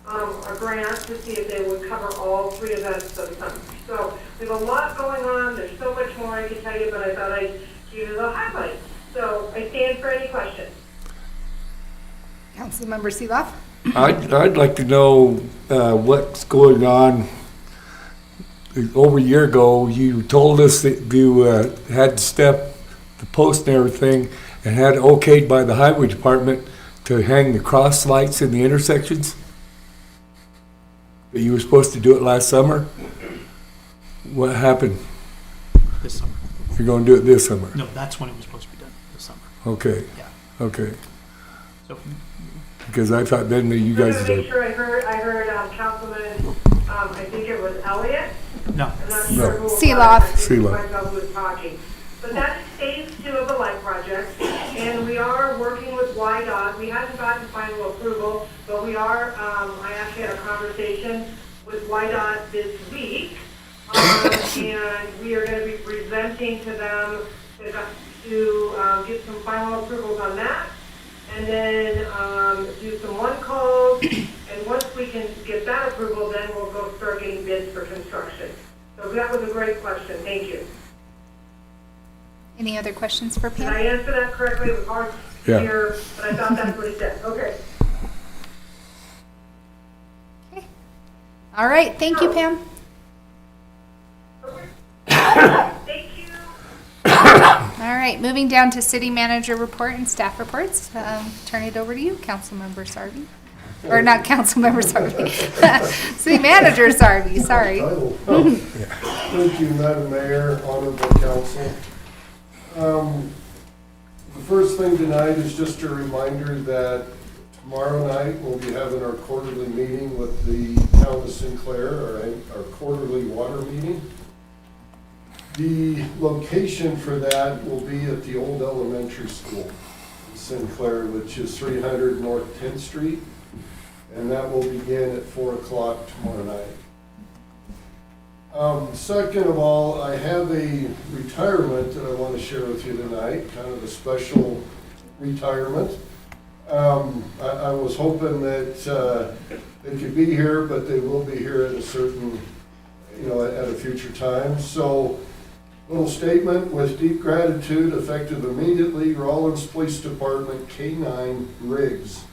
a grant to see if they would cover all 3 events for the summer. So we have a lot going on. There's so much more I could tell you, but I thought I'd give you the highlights. So I stand for any questions.
Councilmember Seeloff?
I'd like to know what's going on. Over a year ago, you told us that you had to step the post and everything and had it okayed by the highway department to hang the cross lights in the intersections. That you were supposed to do it last summer. What happened?
This summer.
You're going to do it this summer?
No, that's when it was supposed to be done, this summer.
Okay.
Yeah.
Okay.
So,
Because I thought then that you guys
Just to make sure I heard Councilman, I think it was Elliott.
no.
I'm not sure who it was.
Seeloff.
I think
Seeloff.
myself who was talking. But that is phase 2 of the light project, and we are working with YDOT. We haven't gotten final approval, but we are, I actually had a conversation with YDOT this week, and we are going to be presenting to them to get some final approvals on that, and then do some one-calls, and once we can get that approval, then we'll go start getting bids for construction. So that was a great question. Thank you.
Any other questions for
Did I
Pam?
answer that correctly? It was hard to hear, but I thought that's what he said. Okay.
Okay. All right, thank you, Pam.
Thank you.
All right, moving down to city manager report and staff reports. Turn it over to you, Councilmember Sarvey. Or not Councilmember Sarvey. City Manager Sarvey, sorry.
Thank you, Madam Mayor, Honorable Council. The first thing tonight is just a reminder that tomorrow night we'll be having our quarterly meeting with the town of Sinclair, our quarterly water meeting. The location for that will be at the old elementary school in Sinclair, which is 300 North 10th Street, and that will begin at 4 o'clock tomorrow night. Second of all, I have a retirement that I want to share with you tonight, kind of a special retirement. I was hoping that they could be here, but they will be here at a certain, at a future time. So, little statement: with deep gratitude, effective immediately, Rawlins Police Department K9 Riggs,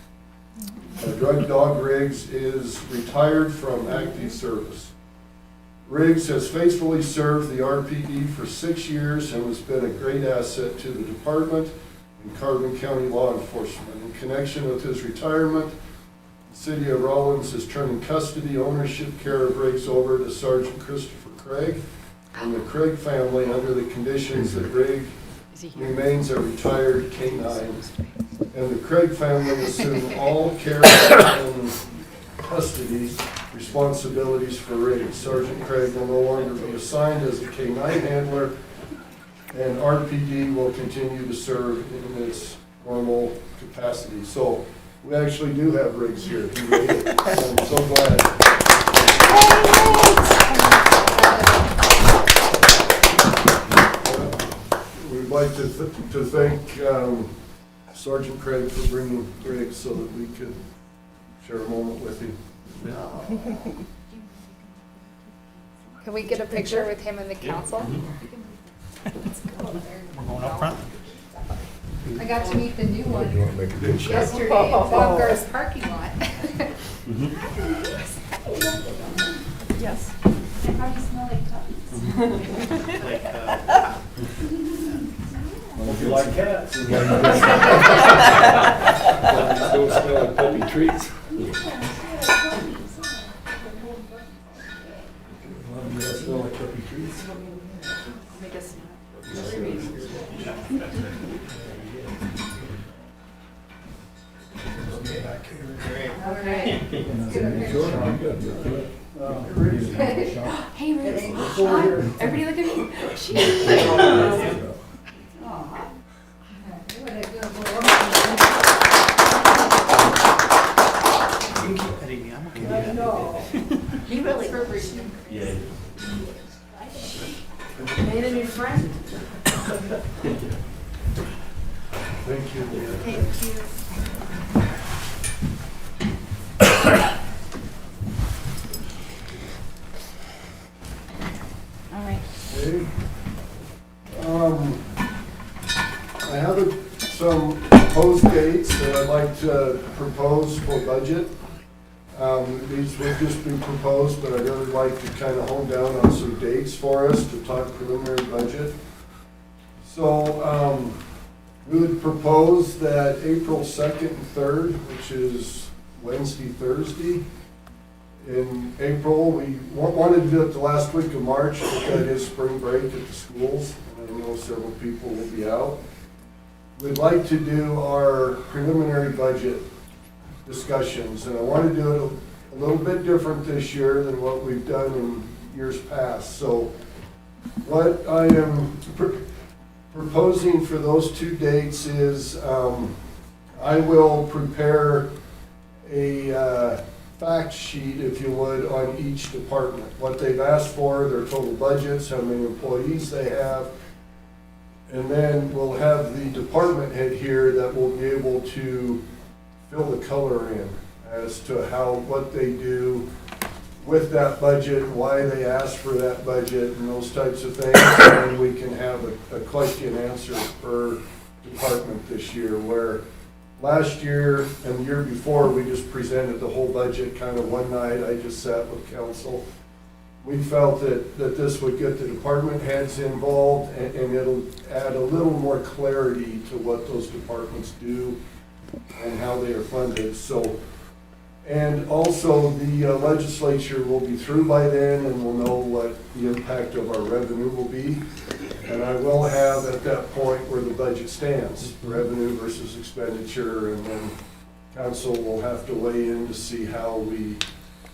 Drug Dog Riggs, is retired from active service. Riggs has faithfully served the RPD for 6 years and has been a great asset to the department and Carbon County law enforcement. In connection with his retirement, the City of Rawlins is turning custody, ownership, care of Riggs over to Sergeant Christopher Craig and the Craig family under the conditions that Riggs remains a retired K9. And the Craig family assume all care and custody responsibilities for Riggs. Sergeant Craig will no longer be assigned as a K9 handler, and RPD will continue to serve in its normal capacity. So we actually do have Riggs here. He made it. I'm so glad. We'd like to thank Sergeant Craig for bringing Riggs so that we could share a moment with him.
Can we get a picture with him and the council?
We're going up front.
I got to meet the new one yesterday at Bunker's parking lot.
Yes.
And how do you smell like puppies?
If you like cats.
Don't smell like puppy treats.
All right.
Hey, Ruth. Hi. Everybody look at me. Cheese.
You can keep petting me, I'm okay with that.
You really,
Made a new friend.
Thank you.
thank you. All right.
Okay. I have some proposed dates that I'd like to propose for budget. These would just be proposed, but I'd really like to kind of hone down on some dates for us to talk preliminary budget. So, we would propose that April 2nd and 3rd, which is Wednesday, Thursday. In April, we wanted to do it the last week of March, but that is spring break at the schools, and I know several people will be out. We'd like to do our preliminary budget discussions, and I want to do it a little bit different this year than what we've done in years past. So what I am proposing for those two dates is I will prepare a fact sheet, if you would, on each department. What they've asked for, their total budgets, how many employees they have, and then we'll have the department head here that will be able to fill the color in as to what they do with that budget, why they ask for that budget, and those types of things. And then we can have a question answer per department this year, where last year and the year before, we just presented the whole budget kind of one night. I just sat with council. We felt that this would get the department heads involved, and it'll add a little more clarity to what those departments do and how they are funded. So, and also the legislature will be through by then, and we'll know what the impact of our revenue will be. And I will have at that point where the budget stands, revenue versus expenditure, and then council will have to weigh in to see how we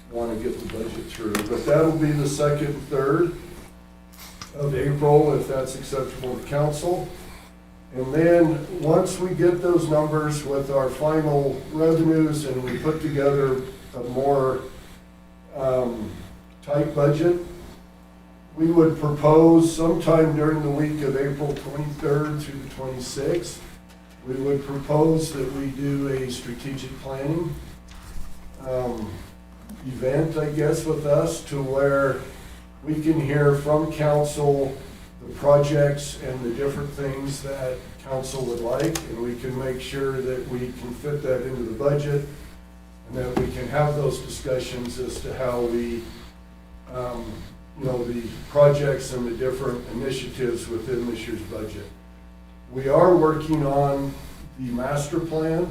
want to get the budget through. But that'll be the 2nd and 3rd of April, if that's acceptable to council. And then, once we get those numbers with our final revenues and we put together a more tight budget, we would propose sometime during the week of April 23rd through the 26th, we would propose that we do a strategic planning event, I guess, with us, to where we can hear from council the projects and the different things that council would like, and we can make sure that we can fit that into the budget, and that we can have those discussions as to how we, the projects and the different initiatives within this year's budget. We are working on the master plan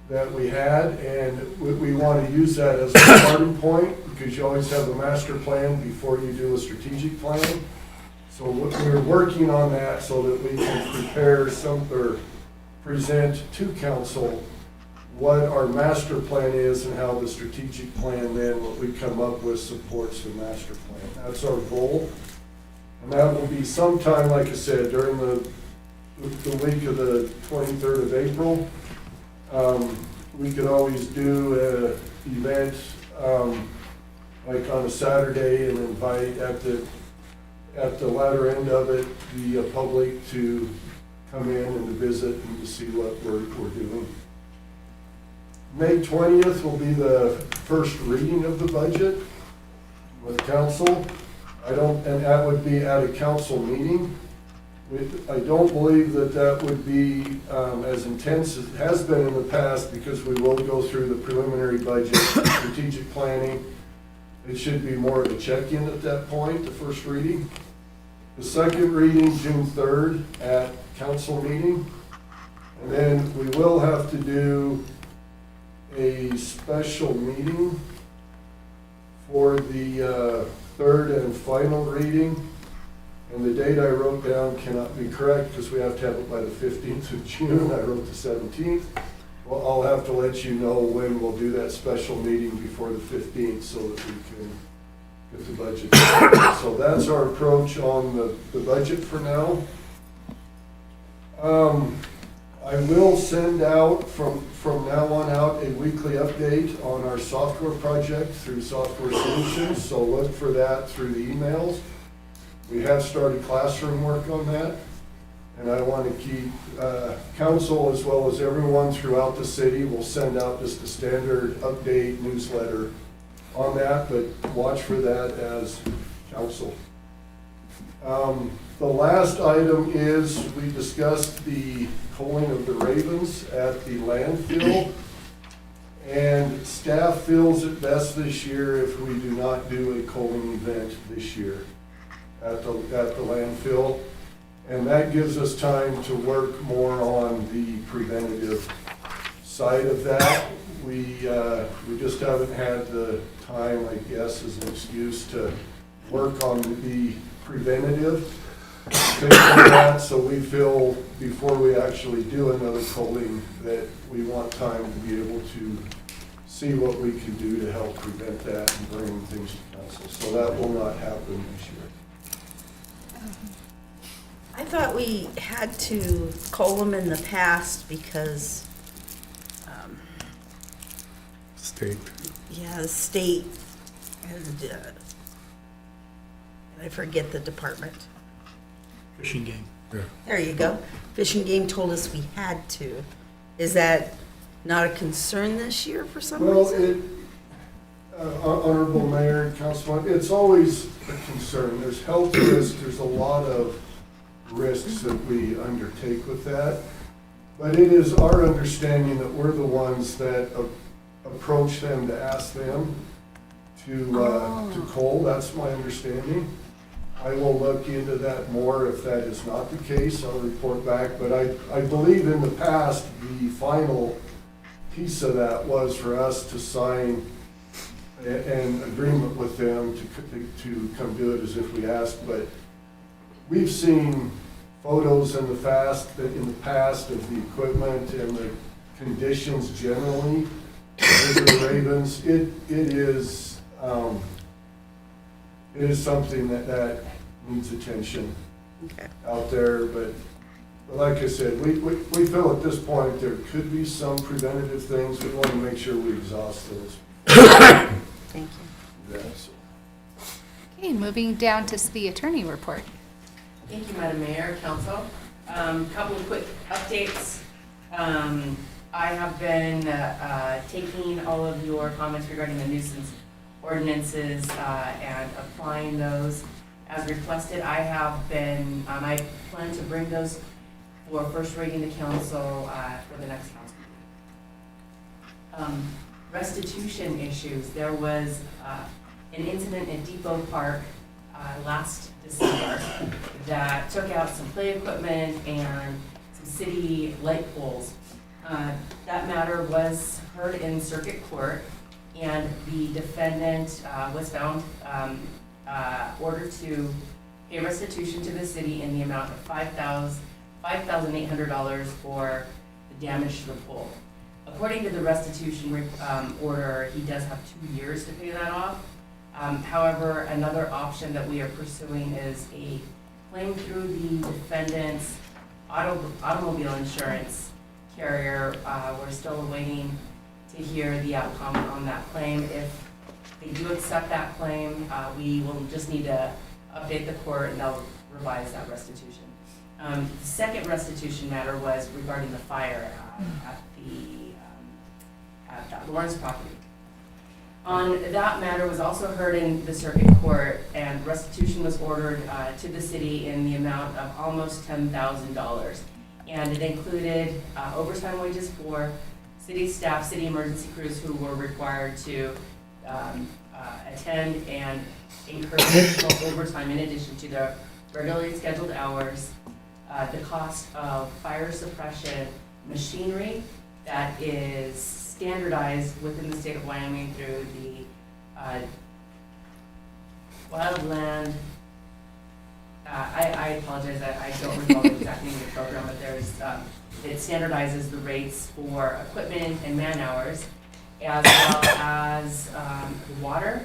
that we had, and we want to use that as a starting point, because you always have a master plan before you do a strategic plan. So we're working on that so that we can prepare or present to council what our master plan is and how the strategic plan, then what we come up with, supports the master plan. That's our goal. And that will be sometime, like I said, during the week of the 23rd of April. We could always do an event like on a Saturday and invite at the latter end of it the public to come in and to visit and to see what we're doing. May 20th will be the first reading of the budget with council. And that would be at a council meeting. I don't believe that would be as intense as it has been in the past, because we will go through the preliminary budget, strategic planning. It should be more of a check-in at that point, the first reading. The second reading, June 3rd at council meeting. And then we will have to do a special meeting for the third and final reading. And the date I wrote down cannot be correct, because we have to have it by the 15th of June. I wrote the 17th. Well, I'll have to let you know when we'll do that special meeting before the 15th so that we can get the budget. So that's our approach on the budget for now. I will send out from now on out a weekly update on our software project through Software Solutions, so look for that through the emails. We have started classroom work on that, and I want to keep council as well as everyone throughout the city will send out just a standard update newsletter on that, but watch for that as council. The last item is we discussed the culling of the ravens at the landfill. And staff feels it best this year if we do not do a culling event this year at the landfill. And that gives us time to work more on the preventative side of that. We just haven't had the time, I guess, as an excuse to work on the preventative things like that. So we feel before we actually do another culling that we want time to be able to see what we can do to help prevent that and bring things to council. So that will not happen this year.
I thought we had to cull them in the past because,
State.
yeah, the state, and I forget the department.
Fishing game.
There you go. Fish and Game told us we had to. Is that not a concern this year for some reason?
Honorable Mayor and Councilman, it's always a concern. There's health risks, there's a lot of risks that we undertake with that. But it is our understanding that we're the ones that approach them to ask them to cull. That's my understanding. I will look into that more. If that is not the case, I'll report back. But I believe in the past, the final piece of that was for us to sign an agreement with them to come do it as if we asked. But we've seen photos in the past of the equipment and the conditions generally with the ravens. It is something that needs attention out there, but like I said, we feel at this point there could be some preventative things. We want to make sure we exhaust those.
Thank you.
Yeah, so.
Okay, moving down to city attorney report.
Thank you, Madam Mayor, Council. Couple of quick updates. I have been taking all of your comments regarding the nuisance ordinances and applying those as requested. I have been, I plan to bring those for first reading to council for the next council meeting. Restitution issues. There was an incident in Depot Park last December that took out some play equipment and some city light poles. That matter was heard in circuit court, and the defendant was found ordered to pay restitution to the city in the amount of $5,800 for the damage to the pole. According to the restitution order, he does have 2 years to pay that off. However, another option that we are pursuing is a claim through the defendant's automobile insurance carrier. We're still awaiting to hear the outcome on that claim. If they do accept that claim, we will just need to update the court and they'll revise that restitution. The second restitution matter was regarding the fire at that Lawrence property. On that matter was also heard in the circuit court, and restitution was ordered to the city in the amount of almost $10,000. And it included overtime wages for city staff, city emergency crews who were required to attend and incur additional overtime in addition to their regularly scheduled hours, the cost of fire suppression machinery that is standardized within the state of Wyoming through the wildland. I apologize, I don't recall the exact name of the program, but there's It standardizes the rates for equipment and man-hours, as well as the water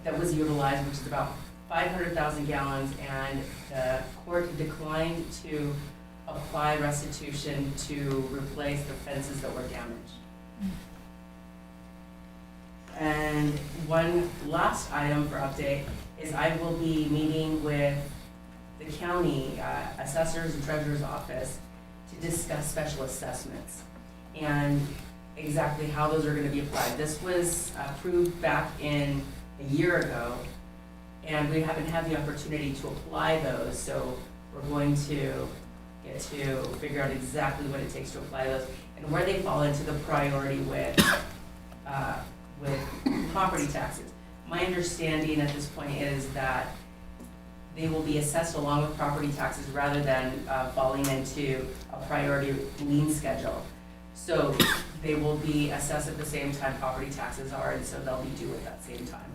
that was utilized, which is about 500,000 gallons, and the court declined to apply restitution to replace the fences that were damaged. And one last item for update is I will be meeting with the county assessors and treasurer's office to discuss special assessments and exactly how those are going to be applied. This was approved back in a year ago, and we haven't had the opportunity to apply those, so we're going to get to figure out exactly what it takes to apply those and where they fall into the priority with property taxes. My understanding at this point is that they will be assessed along with property taxes rather than falling into a priority lien schedule. So they will be assessed at the same time property taxes are, and so they'll be due at that same time.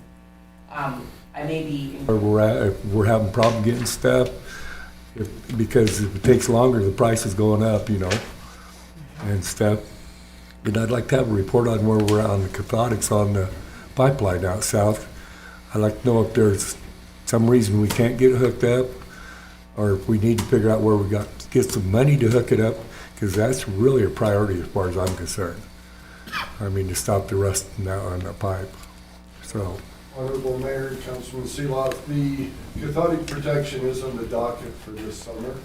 I may be.
Where we're at, if we're having problem getting stuff, because if it takes longer, the price is going up, you know, and stuff. And I'd like to have a report on where we're at on the cathotics on the pipeline out south. I'd like to know if there's some reason we can't get it hooked up, or if we need to figure out where we got to get some money to hook it up, because that's really a priority as far as I'm concerned. I mean, to stop the rusting out on the pipe. So.
Honorable Mayor, Councilman Seeloff, the cathodic protection is on the docket for this summer.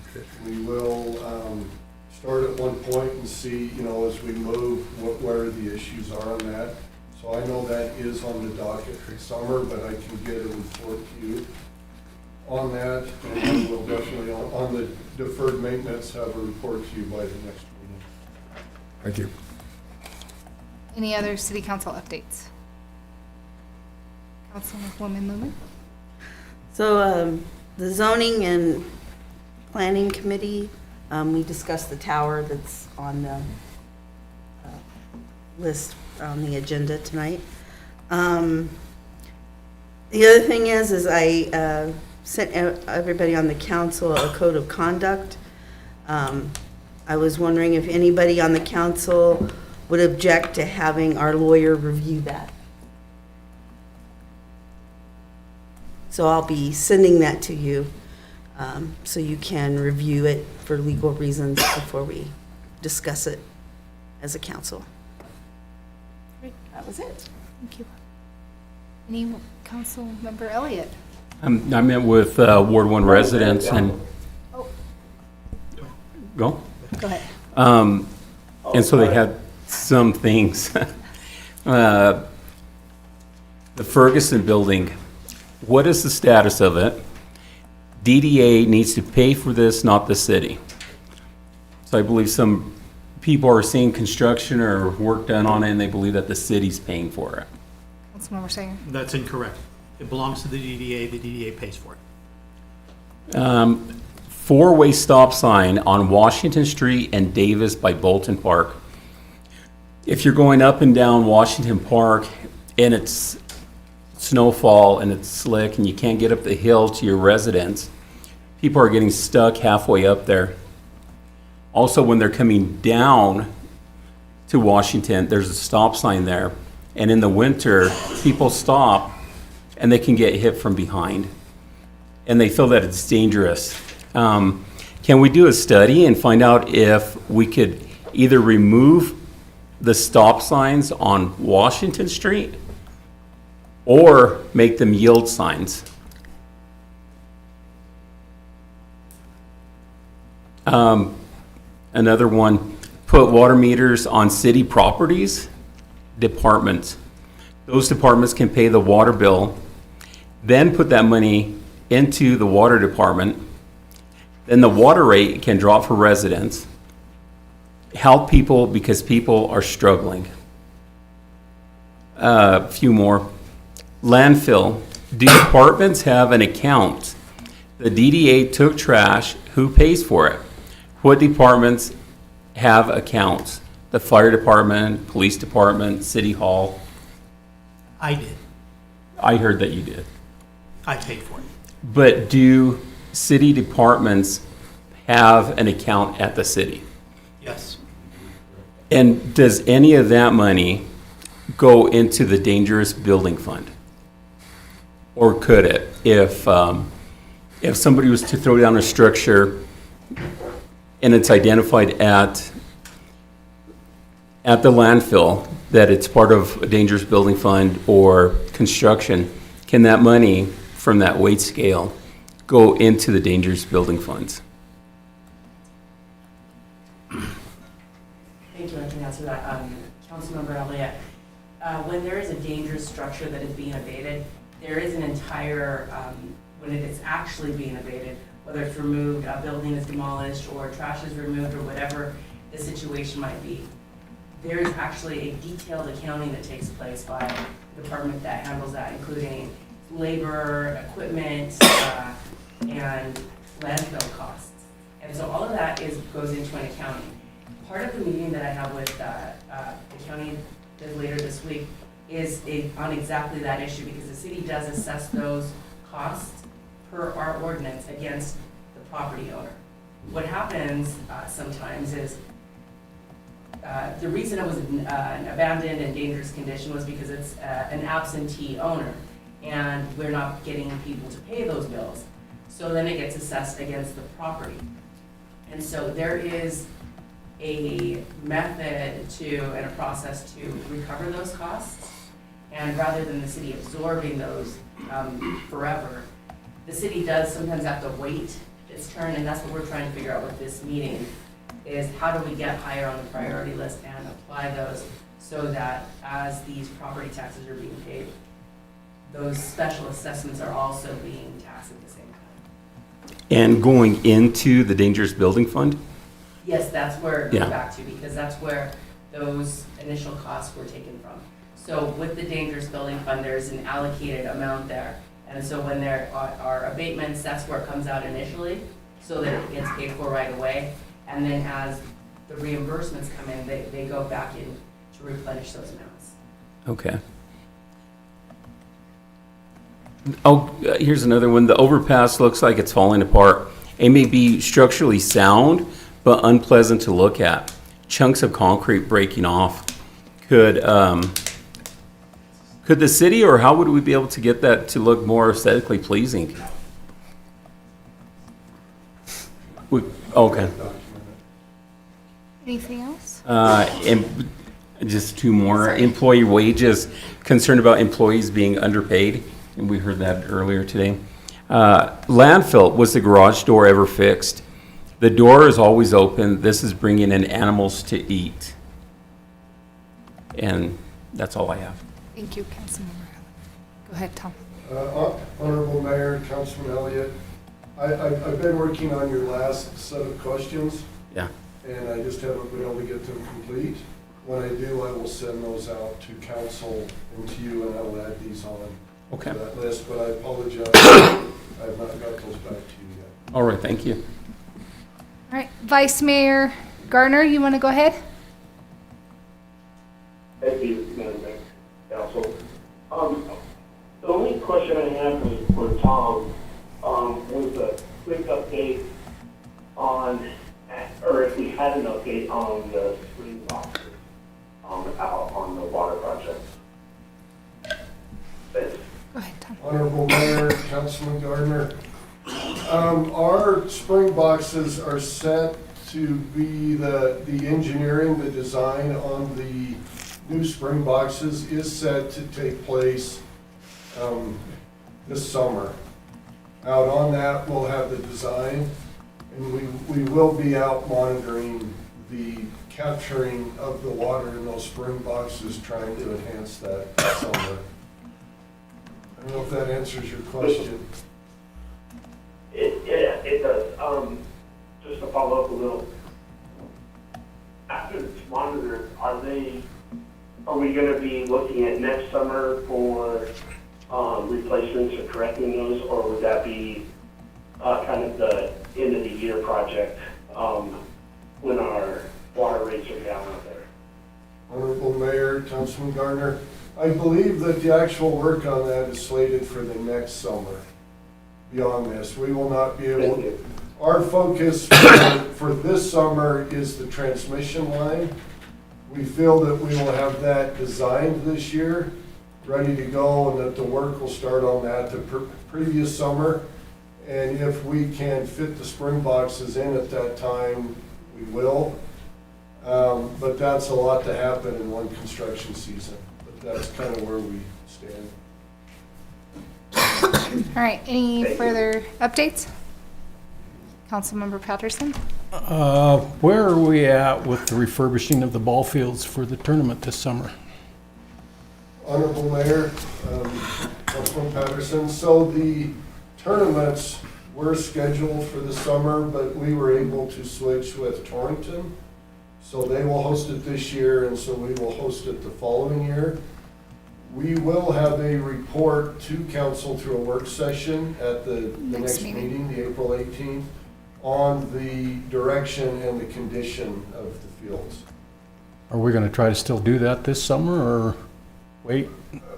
Okay.
We will start at one point and see, you know, as we move, where the issues are on that. So I know that is on the docket for summer, but I can get a report to you on that. And we'll definitely, on the deferred maintenance, have a report to you by the next meeting.
Thank you.
Any other city council updates? Councilwoman Lumen?
So the zoning and planning committee, we discussed the tower that's on the list on the agenda tonight. The other thing is I sent everybody on the council a code of conduct. I was wondering if anybody on the council would object to having our lawyer review that. So I'll be sending that to you so you can review it for legal reasons before we discuss it as a council. That was it.
Thank you. Any council member Elliott?
I met with Ward 1 residents and.
Oh.
Go?
Go ahead.
And so they had some things. The Ferguson building, what is the status of it? DDA needs to pay for this, not the city. So I believe some people are seeing construction or work done on it, and they believe that the city's paying for it.
Councilmember Sanger?
That's incorrect. It belongs to the DDA pays for it.
Four-way stop sign on Washington Street and Davis by Bolton Park. If you're going up and down Washington Park and it's snowfall and it's slick and you can't get up the hill to your residence, people are getting stuck halfway up there. Also, when they're coming down to Washington, there's a stop sign there. And in the winter, people stop and they can get hit from behind. And they feel that it's dangerous. Can we do a study and find out if we could either remove the stop signs on Washington Street or make them yield signs? Another one, put water meters on city properties, departments. Those departments can pay the water bill, then put that money into the water department. Then the water rate can drop for residents. Help people because people are struggling. A few more. Landfill. Do departments have an account? The DDA took trash. Who pays for it? What departments have accounts? The fire department, police department, city hall.
I did.
I heard that you did.
I paid for it.
But do city departments have an account at the city.
Yes.
And does any of that money go into the dangerous building fund? Or could it? If somebody was to throw down a structure and it's identified at the landfill that it's part of a dangerous building fund or construction, can that money from that weight scale go into the dangerous building funds?
Thank you, I can answer that. Councilmember Elliott, when there is a dangerous structure that is being abated, there is an entire, when it is actually being abated, whether it's removed, a building is demolished, or trash is removed, or whatever the situation might be, there is actually a detailed accounting that takes place by the department that handles that, including labor, equipment, and landfill costs. And so all of that goes into an accounting. Part of the meeting that I have with the county later this week is on exactly that issue, because the city does assess those costs per our ordinance against the property owner. What happens sometimes is the reason it was an abandoned and dangerous condition was because it's an absentee owner, and we're not getting people to pay those bills. So then it gets assessed against the property. And so there is a method and a process to recover those costs. And rather than the city absorbing those forever, the city does sometimes have to wait its turn, and that's what we're trying to figure out with this meeting, is how do we get higher on the priority list and apply those so that as these property taxes are being paid, those special assessments are also being taxed at the same time.
And going into the dangerous building fund?
Yes, that's where it goes
Yeah.
back to, because that's where those initial costs were taken from. So with the dangerous building fund, there's an allocated amount there. And so when there are abatements, that's where it comes out initially, so that it gets paid for right away. And then as the reimbursements come in, they go back in to replenish those amounts.
Okay. Oh, here's another one. The overpass looks like it's falling apart. It may be structurally sound, but unpleasant to look at. Chunks of concrete breaking off. Could the city, or how would we be able to get that to look more aesthetically pleasing? Okay.
Anything else?
And just two more. Employee wages, concerned about employees being underpaid, and we heard that earlier today. Landfill, was the garage door ever fixed? The door is always open. This is bringing in animals to eat. And that's all I have.
Thank you, Councilmember. Go ahead, Tom.
Honorable Mayor, Councilman Elliott, I've been working on your last set of questions,
Yeah.
and I just haven't been able to get them complete. When I do, I will send those out to council and to you, and I will add these on
Okay.
to that list, but I apologize, I have not got those back to you yet.
All right, thank you.
All right, Vice Mayor Garner, you want to go ahead?
Thank you, Madam Mayor, Council. The only question I have is for Tom, was a quick update on, or if we had an update on the spring boxes, out on the water project. Thanks.
Go ahead, Tom.
Honorable Mayor, Councilman Gardner, our spring boxes are set to be the engineering, the design on the new spring boxes is set to take place this summer. Out on that, we'll have the design, and we will be out monitoring the capturing of the water in those spring boxes, trying to enhance that this summer. I don't know if that answers your question.
It does. Just to follow up a little, after it's monitored, are we going to be looking at next summer for replacements or correcting those, or would that be kind of the end of the year project when our water rates are down out there?
Honorable Mayor, Councilman Gardner, I believe that the actual work on that is slated for the next summer. Beyond this, we will not be able, Our focus for this summer is the transmission line. We feel that we will have that designed this year, ready to go, and that the work will start on that the previous summer. And if we can fit the spring boxes in at that time, we will. But that's a lot to happen in one construction season. But that's kind of where we stand.
All right, any further updates? Councilmember Patterson?
Where are we at with the refurbishing of the ball fields for the tournament this summer?
Honorable Mayor, Councilman Patterson, so the tournaments were scheduled for the summer, but we were able to switch with Torrington. So they will host it this year, and so we will host it the following year. We will have a report to council through a work session at the next meeting, the April 18th, on the direction and the condition of the fields.
Are we going to try to still do that this summer, or wait?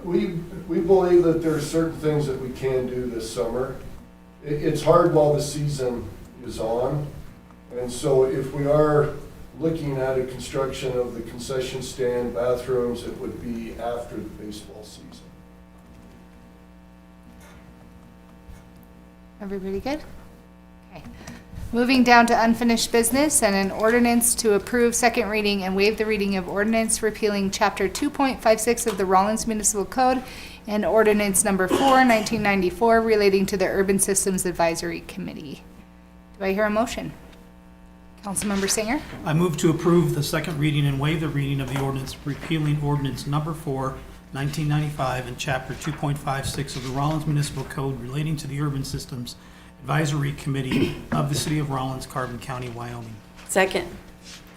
We believe that there are certain things that we can do this summer. It's hard while the season is on, and so if we are looking at a construction of the concession stand, bathrooms, it would be after the baseball season.
Everybody good? Okay. Moving down to unfinished business and an ordinance to approve second reading and waive the reading of ordinance repealing Chapter 2.56 of the Rawlins Municipal Code and ordinance number 4, 1994, relating to the Urban Systems Advisory Committee. Do I hear a motion? Councilmember Singer?
I move to approve the second reading and waive the reading of the ordinance repealing ordinance number 4, 1995, and Chapter 2.56 of the Rawlins Municipal Code relating to the Urban Systems Advisory Committee of the City of Rawlins, Carbon County, Wyoming.
Second.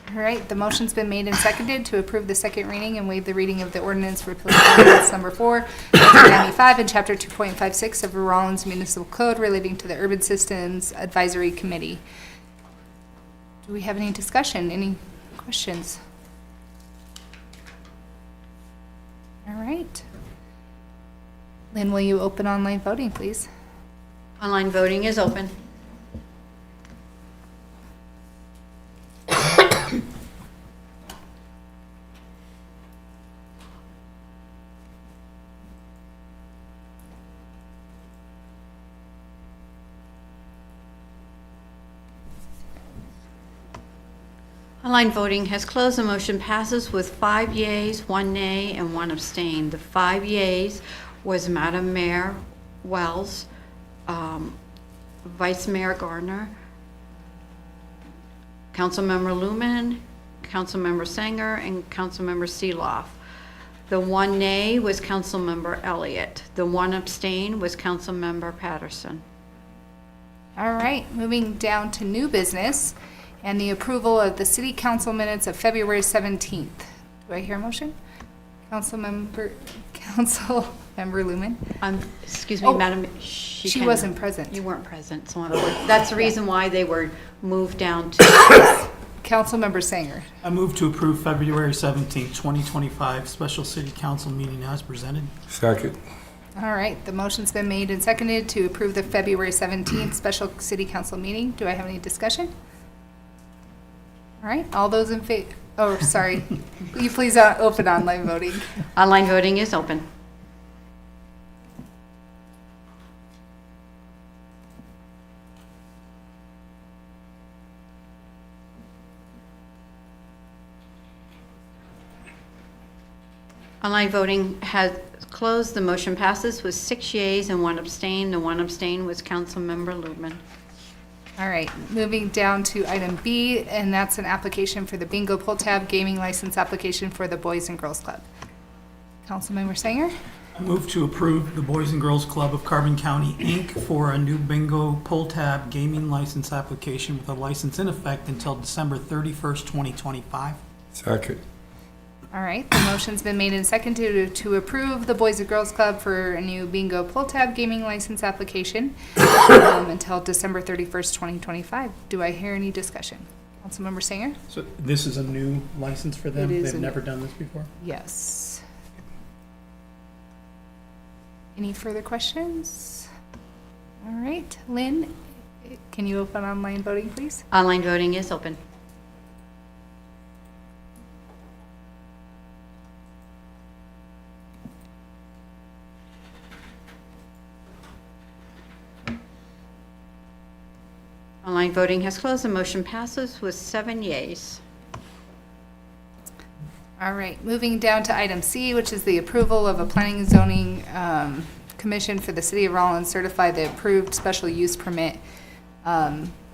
All right, the motion's been made and seconded to approve the second reading and waive the reading of the ordinance repealing ordinance number 4, 1995, and Chapter 2.56 of the Rawlins Municipal Code relating to the Urban Systems Advisory Committee. Do we have any discussion, any questions? All right. Lynn, will you open online voting, please?
Online voting is open. Online voting has closed. The motion passes with 5 yeas, 1 nay, and 1 abstain. The 5 yeas was Madam Mayor Wells, Vice Mayor Gardner, Councilmember Lumen, Councilmember Sanger, and Councilmember Seeloff. The 1 nay was Councilmember Elliott. The 1 abstain was Councilmember Patterson.
All right, moving down to new business and the approval of the city council minutes of February 17th. Do I hear a motion? Councilmember Lumen?
Excuse me,
Oh,
Madam.
she wasn't present.
You weren't present, so that's the reason why they were moved down to.
Councilmember Sanger.
I move to approve February 17th, 2025 special city council meeting as presented.
Second.
All right, the motion's been made and seconded to approve the February 17th special city council meeting. Do I have any discussion? All right, all those in favor, oh, sorry. Will you please open online voting?
Online voting is open. Online voting has closed. The motion passes with 6 yeas and 1 abstain. The 1 abstain was Councilmember Lumen.
All right, moving down to item B, and that's an application for the bingo pull tab gaming license application for the Boys and Girls Club. Councilmember Sanger?
I move to approve the Boys and Girls Club of Carbon County, Inc. for a new bingo pull tab gaming license application with a license in effect until December 31st, 2025.
Second.
All right, the motion's been made and seconded to approve the Boys and Girls Club for a new bingo pull tab gaming license application until December 31st, 2025. Do I hear any discussion? Councilmember Sanger?
So this is a new license for them?
It is
They've never done this before?
Yes. Any further questions? All right, Lynn, Can you open online voting, please?
Online voting is open. Online voting has closed. The motion passes with 7 yeas.
All right, moving down to item C, which is the approval of a planning and zoning commission for the city of Rawlins certify the approved special use permit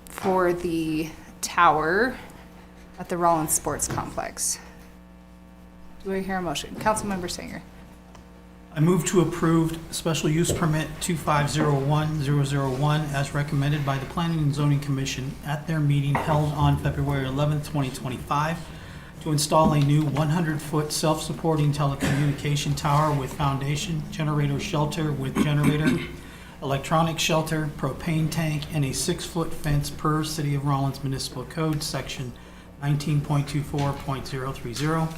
for the tower at the Rawlins Sports Complex. Do I hear a motion? Councilmember Singer.
I move to approve special use permit 2501001 as recommended by the Planning and Zoning Commission at their meeting held on February 11th, 2025, to install a new 100-foot self-supporting telecommunication tower with foundation, generator shelter with generator, electronic shelter, propane tank, and a 6-foot fence per City of Rawlins Municipal Code, Section 19.24.030.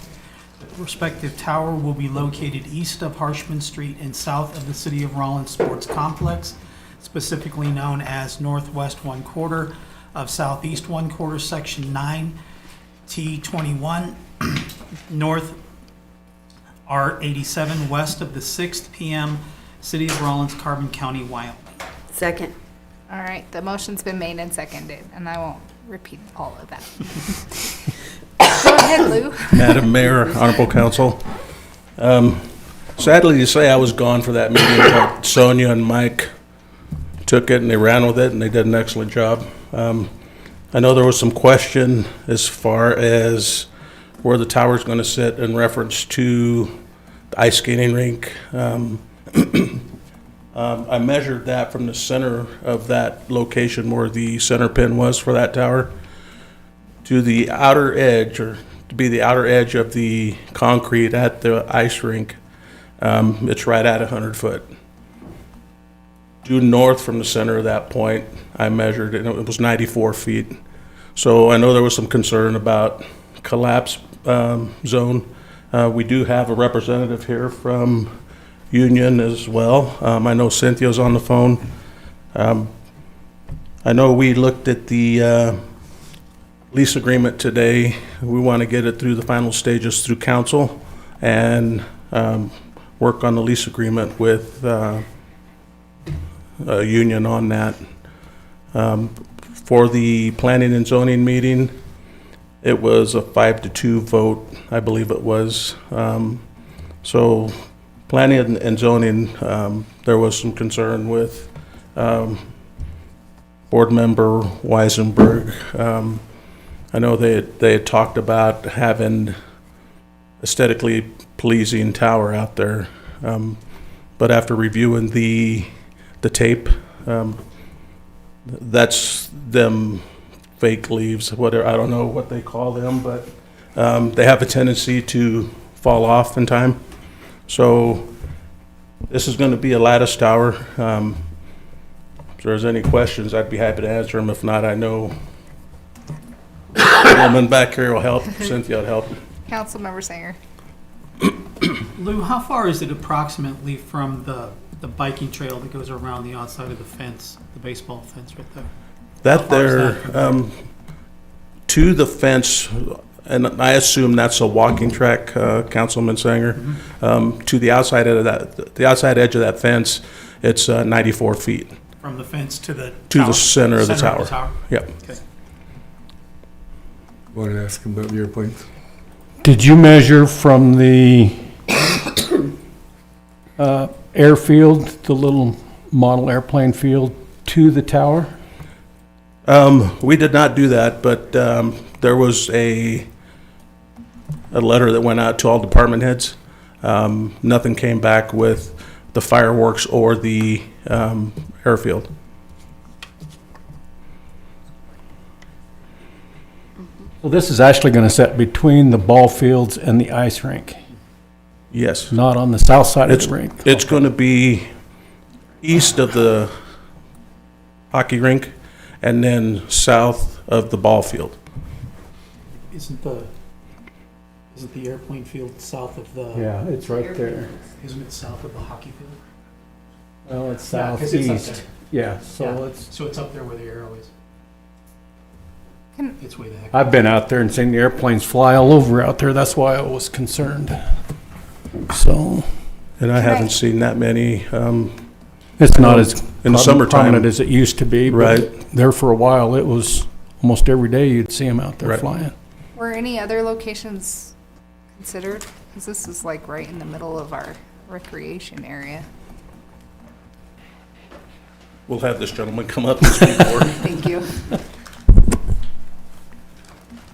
The respective tower will be located east of Harshman Street and south of the City of Rawlins Sports Complex, specifically known as northwest 1/4 of southeast 1/4, Section 9T21, north R87, west of the 6th PM, City of Rawlins, Carbon County, Wyoming.
Second.
All right, the motion's been made and seconded, and I won't repeat all of that. Go ahead, Lou.
Madam Mayor, Honorable Council. Sadly to say, I was gone for that meeting, but Sonia and Mike took it and they ran with it and they did an excellent job. I know there was some question as far as where the tower's going to sit in reference to the ice skating rink. I measured that from the center of that location where the center pin was for that tower to the outer edge, or to be the outer edge of the concrete at the ice rink. It's right at 100 foot. Due north from the center of that point, I measured it, and it was 94 feet. So I know there was some concern about collapse zone. We do have a representative here from Union as well. I know Cynthia's on the phone. I know we looked at the lease agreement today. We want to get it through the final stages through council and work on the lease agreement with Union on that. For the planning and zoning meeting, it was a 5-2 vote, I believe it was. So planning and zoning, there was some concern with board member Weisenberg. I know they had talked about having aesthetically pleasing tower out there, but after reviewing the tape, that's them fake leaves, whatever, I don't know what they call them, but they have a tendency to fall off in time. So this is going to be a lattice tower. If there's any questions, I'd be happy to answer them. If not, I know the woman back here will help. Cynthia will help.
Councilmember Singer.
Lou, how far is it approximately from the biking trail that goes around the outside of the fence, the baseball fence right there?
That there, to the fence, and I assume that's a walking track, Councilman Sanger. To the outside of that, the outside edge of that fence, it's 94 feet.
From the fence to the
the center of the tower. Yep.
Okay.
Want to ask him about your points?
Did you measure from the airfield, the little model airplane field, to the tower?
We did not do that, but there was a letter that went out to all department heads. Nothing came back with the fireworks or the airfield.
So this is actually going to sit between the ball fields and the ice rink?
Yes.
Not on the south side of the rink?
It's going to be east of the hockey rink and then south of the ball field.
Isn't the airplane field south of the?
Yeah, it's right there.
Isn't it south of the hockey field?
Well, it's
Yeah, 'cause it's up
southeast. Yeah, so
Yeah,
it's,
so it's up there where the arrow is.
Can-
It's way the heck.
I've been out there and seen the airplanes fly all over out there. That's why I was concerned. So
And I haven't seen that many.
it's not as
In the summertime.
prominent as it used to be. But
Right.
there for a while, it was almost every day you'd see them out there
Right.
flying.
Were any other locations considered? Because this is like right in the middle of our recreation area.
We'll have this gentleman come up and speak for.
Thank you.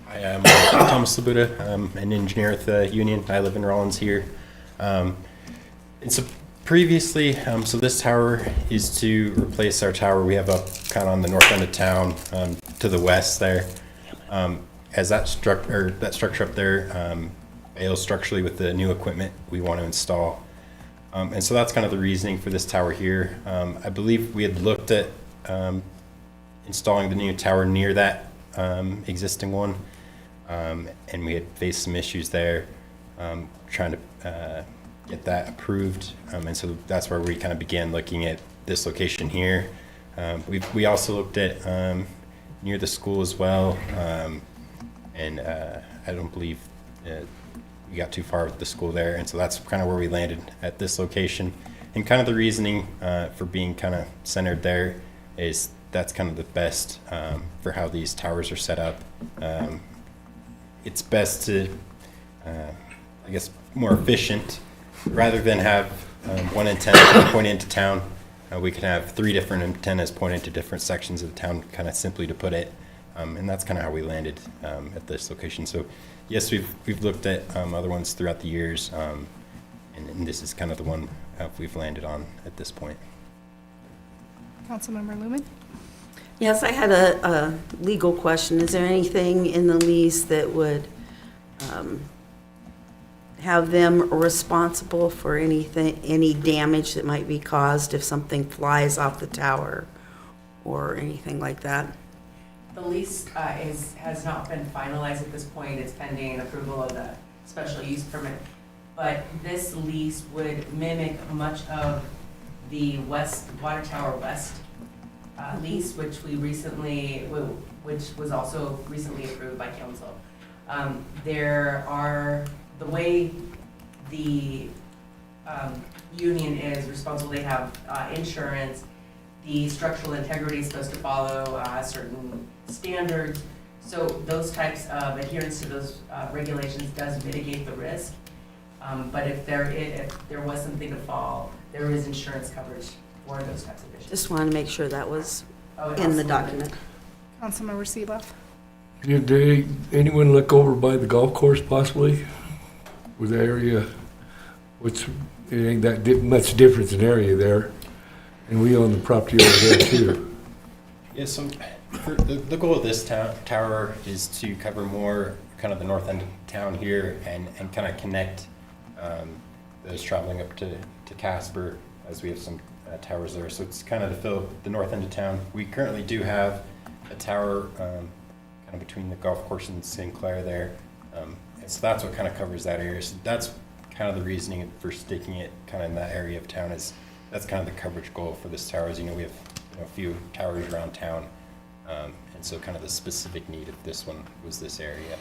Hi, I'm Thomas Labuda. I'm an engineer at the Union. I live in Rawlins here. And so previously, so this tower is to replace our tower we have up kind of on the north end of town, to the west there. As that structure up there fails structurally with the new equipment we want to install. And so that's kind of the reasoning for this tower here. I believe we had looked at installing the new tower near that existing one. And we had faced some issues there, trying to get that approved. And so that's where we kind of began looking at this location here. We also looked at near the school as well. And I don't believe we got too far with the school there. And so that's kind of where we landed at this location. And kind of the reasoning for being kind of centered there is that's kind of the best for how these towers are set up. It's best to, I guess, more efficient. Rather than have one antenna point into town, we can have 3 different antennas pointing to different sections of the town, kind of simply to put it. And that's kind of how we landed at this location. So, yes, we've looked at other ones throughout the years, and this is kind of the one we've landed on at this point.
Councilmember Lumen?
Yes, I had a legal question. Is there anything in the lease that would have them responsible for anything, any damage that might be caused if something flies off the tower or anything like that?
The lease has not been finalized at this point. It's pending approval of the special use permit. But this lease would mimic much of the Water Tower West lease, which was also recently approved by council. The way the union is responsible, they have insurance. The structural integrity is supposed to follow certain standards. So those types of adherence to those regulations does mitigate the risk. But if there was something to fall, there is insurance coverage for those types of issues.
Just wanted to make sure that was in
absolutely.
the document.
Councilmember Seeloff?
Did anyone look over by the golf course possibly? With the area, it ain't that much difference in area there. And we own the property over there too.
Yeah, so the goal of this tower is to cover more kind of the north end of town here and kind of connect those traveling up to Casper, as we have some towers there. So it's kind of to fill the north end of town. We currently do have a tower kind of between the golf course and Sinclair there. And so that's what kind of covers that area. So that's kind of the reasoning for sticking it kind of in that area of town is that's kind of the coverage goal for this tower. As you know, we have a few towers around town. And so kind of the specific need of this one was this area.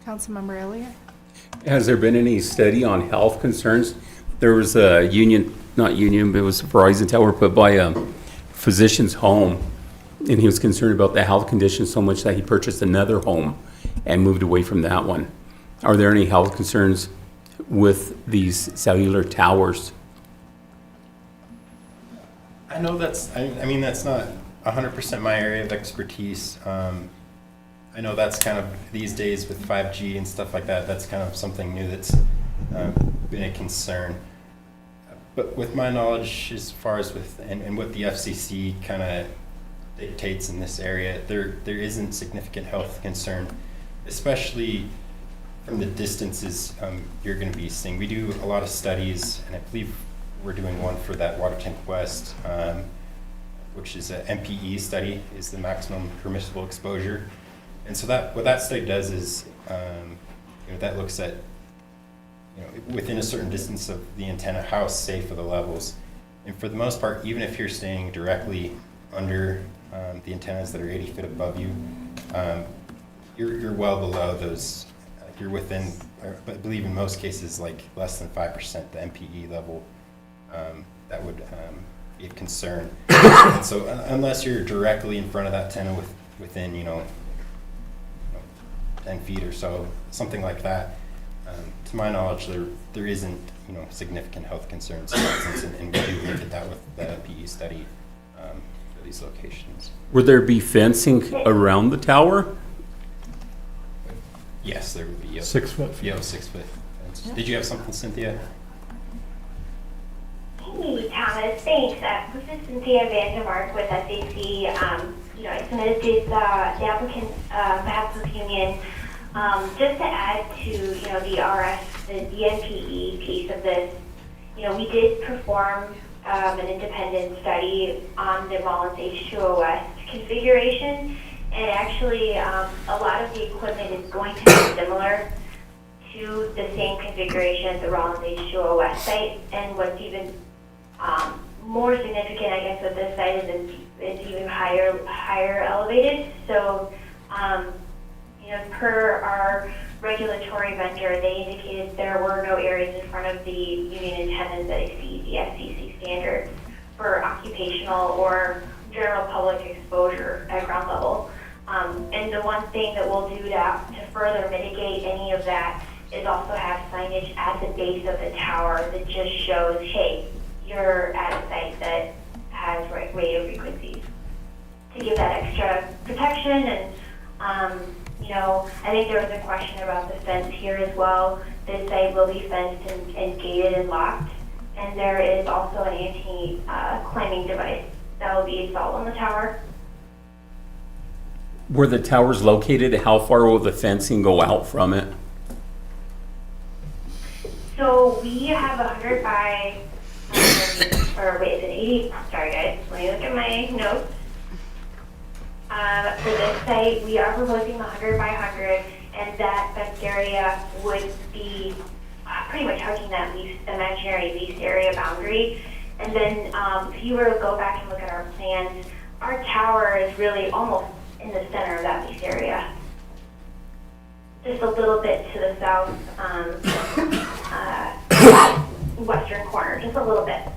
Councilmember Elliott?
Has there been any study on health concerns? There was a not union, but it was a Verizon tower put by a physician's home, and he was concerned about the health conditions so much that he purchased another home and moved away from that one. Are there any health concerns with these cellular towers?
I know I mean, that's not 100% my area of expertise. I know that's kind of these days with 5G and stuff like that, that's kind of something new that's been a concern. But with my knowledge, as far as and what the FCC kind of dictates in this area, there isn't significant health concern, especially from the distances you're going to be seeing. We do a lot of studies, and I believe we're doing one for that Water Tank West, which is an MPE study, is the maximum permissible exposure. And so what that study does is, that looks at within a certain distance of the antenna, how safe are the levels? And for the most part, even if you're staying directly under the antennas that are 80 feet above you, you're well below those. You're within, I believe in most cases, like less than 5% the MPE level. That would be a concern. And so unless you're directly in front of that antenna within 10 feet or so, something like that, to my knowledge, there isn't significant health concerns in that sense, and we do look at that with the MPE study for these locations.
Would there be fencing around the tower?
Yes, there would be.
6 foot.
Yeah, 6 foot. Did you have something, Cynthia?
Hey, Thomas, thanks. This is Cynthia Vandermark with SAC. I submitted the applicant's behalf of union. Just to add to, the NPE piece of this, we did perform an independent study on the Rawlins H2O West configuration, and actually a lot of the equipment is going to be similar to the same configuration as the Rawlins H2O West site, and what's even more significant, I guess, with this site is it's even higher elevated. So, per our regulatory vendor, they indicated there were no areas in front of the union antennas that exceed the FCC standards for occupational or general public exposure at ground level. And the one thing that we'll do to further mitigate any of that is also have signage at the base of the tower that just shows, hey, you're at a site that has radio frequencies, to give that extra protection. And I think there was a question about the fence here as well. This site will be fenced and gated and locked, and there is also an anti-climbing device that will be installed on the tower.
Where the tower's located, how far will the fencing go out from it?
So we have 100 by, or wait, is it 80? Sorry guys, let me look at my notes. For this site, we are proposing 100 by 100, and that fenced area would be pretty much hugging that imaginary leased area boundary. And then if you were to go back and look at our plans, our tower is really almost in the center of that leased area. Just a little bit to the south western corner, just a little bit.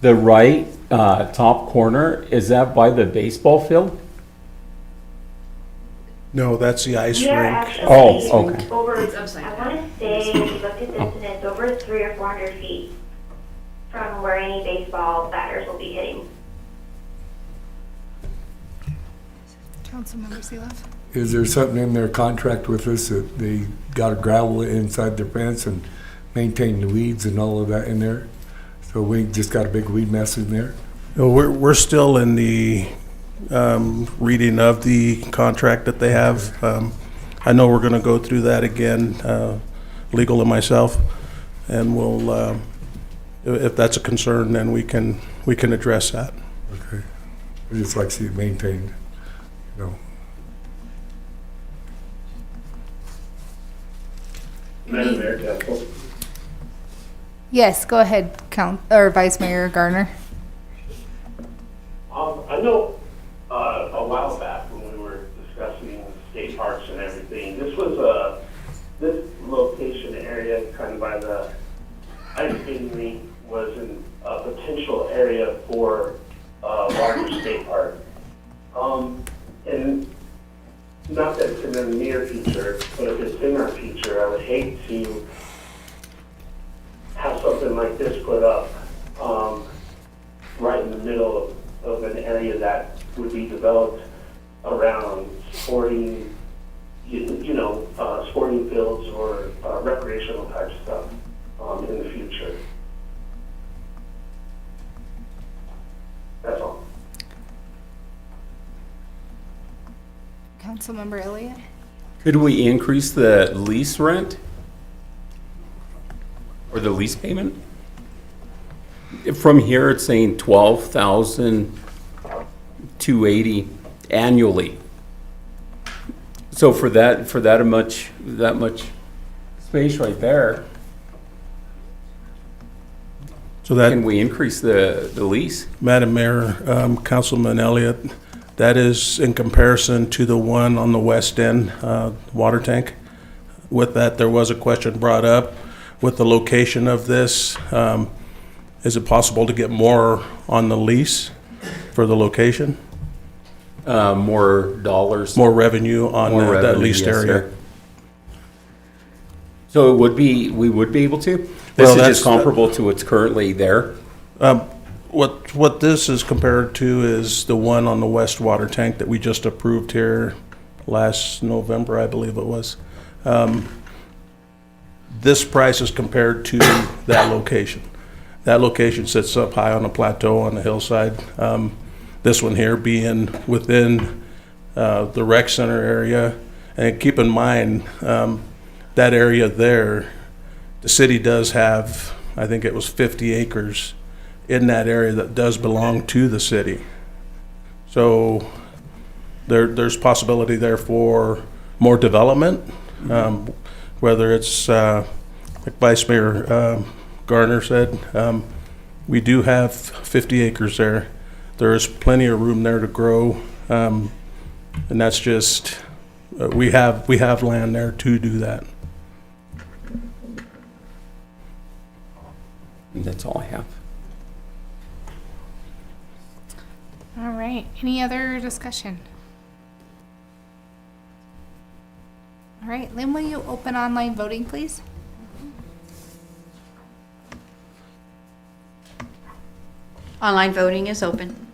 The right top corner, is that by the baseball field?
No, that's the ice
We are
rink.
actually
Oh, okay.
over, I want to say, we looked at this and it's over 300 or 400 feet from where any baseball batters will be hitting.
Councilmember Seeloff?
Is there something in their contract with us that they got to gravel it inside their fence and maintain the weeds and all of that in there? So we just got a big weed mess in there?
No, we're still in the reading of the contract that they have. I know we're going to go through that again, legal and myself, and we'll, if that's a concern, then we can address that.
Okay. We just like to see it maintained,
Madam Mayor, Council.
Yes, go ahead, Vice Mayor Garner.
I know a while back when we were discussing state parks and everything, this location area kind of by the ice skating rink was a potential area for a larger state park. And not that it's in the near future, but if it's in our future, I would hate to have something like this put up right in the middle of an area that would be developed around sporting, sporting fields or recreational type stuff in the future. That's all.
Councilmember Elliott?
Could we increase the lease rent? Or the lease payment? From here, it's saying $12,280 annually. So for that much space right there.
So that,
Can we increase the lease?
Madam Mayor, Councilman Elliott, that is in comparison to the one on the west end, water tank. With that, there was a question brought up with the location of this. Is it possible to get more on the lease for the location?
More dollars.
More revenue on
More
that
revenue,
leased
yes,
area?
sir. So we would be able to? This
Well,
is
that's-
just comparable to what's currently there?
What this is compared to is the one on the west water tank that we just approved here last November, I believe it was. This price is compared to that location. That location sits up high on a plateau on the hillside. This one here being within the rec center area. And keep in mind, that area there, the city does have, I think it was 50 acres in that area that does belong to the city. So there's possibility there for more development, whether it's, like Vice Mayor Garner said, we do have 50 acres there. There is plenty of room there to grow, and that's just, we have land there to do that.
That's all I have.
All right, any other discussion? All right, Lynn, will you open online voting, please?
Online voting is open.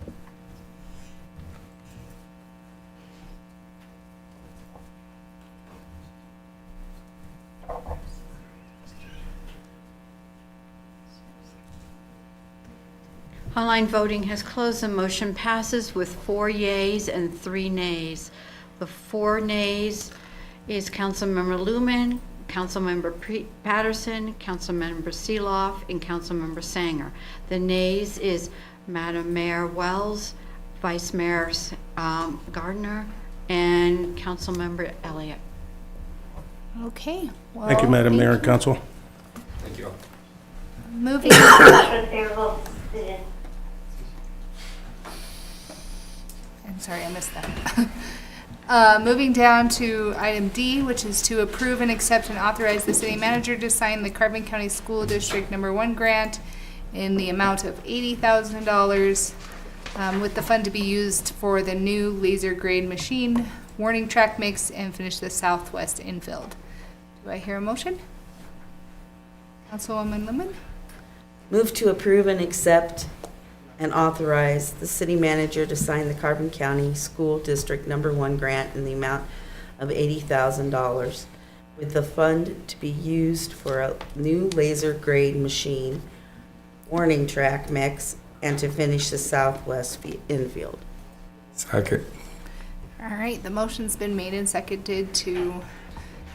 Online voting has closed. The motion passes with 4 yeas and 3 nays. The 4 nays is Councilmember Lumen, Councilmember Patterson, Councilmember Seeloff, and Councilmember Sanger. The nays is Madam Mayor Wells, Vice Mayor Gardner, and Councilmember Elliott.
Okay. Well,
Thank you, Madam Mayor and
you.
Council.
Thank you.
Moving. I'm sorry, I missed that. Moving down to item D, which is to approve and accept and authorize the city manager to sign the Carbon County School District Number 1 grant in the amount of $80,000, with the fund to be used for the new laser grade machine, warning track mix, and finish the southwest infield. Do I hear a motion? Councilwoman Lemon?
Move to approve and accept and authorize the city manager to sign the Carbon County School District Number 1 grant in the amount of $80,000 with the fund to be used for a new laser grade machine, warning track mix, and to finish the southwest infield.
Second.
All right, the motion's been made and seconded to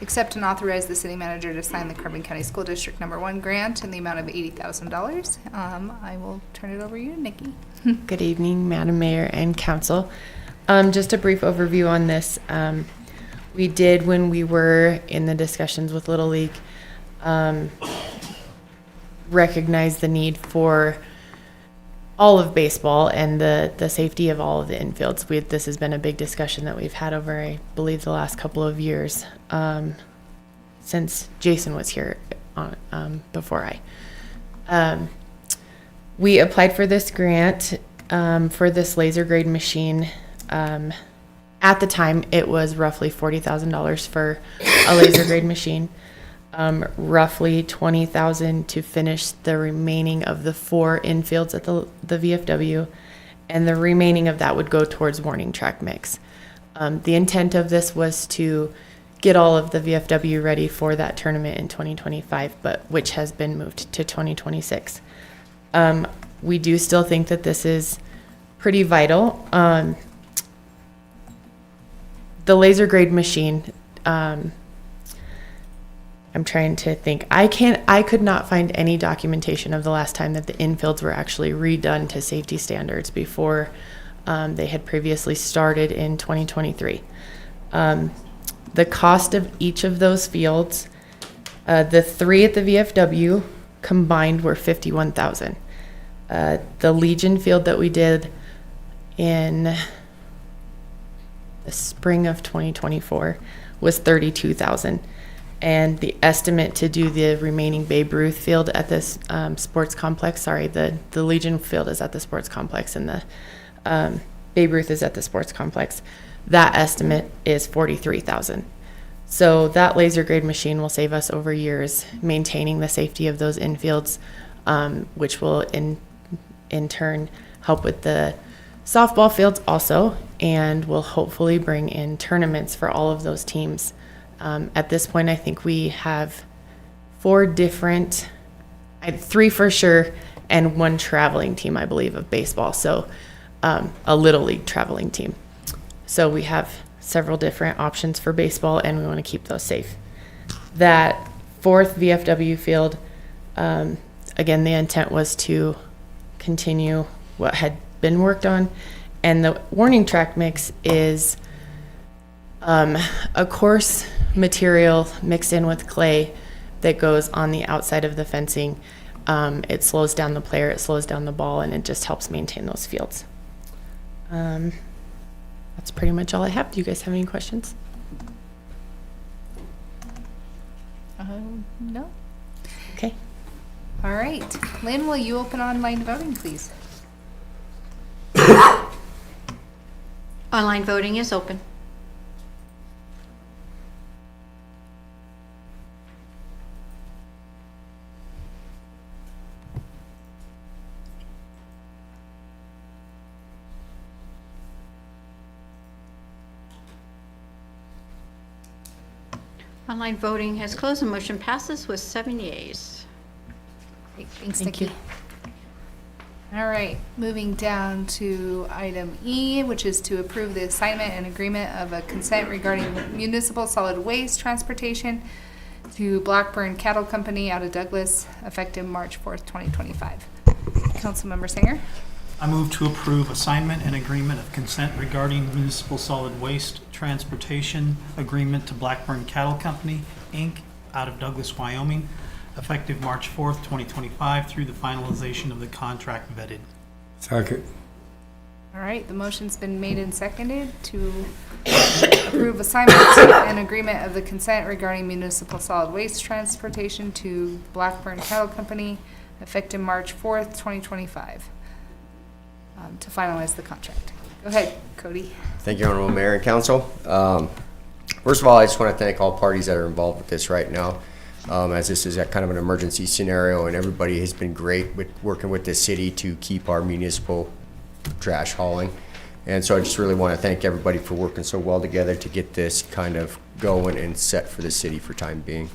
accept and authorize the city manager to sign the Carbon County School District Number 1 grant in the amount of $80,000. I will turn it over to you, Nikki.
Good evening, Madam Mayor and Council. Just a brief overview on this. We did, when we were in the discussions with Little League, recognize the need for all of baseball and the safety of all of the infields. This has been a big discussion that we've had over, I believe, the last couple of years, since Jason was here before I. We applied for this grant for this laser grade machine. At the time, it was roughly $40,000 for a laser grade machine. Roughly $20,000 to finish the remaining of the 4 infields at the VFW, and the remaining of that would go towards warning track mix. The intent of this was to get all of the VFW ready for that tournament in 2025, but which has been moved to 2026. We do still think that this is pretty vital. The laser grade machine, I'm trying to think. I could not find any documentation of the last time that the infields were actually redone to safety standards before they had previously started in 2023. The cost of each of those fields The 3 at the VFW combined were 51,000. The Legion field that we did in the spring of 2024 was 32,000. And the estimate to do the remaining Babe Ruth field at this sports complex, sorry, the Legion field is at the sports complex and the Babe Ruth is at the sports complex. That estimate is 43,000. So that laser grade machine will save us over years maintaining the safety of those infields, which will in turn help with the softball fields also, and will hopefully bring in tournaments for all of those teams. At this point, I think we have 4 different, 3 for sure, and 1 traveling team, I believe, of baseball. So a Little League traveling team. So we have several different options for baseball, and we want to keep those safe. That 4th VFW field, again, the intent was to continue what had been worked on. And the warning track mix is a coarse material mixed in with clay that goes on the outside of the fencing. It slows down the player, it slows down the ball, and it just helps maintain those fields. That's pretty much all I have. Do you guys have any questions?
No.
Okay.
All right. Lynn, will you open online voting, please?
Online voting is open. Online voting has closed. The motion passes with 7 yeas.
Great. Thanks,
Thank
Nikki.
you.
All right, moving down to item E, which is to approve the assignment and agreement of a consent regarding municipal solid waste transportation to Blackburn Cattle Company out of Douglas, effective March 4th, 2025. Councilmember Singer?
I move to approve assignment and agreement of consent regarding municipal solid waste transportation agreement to Blackburn Cattle Company, Inc., out of Douglas, Wyoming, effective March 4th, 2025, through the finalization of the contract vetted.
Second.
All right, the motion's been made and seconded to approve assignment and agreement of the consent regarding municipal solid waste transportation to Blackburn Cattle Company, effective March 4th, 2025, to finalize the contract. Go ahead, Cody.
Thank you, Honorable Mayor and Council. First of all, I just want to thank all parties that are involved with this right now, as this is a kind of an emergency scenario, and everybody has been great with working with the city to keep our municipal trash hauling. And so I just really want to thank everybody for working so well together to get this kind of going and set for the city for time being.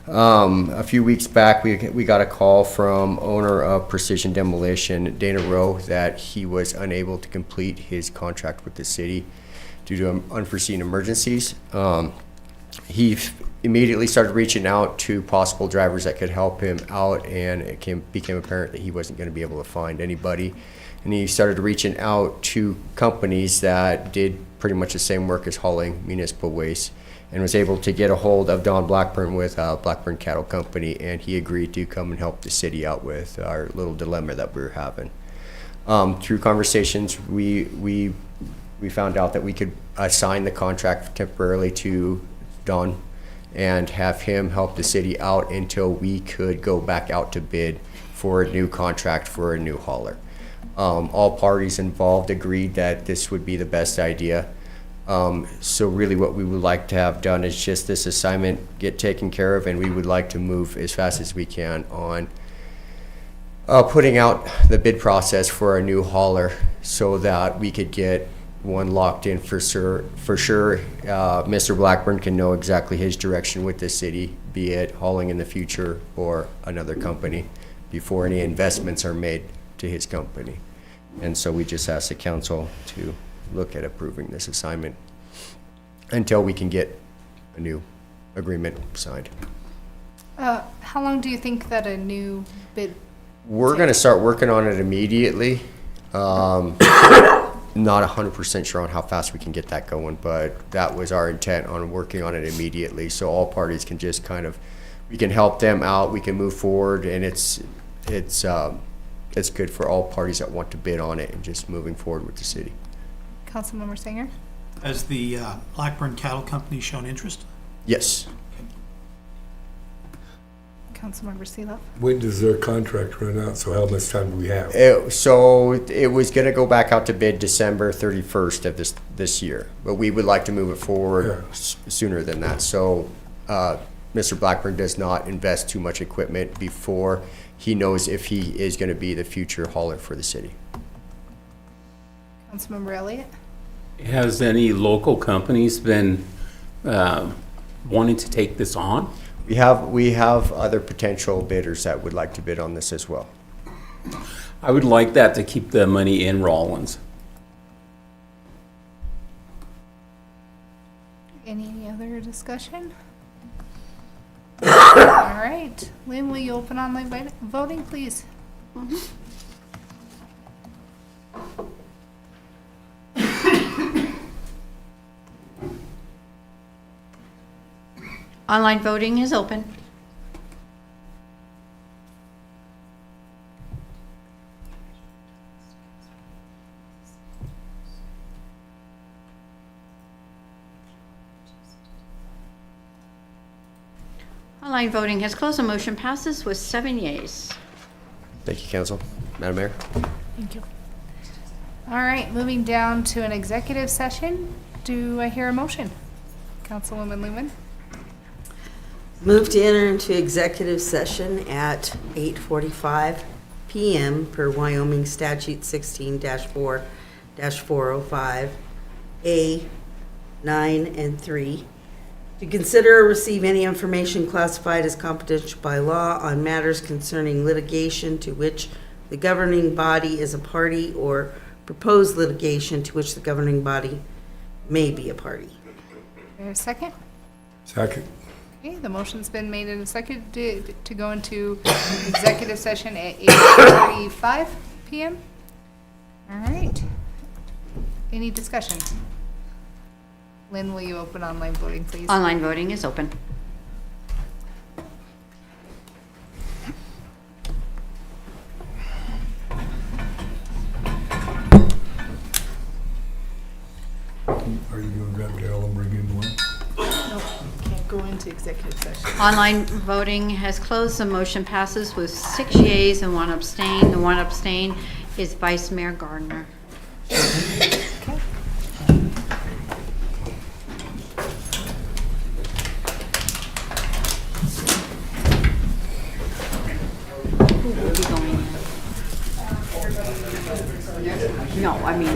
A few weeks back, we got a call from owner of Precision Demolition, Dana Rowe, that he was unable to complete his contract with the city due to unforeseen emergencies. He immediately started reaching out to possible drivers that could help him out, and it became apparent that he wasn't going to be able to find anybody. And he started reaching out to companies that did pretty much the same work as hauling municipal waste, and was able to get a hold of Don Blackburn with Blackburn Cattle Company, and he agreed to come and help the city out with our little dilemma that we were having. Through conversations, we found out that we could assign the contract temporarily to Don and have him help the city out until we could go back out to bid for a new contract for a new hauler. All parties involved agreed that this would be the best idea. So really what we would like to have done is just this assignment get taken care of, and we would like to move as fast as we can on putting out the bid process for a new hauler so that we could get one locked in for sure. Mr. Blackburn can know exactly his direction with the city, be it hauling in the future or another company, before any investments are made to his company. And so we just asked the council to look at approving this assignment until we can get a new agreement signed.
How long do you think that a new bid?
We're going to start working on it immediately. Not 100% sure on how fast we can get that going, but that was our intent on working on it immediately, so all parties can just kind of we can help them out, we can move forward, and it's good for all parties that want to bid on it and just moving forward with the city.
Councilmember Singer?
Has the Blackburn Cattle Company shown interest?
Yes.
Councilmember Seeloff?
When does their contract run out? So how much time do we have?
So it was going to go back out to bid December 31st of this year, but we would like to move it forward sooner than that. So Mr. Blackburn does not invest too much equipment before he knows if he is going to be the future hauler for the city.
Councilmember Elliott?
Has any local companies been wanting to take this on?
We have other potential bidders that would like to bid on this as well.
I would like that to keep the money in Rawlins.
Any other discussion? All right. Lynn, will you open online voting, please?
Online voting is open. Online voting has closed. The motion passes with 7 yeas.
Thank you, Council. Madam Mayor?
Thank you. All right, moving down to an executive session. Do I hear a motion? Councilwoman Lumen?
Move to enter into executive session at 8:45 PM per Wyoming Statute 16-4-405, A 9 and 3, to consider or receive any information classified as confidential by law on matters concerning litigation to which the governing body is a party or proposed litigation to which the governing body may be a party.
A second?
Second.
Okay, the motion's been made and seconded to go into executive session at 8:45 PM. All right. Any discussion? Lynn, will you open online voting, please?
Online voting is open.
Are you going to grab Daryl and bring in one?
Nope, can't go into executive session.
Online voting has closed. The motion passes with 6 yeas and 1 abstain. The 1 abstain is Vice Mayor Gardner. Who will be going in? No, I mean.
I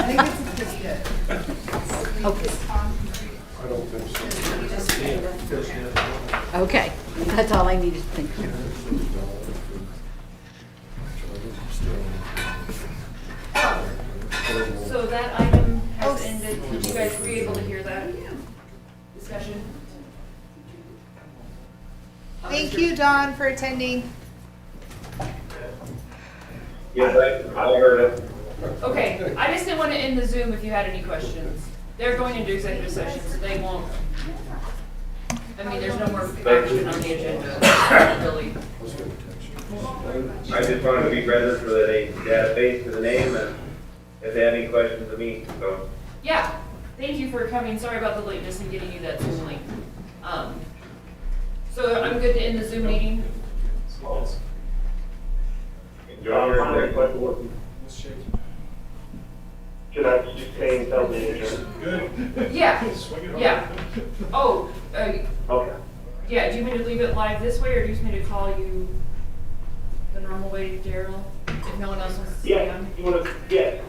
think this is pretty good.
Okay.
I don't think so.
Okay, that's all I needed to think.
So that item has ended. Did you guys be able to hear that discussion?
Thank you, Dawn, for attending.
Yes, I heard it.
Okay, I just didn't want to end the Zoom if you had any questions. They're going into executive session, so they won't. I mean, there's no more action on the agenda, really.
I just wanted to be present for the database for the name and if they have any questions of me, so.
Yeah, thank you for coming. Sorry about the lateness in getting you that Zoom link. So I'm good to end the Zoom meeting?
Should I just say and tell the manager?
Yeah, yeah. Oh,
Okay.
yeah, do you want me to leave it live this way, or do you want me to call you the normal way, Daryl, if no one else wants to stay on?
You wanna, yeah,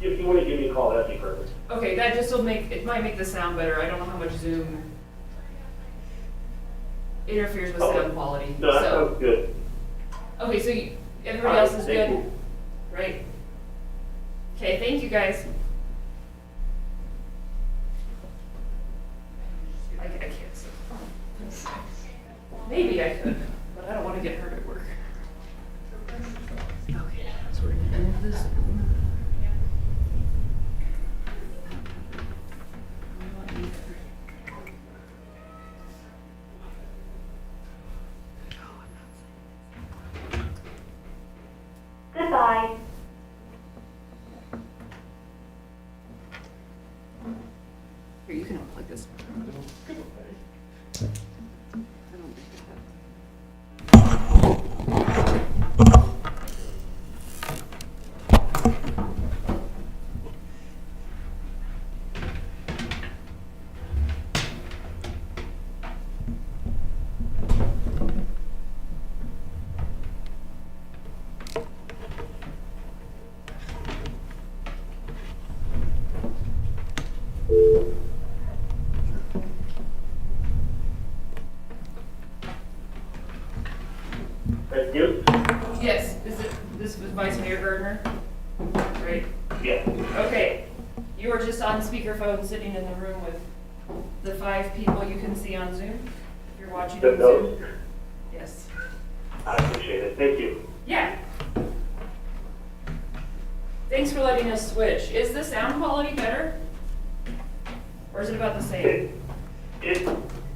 if you wanna give me a call, that'd be perfect.
Okay, that just will make, it might make the sound better. I don't know how much Zoom interferes with sound quality.
No, that
So,
sounds good.
okay, so everybody else is
Thank
good?
you.
Right? Okay, thank you guys. I can't sit. Maybe I could, but I don't want to get hurt at work. Okay, so we're gonna end this. this one.
Thank you.
Yes, this was Vice Mayor Gardner, right?
Yeah.
Okay, you were just on speakerphone, sitting in the room with the 5 people you can see on Zoom. If you're watching on Zoom. Yes.
I appreciate it. Thank you.
Yeah. Thanks for letting us switch. Is the sound quality better? Or is it about the same?
It,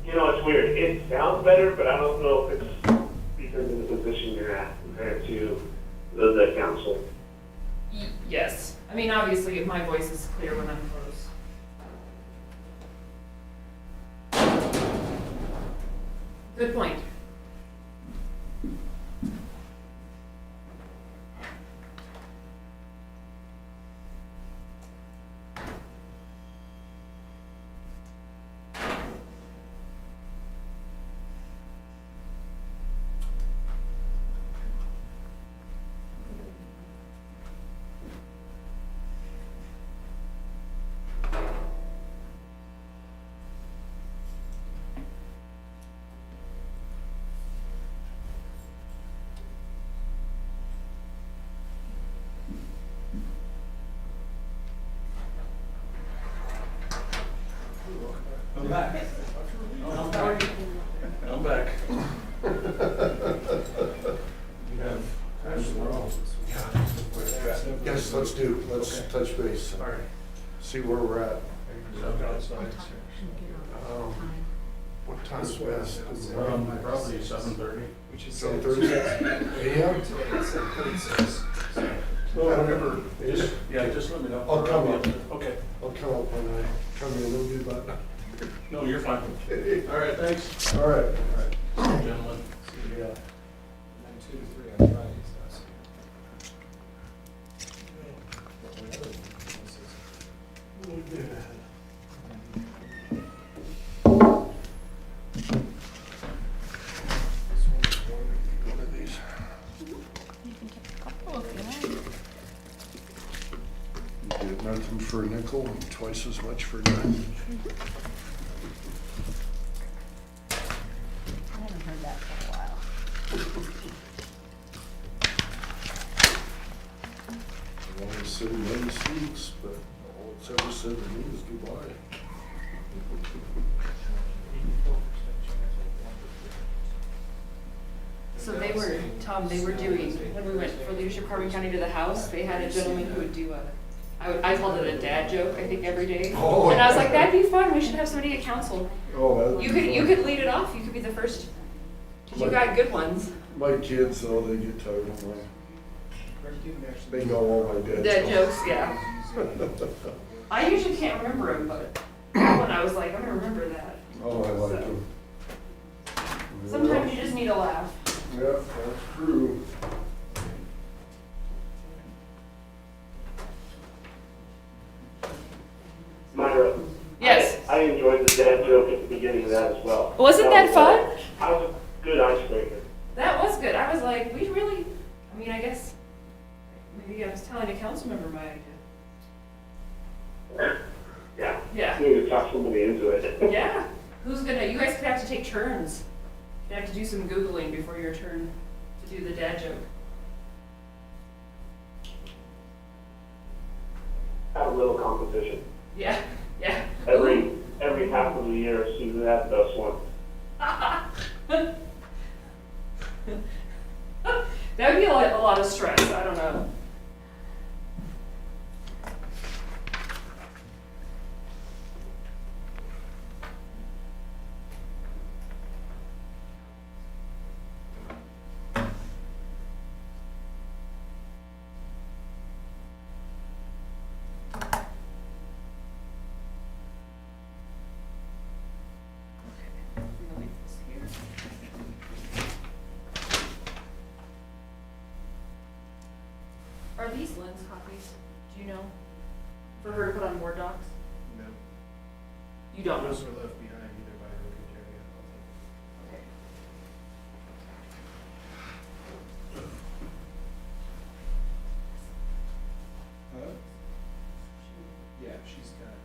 you know, it's weird. It sounds better, but I don't know if it's because of the position you're at compared to the council.
Yes. I mean, obviously, my voice is clear when I'm close. Good point.
I'm back. I'm back.
Yes, let's touch base.
All right.
See where we're at. What time's best?
Probably 7:30.
7:30 AM? Whatever.
Just let me know.
I'll come up.
Okay.
I'll come up when I come in, it'll be about.
No, you're fine.
Okay.
All right, thanks.
All right.
Gentlemen.
Yeah.
2 to 3 on Fridays.
You get nothing for a nickel and twice as much for a dime.
I haven't heard that for a while.
I've only said many speaks, but all it's ever said to me is goodbye.
So they were, Tom, they were doing, when we went for Leadership Carbon County to the House, they had a gentleman who would do I called it a dad joke, I think, every day.
Oh,
And I was like, that'd be fun, we should have somebody at council.
Oh, that would
You
be
could
fun.
lead it off, you could be the first, because you
My-
got good ones.
My kids, though, they get tired of mine. They know all my dad
Dad jokes, yeah. I usually can't remember them, but that one I was like, I'm gonna remember that.
Oh, I like them.
Sometimes you just need a laugh.
Yeah, that's true.
Myra.
Yes.
I enjoyed the dad joke at the beginning of that as well.
Wasn't that fun?
That was a good icebreaker.
That was good. I was like, we really, I mean, I guess, maybe I was telling a council member my idea.
Yeah.
Yeah.
We could talk somebody into it.
Yeah. Who's gonna, you guys could have to take turns. You'd have to do some Googling before your turn to do the dad joke.
Have a little competition.
Yeah, yeah.
Every half of the year, see who has the best one.
That would be a lot of stress. I don't know. Are these Lynn's copies? Do you know? For her to put on BoardDocs?
No.
You don't know?
Those were left behind either by Rick or Terry. I don't think.
Okay.
Yeah, she's got,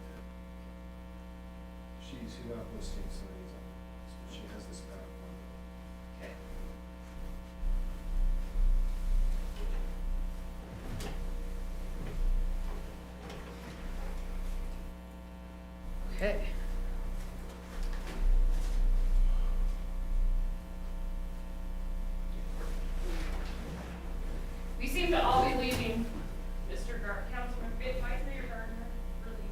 she's not listing some of these others, but she has this back one.
Okay. Okay. We seem to all be leaving, Councilman Vice Mayor Gardner, we're leaving.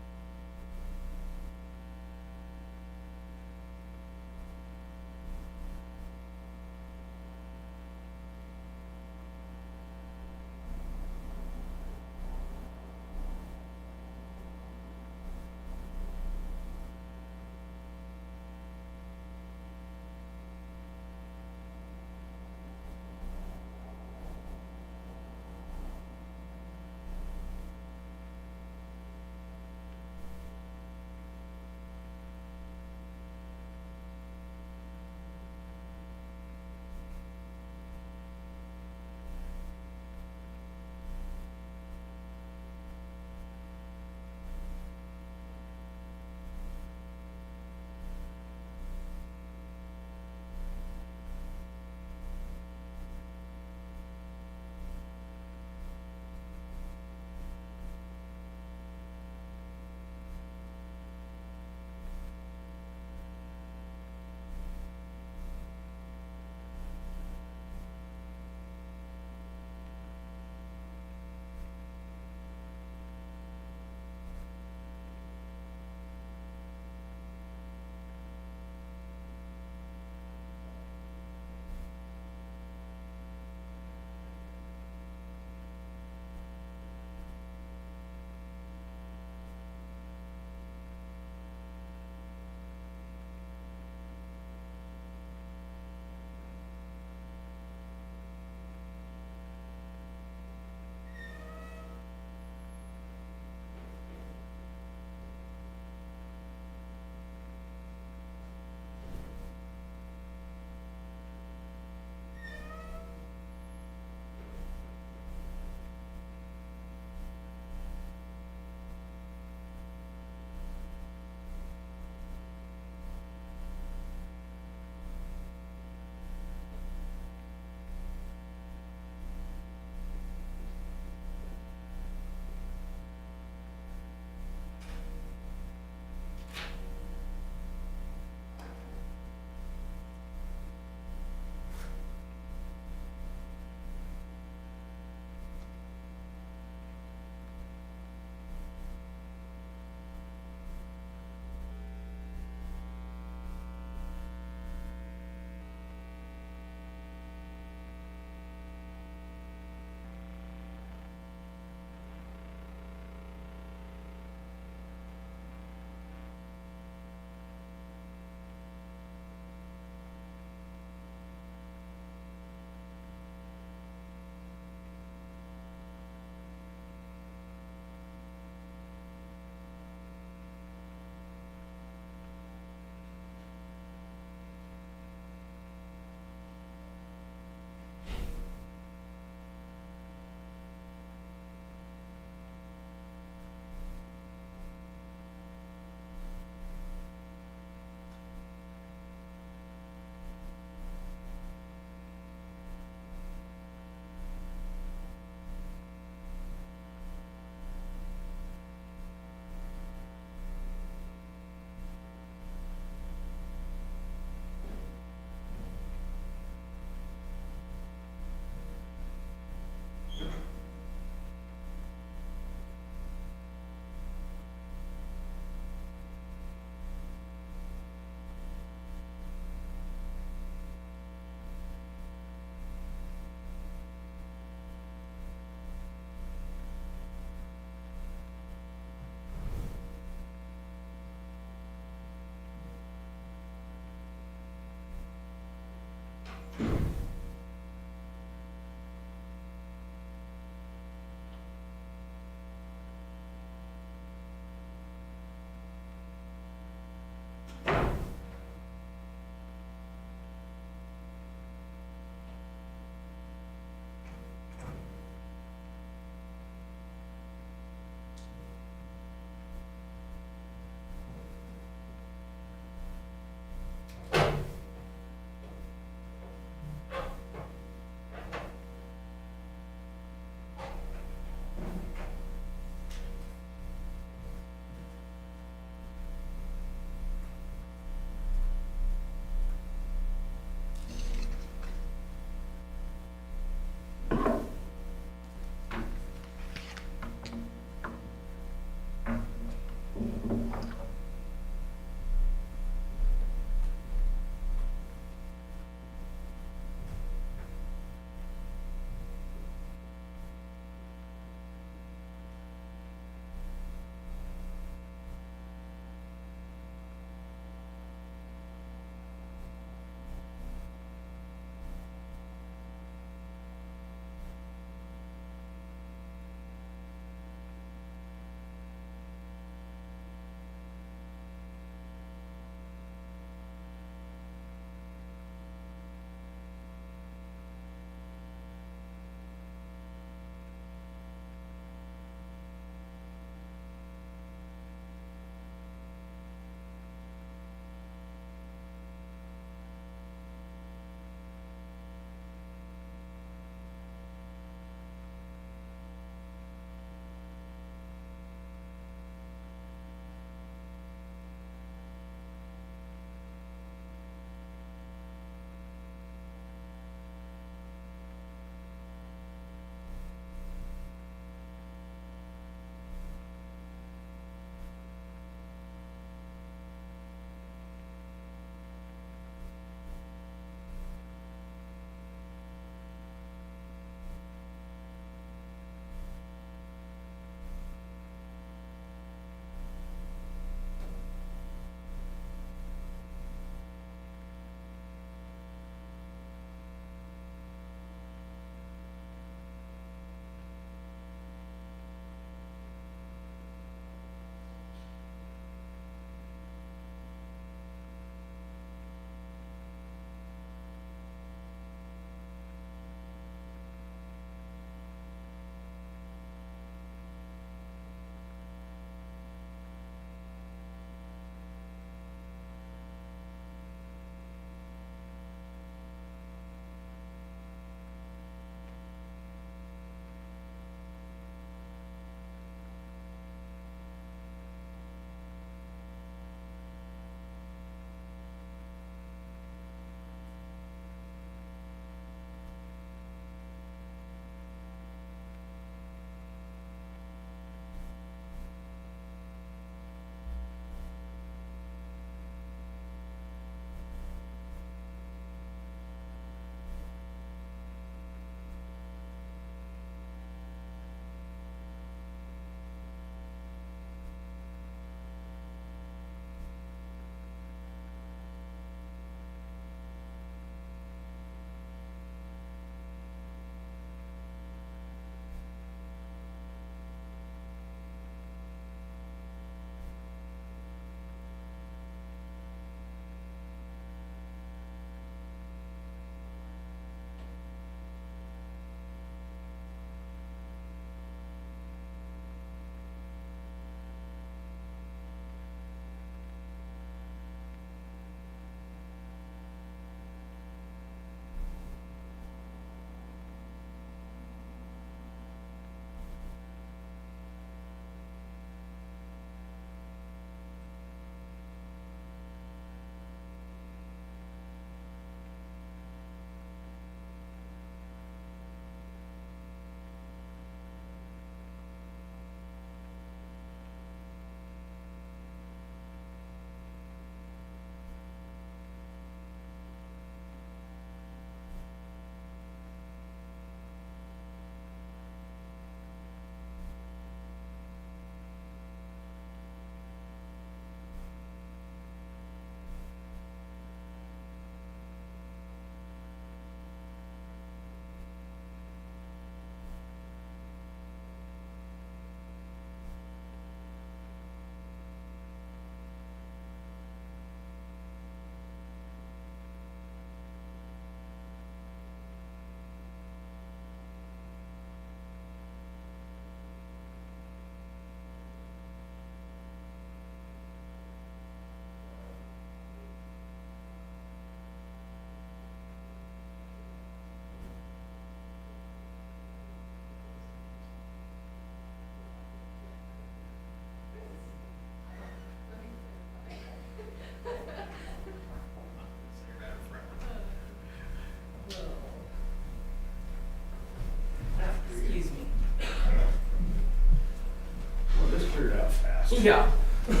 Yeah.
It's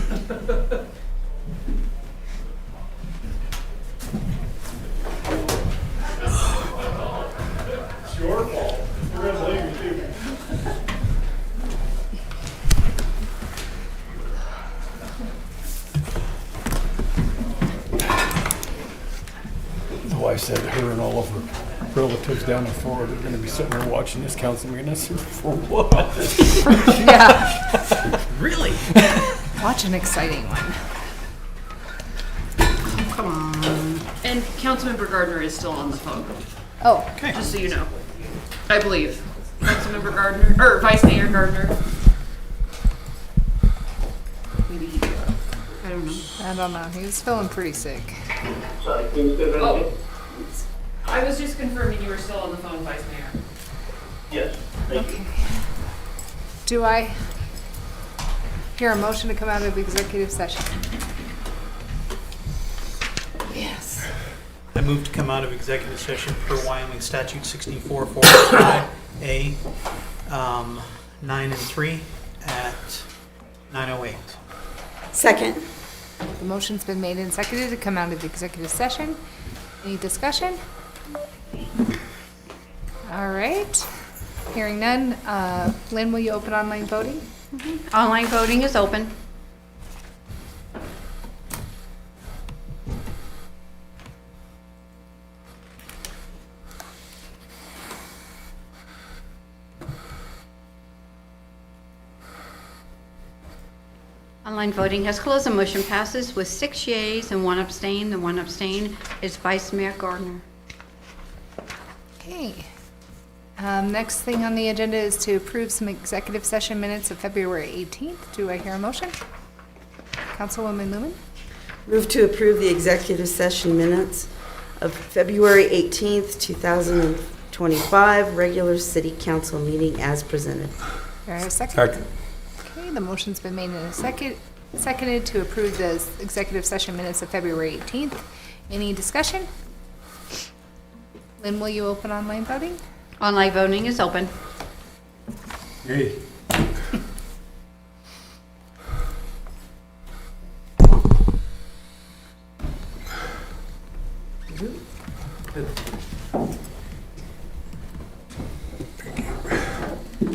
your fault. We're gonna blame you too.
The wife said her and all of her relatives down in Florida are gonna be sitting there watching this council meeting. I said, for what?
Yeah.
Really?
Watch an exciting one.
Come on.
And Councilmember Gardner is still on the phone,
Oh,
just so you know. I believe. Councilmember Gardner, or Vice Mayor Gardner. Maybe he, I don't know.
I don't know. He was feeling pretty sick.
Sorry, can you say that
Oh.
again?
I was just confirming you were still on the phone, Vice Mayor.
Yes, thank you.
Okay. Do I hear a motion to come out of executive session?
Yes.
I move to come out of executive session per Wyoming statute 6445A, 9 and 3 at 9:08.
Second.
The motion's been made and seconded to come out of executive session. Any discussion? All right. Hearing none. Lynn, will you open online voting?
Online voting is open. Online voting has closed. The motion passes with 6 yeas and 1 abstain. The 1 abstain is Vice Mayor Gardner.
Okay. Next thing on the agenda is to approve some executive session minutes of February 18th. Do I hear a motion? Councilwoman Lumen?
Move to approve the executive session minutes of February 18th, 2025, regular city council meeting as presented.
Do I hear a second?
Second.
Okay, the motion's been made and seconded to approve the executive session minutes of February 18th. Any discussion? Lynn, will you open online voting?
Online voting is open.
Hey.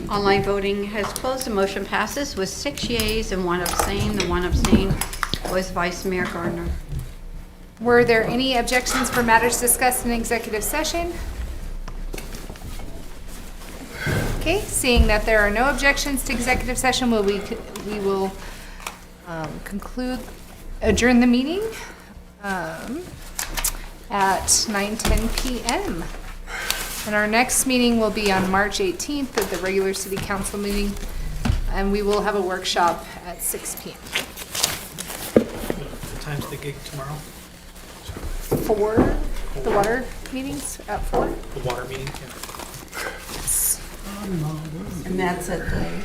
Online voting has closed. The motion passes with 6 yeas and 1 abstain. The 1 abstain was Vice Mayor Gardner.
Were there any objections for matters discussed in executive session? Okay, seeing that there are no objections to executive session, we will adjourn the meeting at 9:10 p.m. And our next meeting will be on March 18th at the regular city council meeting, and we will have a workshop at 6 p.m.
What time's the gig tomorrow?
4, the water meetings at 4?
The water meeting? Yeah.
And that's at the